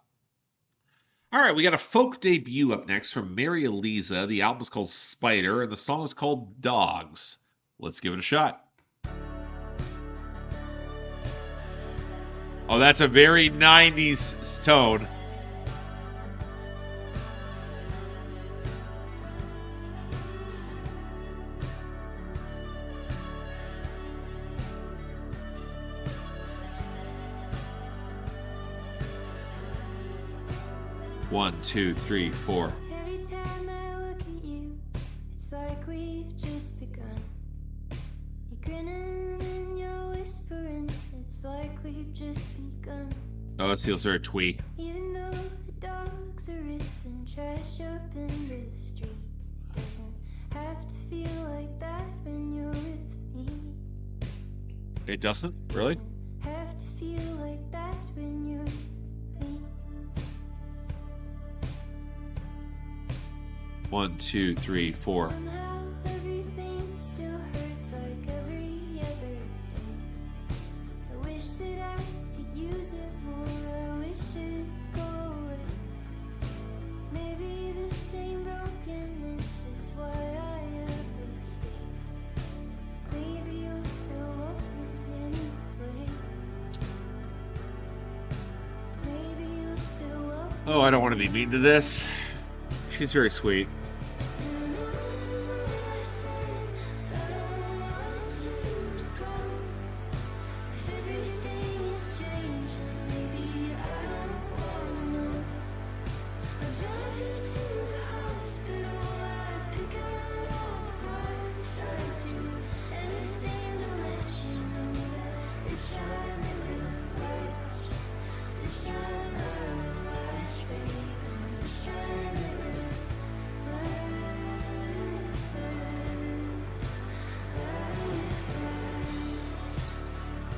All right, we got a folk debut up next from Mary Elisa. The album is called Spider, and the song is called Dogs. Let's give it a shot. Oh, that's a very 90s tone. One, two, three, four. Every time I look at you, it's like we've just begun. You're grinning and you're whispering, it's like we've just begun. Oh, that feels very twee. Even though the dogs are ripping trash up in the street, it doesn't have to feel like that when you're with me. It doesn't? Really? Have to feel like that when you're with me. One, two, three, four. Somehow everything still hurts like every other day. I wish that I could use it more. I wish it'd go away. Maybe the same brokenness is why I ever stayed. Maybe you'll still love me anyway. Maybe you'll still love me. Oh, I don't want to be mean to this. She's very sweet.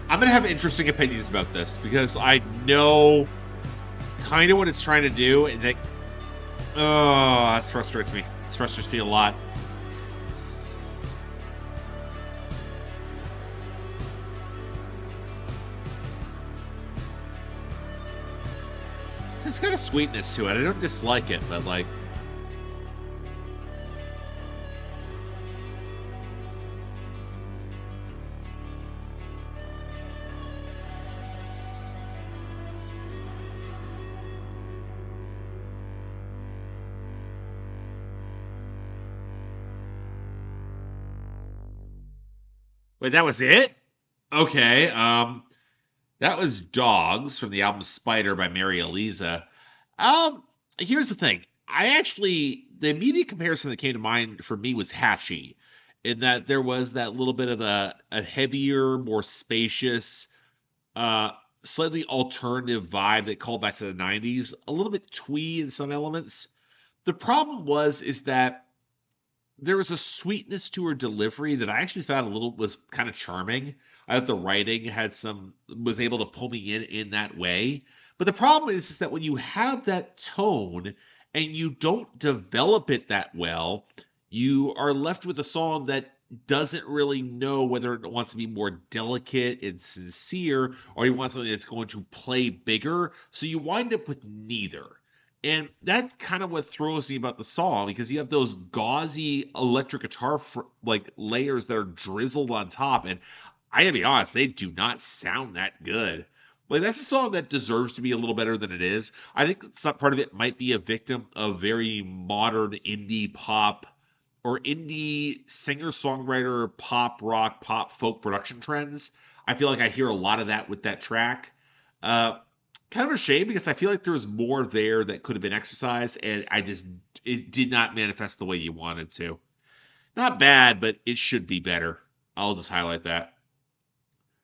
I'm going to have interesting opinions about this because I know kind of what it's trying to do, and that, that frustrates me. It frustrates me a lot. It's got a sweetness to it. I don't dislike it, but like, Wait, that was it? Okay. That was Dogs from the album Spider by Mary Elisa. Um, Here's the thing. The immediate comparison that came to mind for me was Hatchie, in that there was that little bit of a heavier, more spacious, uh, slightly alternative vibe that called back to the 90s, a little bit twee in some elements. The problem is that there was a sweetness to her delivery that I actually found was kind of charming. I thought the writing was able to pull me in that way. But the problem is that when you have that tone and you don't develop it that well, you are left with a song that doesn't really know whether it wants to be more delicate and sincere or you want something that's going to play bigger. So you wind up with neither. And that's kind of what throws me about the song because you have those gauzy electric guitar like layers that are drizzled on top, and I gotta be honest, they do not sound that good. Like that's a song that deserves to be a little better than it is. I think some part of it might be a victim of very modern indie pop or indie singer-songwriter pop rock pop folk production trends. I feel like I hear a lot of that with that track. Uh, Kind of a shame because I feel like there was more there that could have been exercised, and it did not manifest the way you wanted to. Not bad, but it should be better. I'll just highlight that.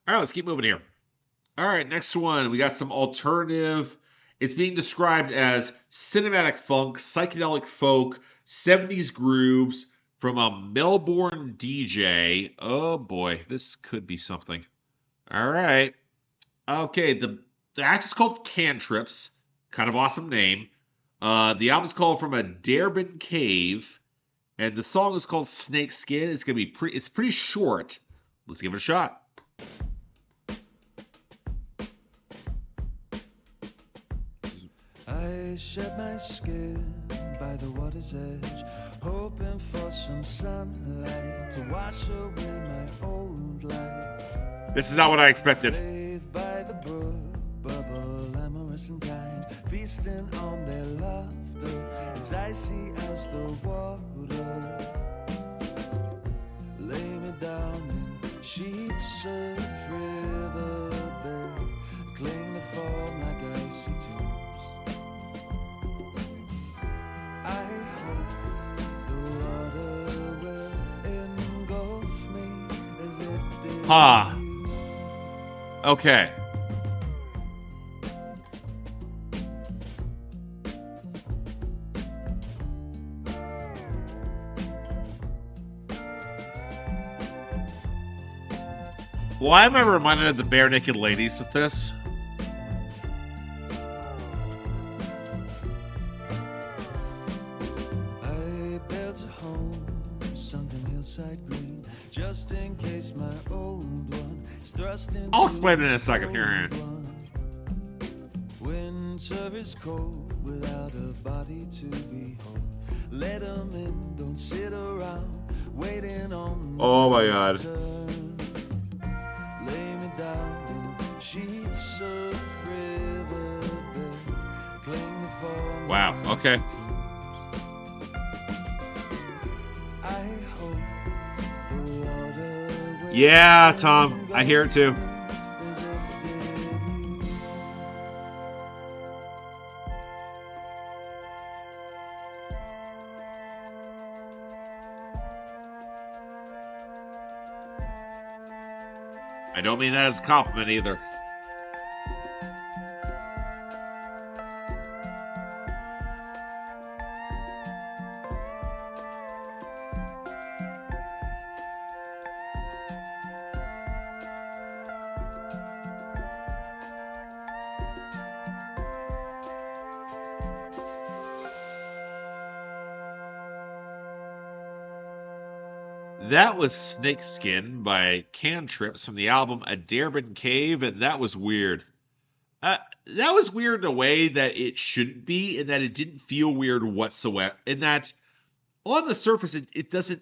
All right, let's keep moving here. All right, next one. We got some alternative. It's being described as cinematic funk, psychedelic folk, 70s grooves from a Melbourne DJ. Oh boy, this could be something. All right. Okay, the act is called Cantrips. Kind of awesome name. The album is called From a Darebin Cave, and the song is called Snake Skin. It's pretty short. Let's give it a shot. I shed my skin by the water's edge, hoping for some sunlight to wash away my old life. This is not what I expected. Bathed by the brook, bubble, amorous and kind, feasting on their laughter, as icy as the water. Lay me down in sheets of riverbed, cling to form like icy tubes. I hope the water will engulf me as it did. Ha. Okay. Why am I reminded of the Bare Naked Ladies with this? I built a home, sunken hillside green, just in case my old one is thrust into. I'll explain it in a second here. Winter is cold without a body to behold. Let 'em in, don't sit around waiting on. Oh my god. Lay me down in sheets of riverbed, cling for. Wow, okay. I hope the water will. Yeah, Tom, I hear it too. I don't mean that as a compliment either. That was Snakeskin by Cantrips from the album A Darebin Cave, and that was weird. That was weird in a way that it shouldn't be, in that it didn't feel weird whatsoever. In that, on the surface, it doesn't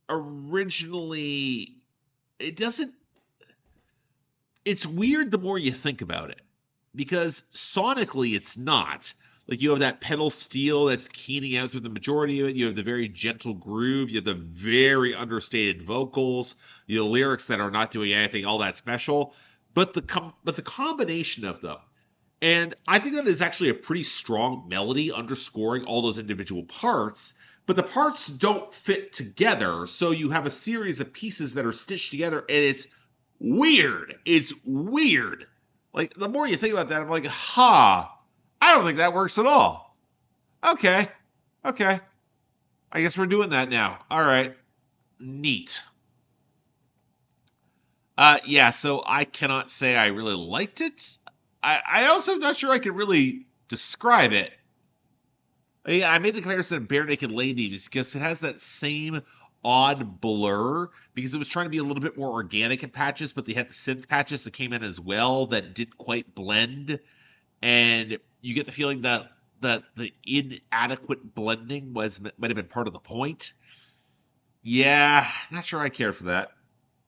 originally. It doesn't. It's weird the more you think about it, because sonically it's not. Like you have that pedal steel that's keening out through the majority of it. You have the very gentle groove. You have the very understated vocals. You have the lyrics that are not doing anything all that special. But the combination of them, and I think that is actually a pretty strong melody underscoring all those individual parts. But the parts don't fit together, so you have a series of pieces that are stitched together, and it's weird. It's weird. Like, the more you think about that, I'm like, I don't think that works at all. Okay. I guess we're doing that now. All right. Neat. Yeah, so I cannot say I really liked it. I also am not sure I can really describe it. I made the comparison of Bare Naked Ladies because it has that same odd blur because it was trying to be a little bit more organic in patches, but they had the synth patches that came in as well that didn't quite blend, and you get the feeling that the inadequate blending might have been part of the point. Yeah, not sure I cared for that.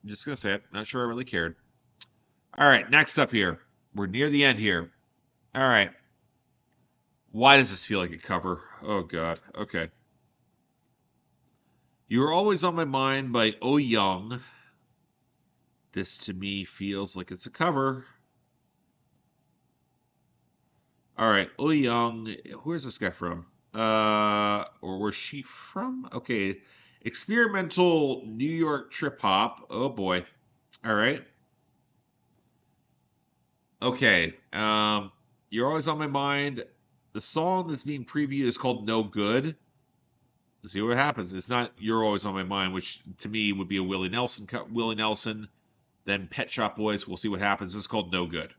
I'm just gonna say it. Not sure I really cared. All right, next up here. We're near the end here. All right. Why does this feel like a cover? Oh, God. Okay. You're Always on My Mind by Oh Young. This, to me, feels like it's a cover. All right. Oh Young. Where's this guy from? Or where's she from? Okay. Experimental New York trip hop. Oh, boy. All right. Okay. You're Always on My Mind. The song that's being previewed is called No Good. Let's see what happens. It's not You're Always on My Mind, which to me would be a Willie Nelson, then Pet Shop Boys. We'll see what happens. This is called No Good.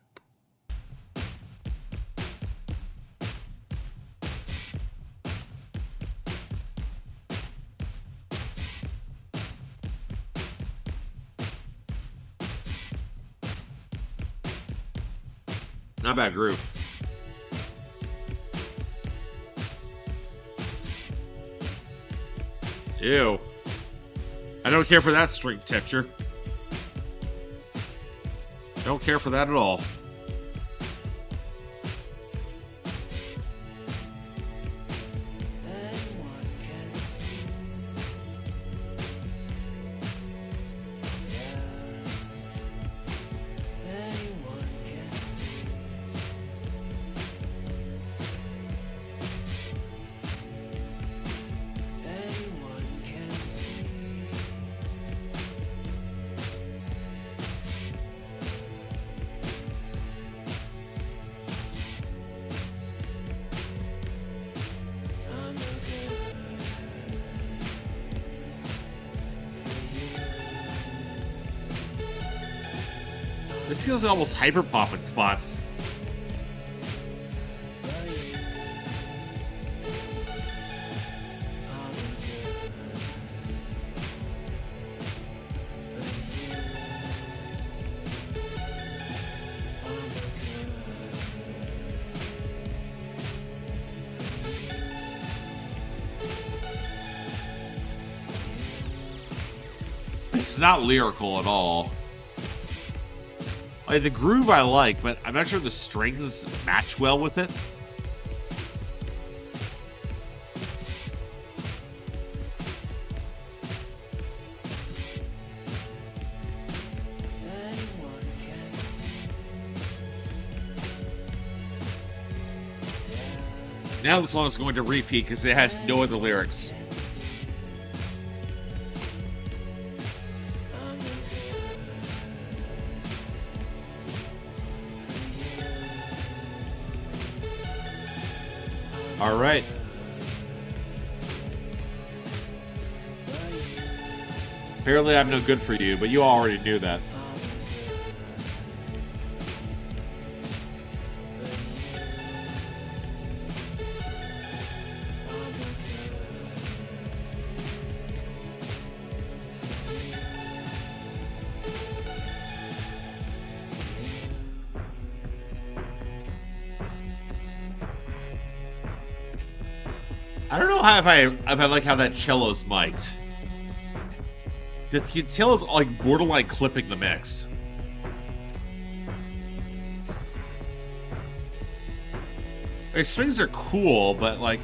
Not bad groove. Ew. I don't care for that string texture. Don't care for that at all. This feels almost hyper pop in spots. It's not lyrical at all. Like, the groove I like, but I'm not sure the strings match well with it. Now the song is going to repeat because it has no other lyrics. All right. Apparently I'm no good for you, but you already knew that. I don't know if I like how that cello's mic'd. This cello's like borderline clipping the mix. Like, strings are cool, but like,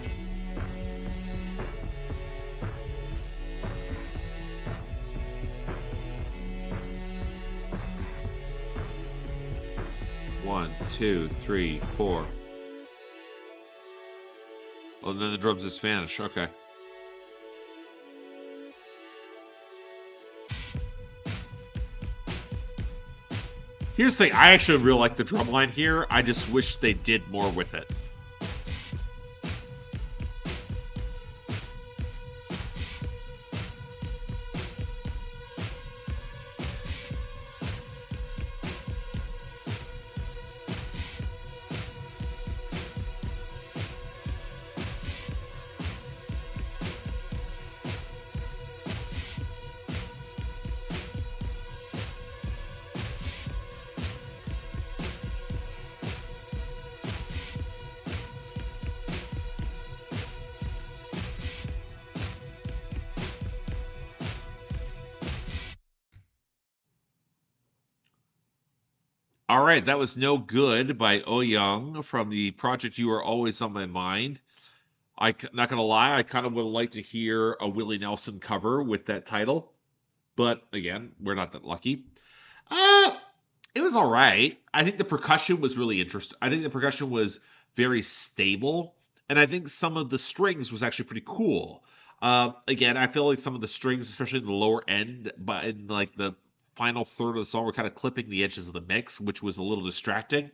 one, two, three, four. Oh, and then the drums is Spanish. Okay. Here's the thing. I actually really like the drum line here. I just wish they did more with it. All right, that was No Good by Oh Young from the project You Are Always on My Mind. Not gonna lie, I kind of would like to hear a Willie Nelson cover with that title, but again, we're not that lucky. It was all right. I think the percussion was really interesting. I think the percussion was very stable, and I think some of the strings was actually pretty cool. Again, I feel like some of the strings, especially in the lower end, but in like the final third of the song, were kind of clipping the edges of the mix, which was a little distracting.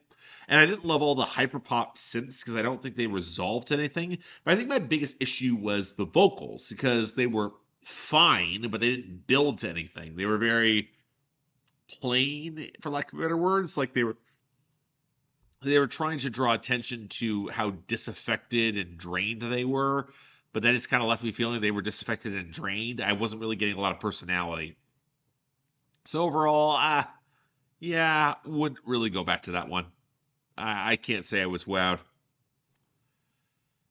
And I didn't love all the hyperpop synths because I don't think they resolved anything. But I think my biggest issue was the vocals because they were fine, but they didn't build to anything. They were very plain, for lack of better words. Like they were trying to draw attention to how disaffected and drained they were, but that just kind of left me feeling they were disaffected and drained. I wasn't really getting a lot of personality. So overall, yeah, wouldn't really go back to that one. I can't say I was wowed.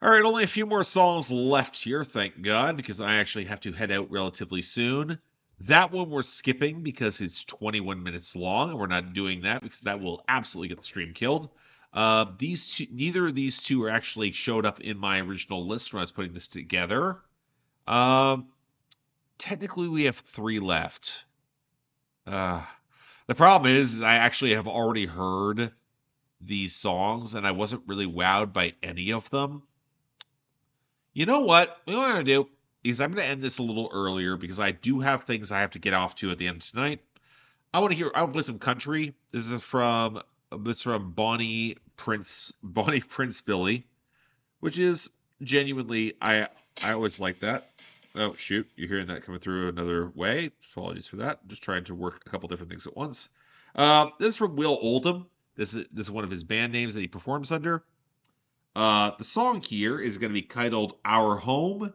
All right, only a few more songs left here, thank God, because I actually have to head out relatively soon. That one we're skipping because it's 21 minutes long, and we're not doing that because that will absolutely get the stream killed. Neither of these two are actually showed up in my original list when I was putting this together. Technically, we have 3 left. The problem is I actually have already heard these songs, and I wasn't really wowed by any of them. You know what? What I'm going to do is I'm going to end this a little earlier because I do have things I have to get off to at the end of tonight. I want to play some country. This is from Bonnie Prince Billy, which is genuinely, I always like that. Oh, shoot. You're hearing that coming through another way. Apologies for that. I'm just trying to work a couple different things at once. This is from Will Oldham. This is one of his band names that he performs under. The song here is going to be titled Our Home.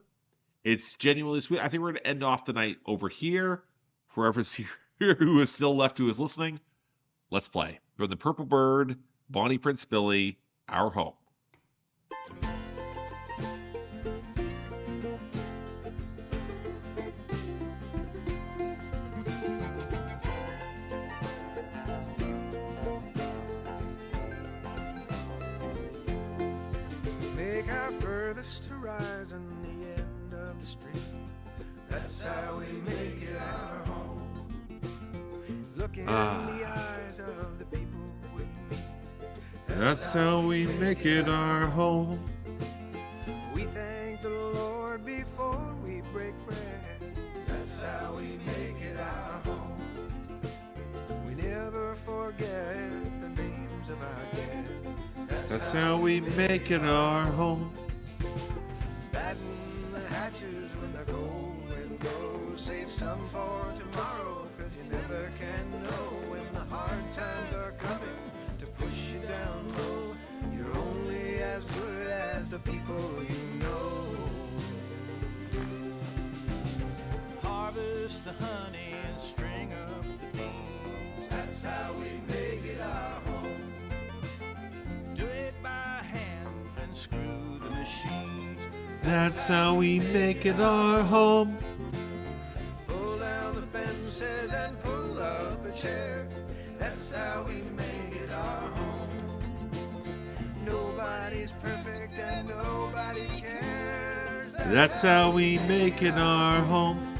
It's genuinely sweet. I think we're going to end off the night over here. For whoever's here who is still left who is listening, let's play. From the Purple Bird, Bonnie Prince Billy, Our Home. Horizon, the end of the street. That's how we make it our home. Looking in the eyes of the people we meet. That's how we make it our home. We thank the Lord before we break bread. That's how we make it our home. We never forget the names of our dead. That's how we make it our home. Batten the hatches when the cold wind blows. Save some for tomorrow, cause you never can know when the hard times are coming to push you down low. You're only as good as the people you know. Harvest the honey and string up the beans. That's how we make it our home. Do it by hand and screw the machines. That's how we make it our home. Pull down the fences and pull up a chair. That's how we make it our home. Nobody's perfect. perfect and nobody cares. That's how we make it our home.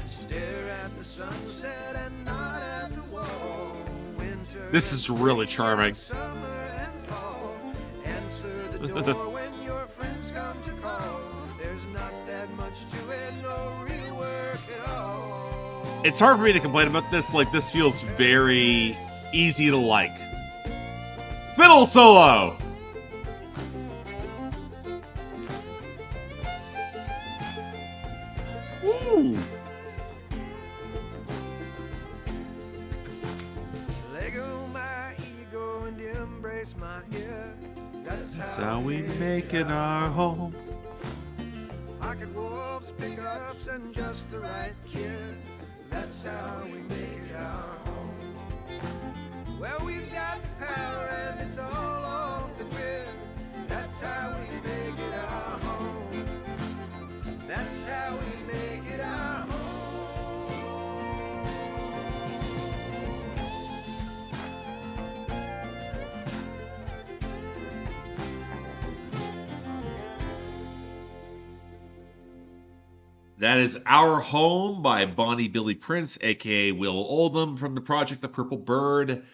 Stare at the sunset and not at the wall. Winter This is really charming. summer and fall. Answer the door when your friends come to call. There's not that much to it, no rework at all. It's hard for me to complain about this. Like, this feels very easy to like. Fiddle solo! Woo! Let go my ego and embrace my ear. That's how we make it our home. Pocket wolves, pickups, and just the right kid. That's how we make it our home. Well, we've got power and it's all off the grid. That's how we make it our home. That's how we make it our home. That is Our Home by Bonnie Billy Prince, aka Will Oldham, from the project The Purple Bird.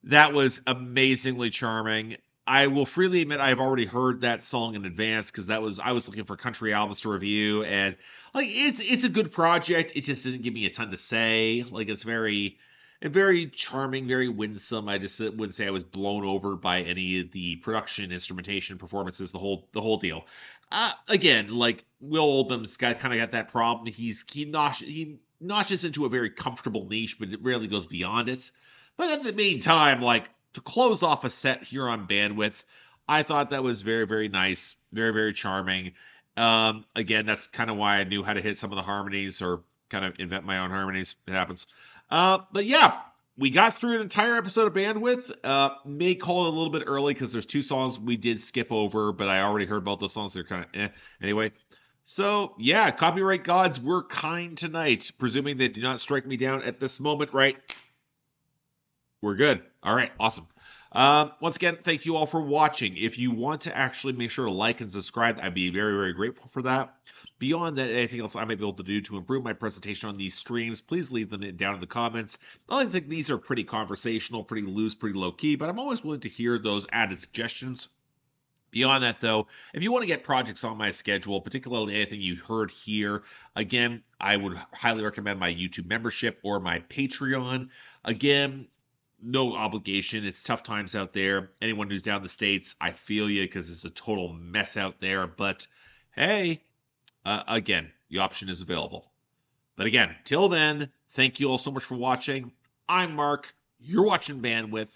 That was amazingly charming. I will freely admit I've already heard that song in advance because I was looking for country albums to review, and like it's a good project. It just didn't give me a ton to say. Like, it's very charming, very winsome. I just wouldn't say I was blown over by any of the production, instrumentation, performances, the whole deal. Again, like, Will Oldham's kind of got that problem. He notches into a very comfortable niche, but it rarely goes beyond it. But at the meantime, like, to close off a set here on Bandwidth, I thought that was very, very nice, very, very charming. Again, that's kind of why I knew how to hit some of the harmonies or kind of invent my own harmonies. It happens. But yeah, we got through an entire episode of Bandwidth. May call it a little bit early because there's 2 songs we did skip over, but I already heard about those songs. They're kind of anyway. So yeah, copyright gods were kind tonight, presuming they do not strike me down at this moment, right? We're good. All right, awesome. Once again, thank you all for watching. If you want to actually make sure to like and subscribe, I'd be very, very grateful for that. Beyond that, anything else I might be able to do to improve my presentation on these streams, please leave them down in the comments. I think these are pretty conversational, pretty loose, pretty low-key, but I'm always willing to hear those added suggestions. Beyond that, though, if you want to get projects on my schedule, particularly anything you heard here, again, I would highly recommend my YouTube membership or my Patreon. Again, no obligation. It's tough times out there. Anyone who's down in the States, I feel you because it's a total mess out there. But hey, again, the option is available. But again, till then, thank you all so much for watching. I'm Mark. You're watching Bandwidth.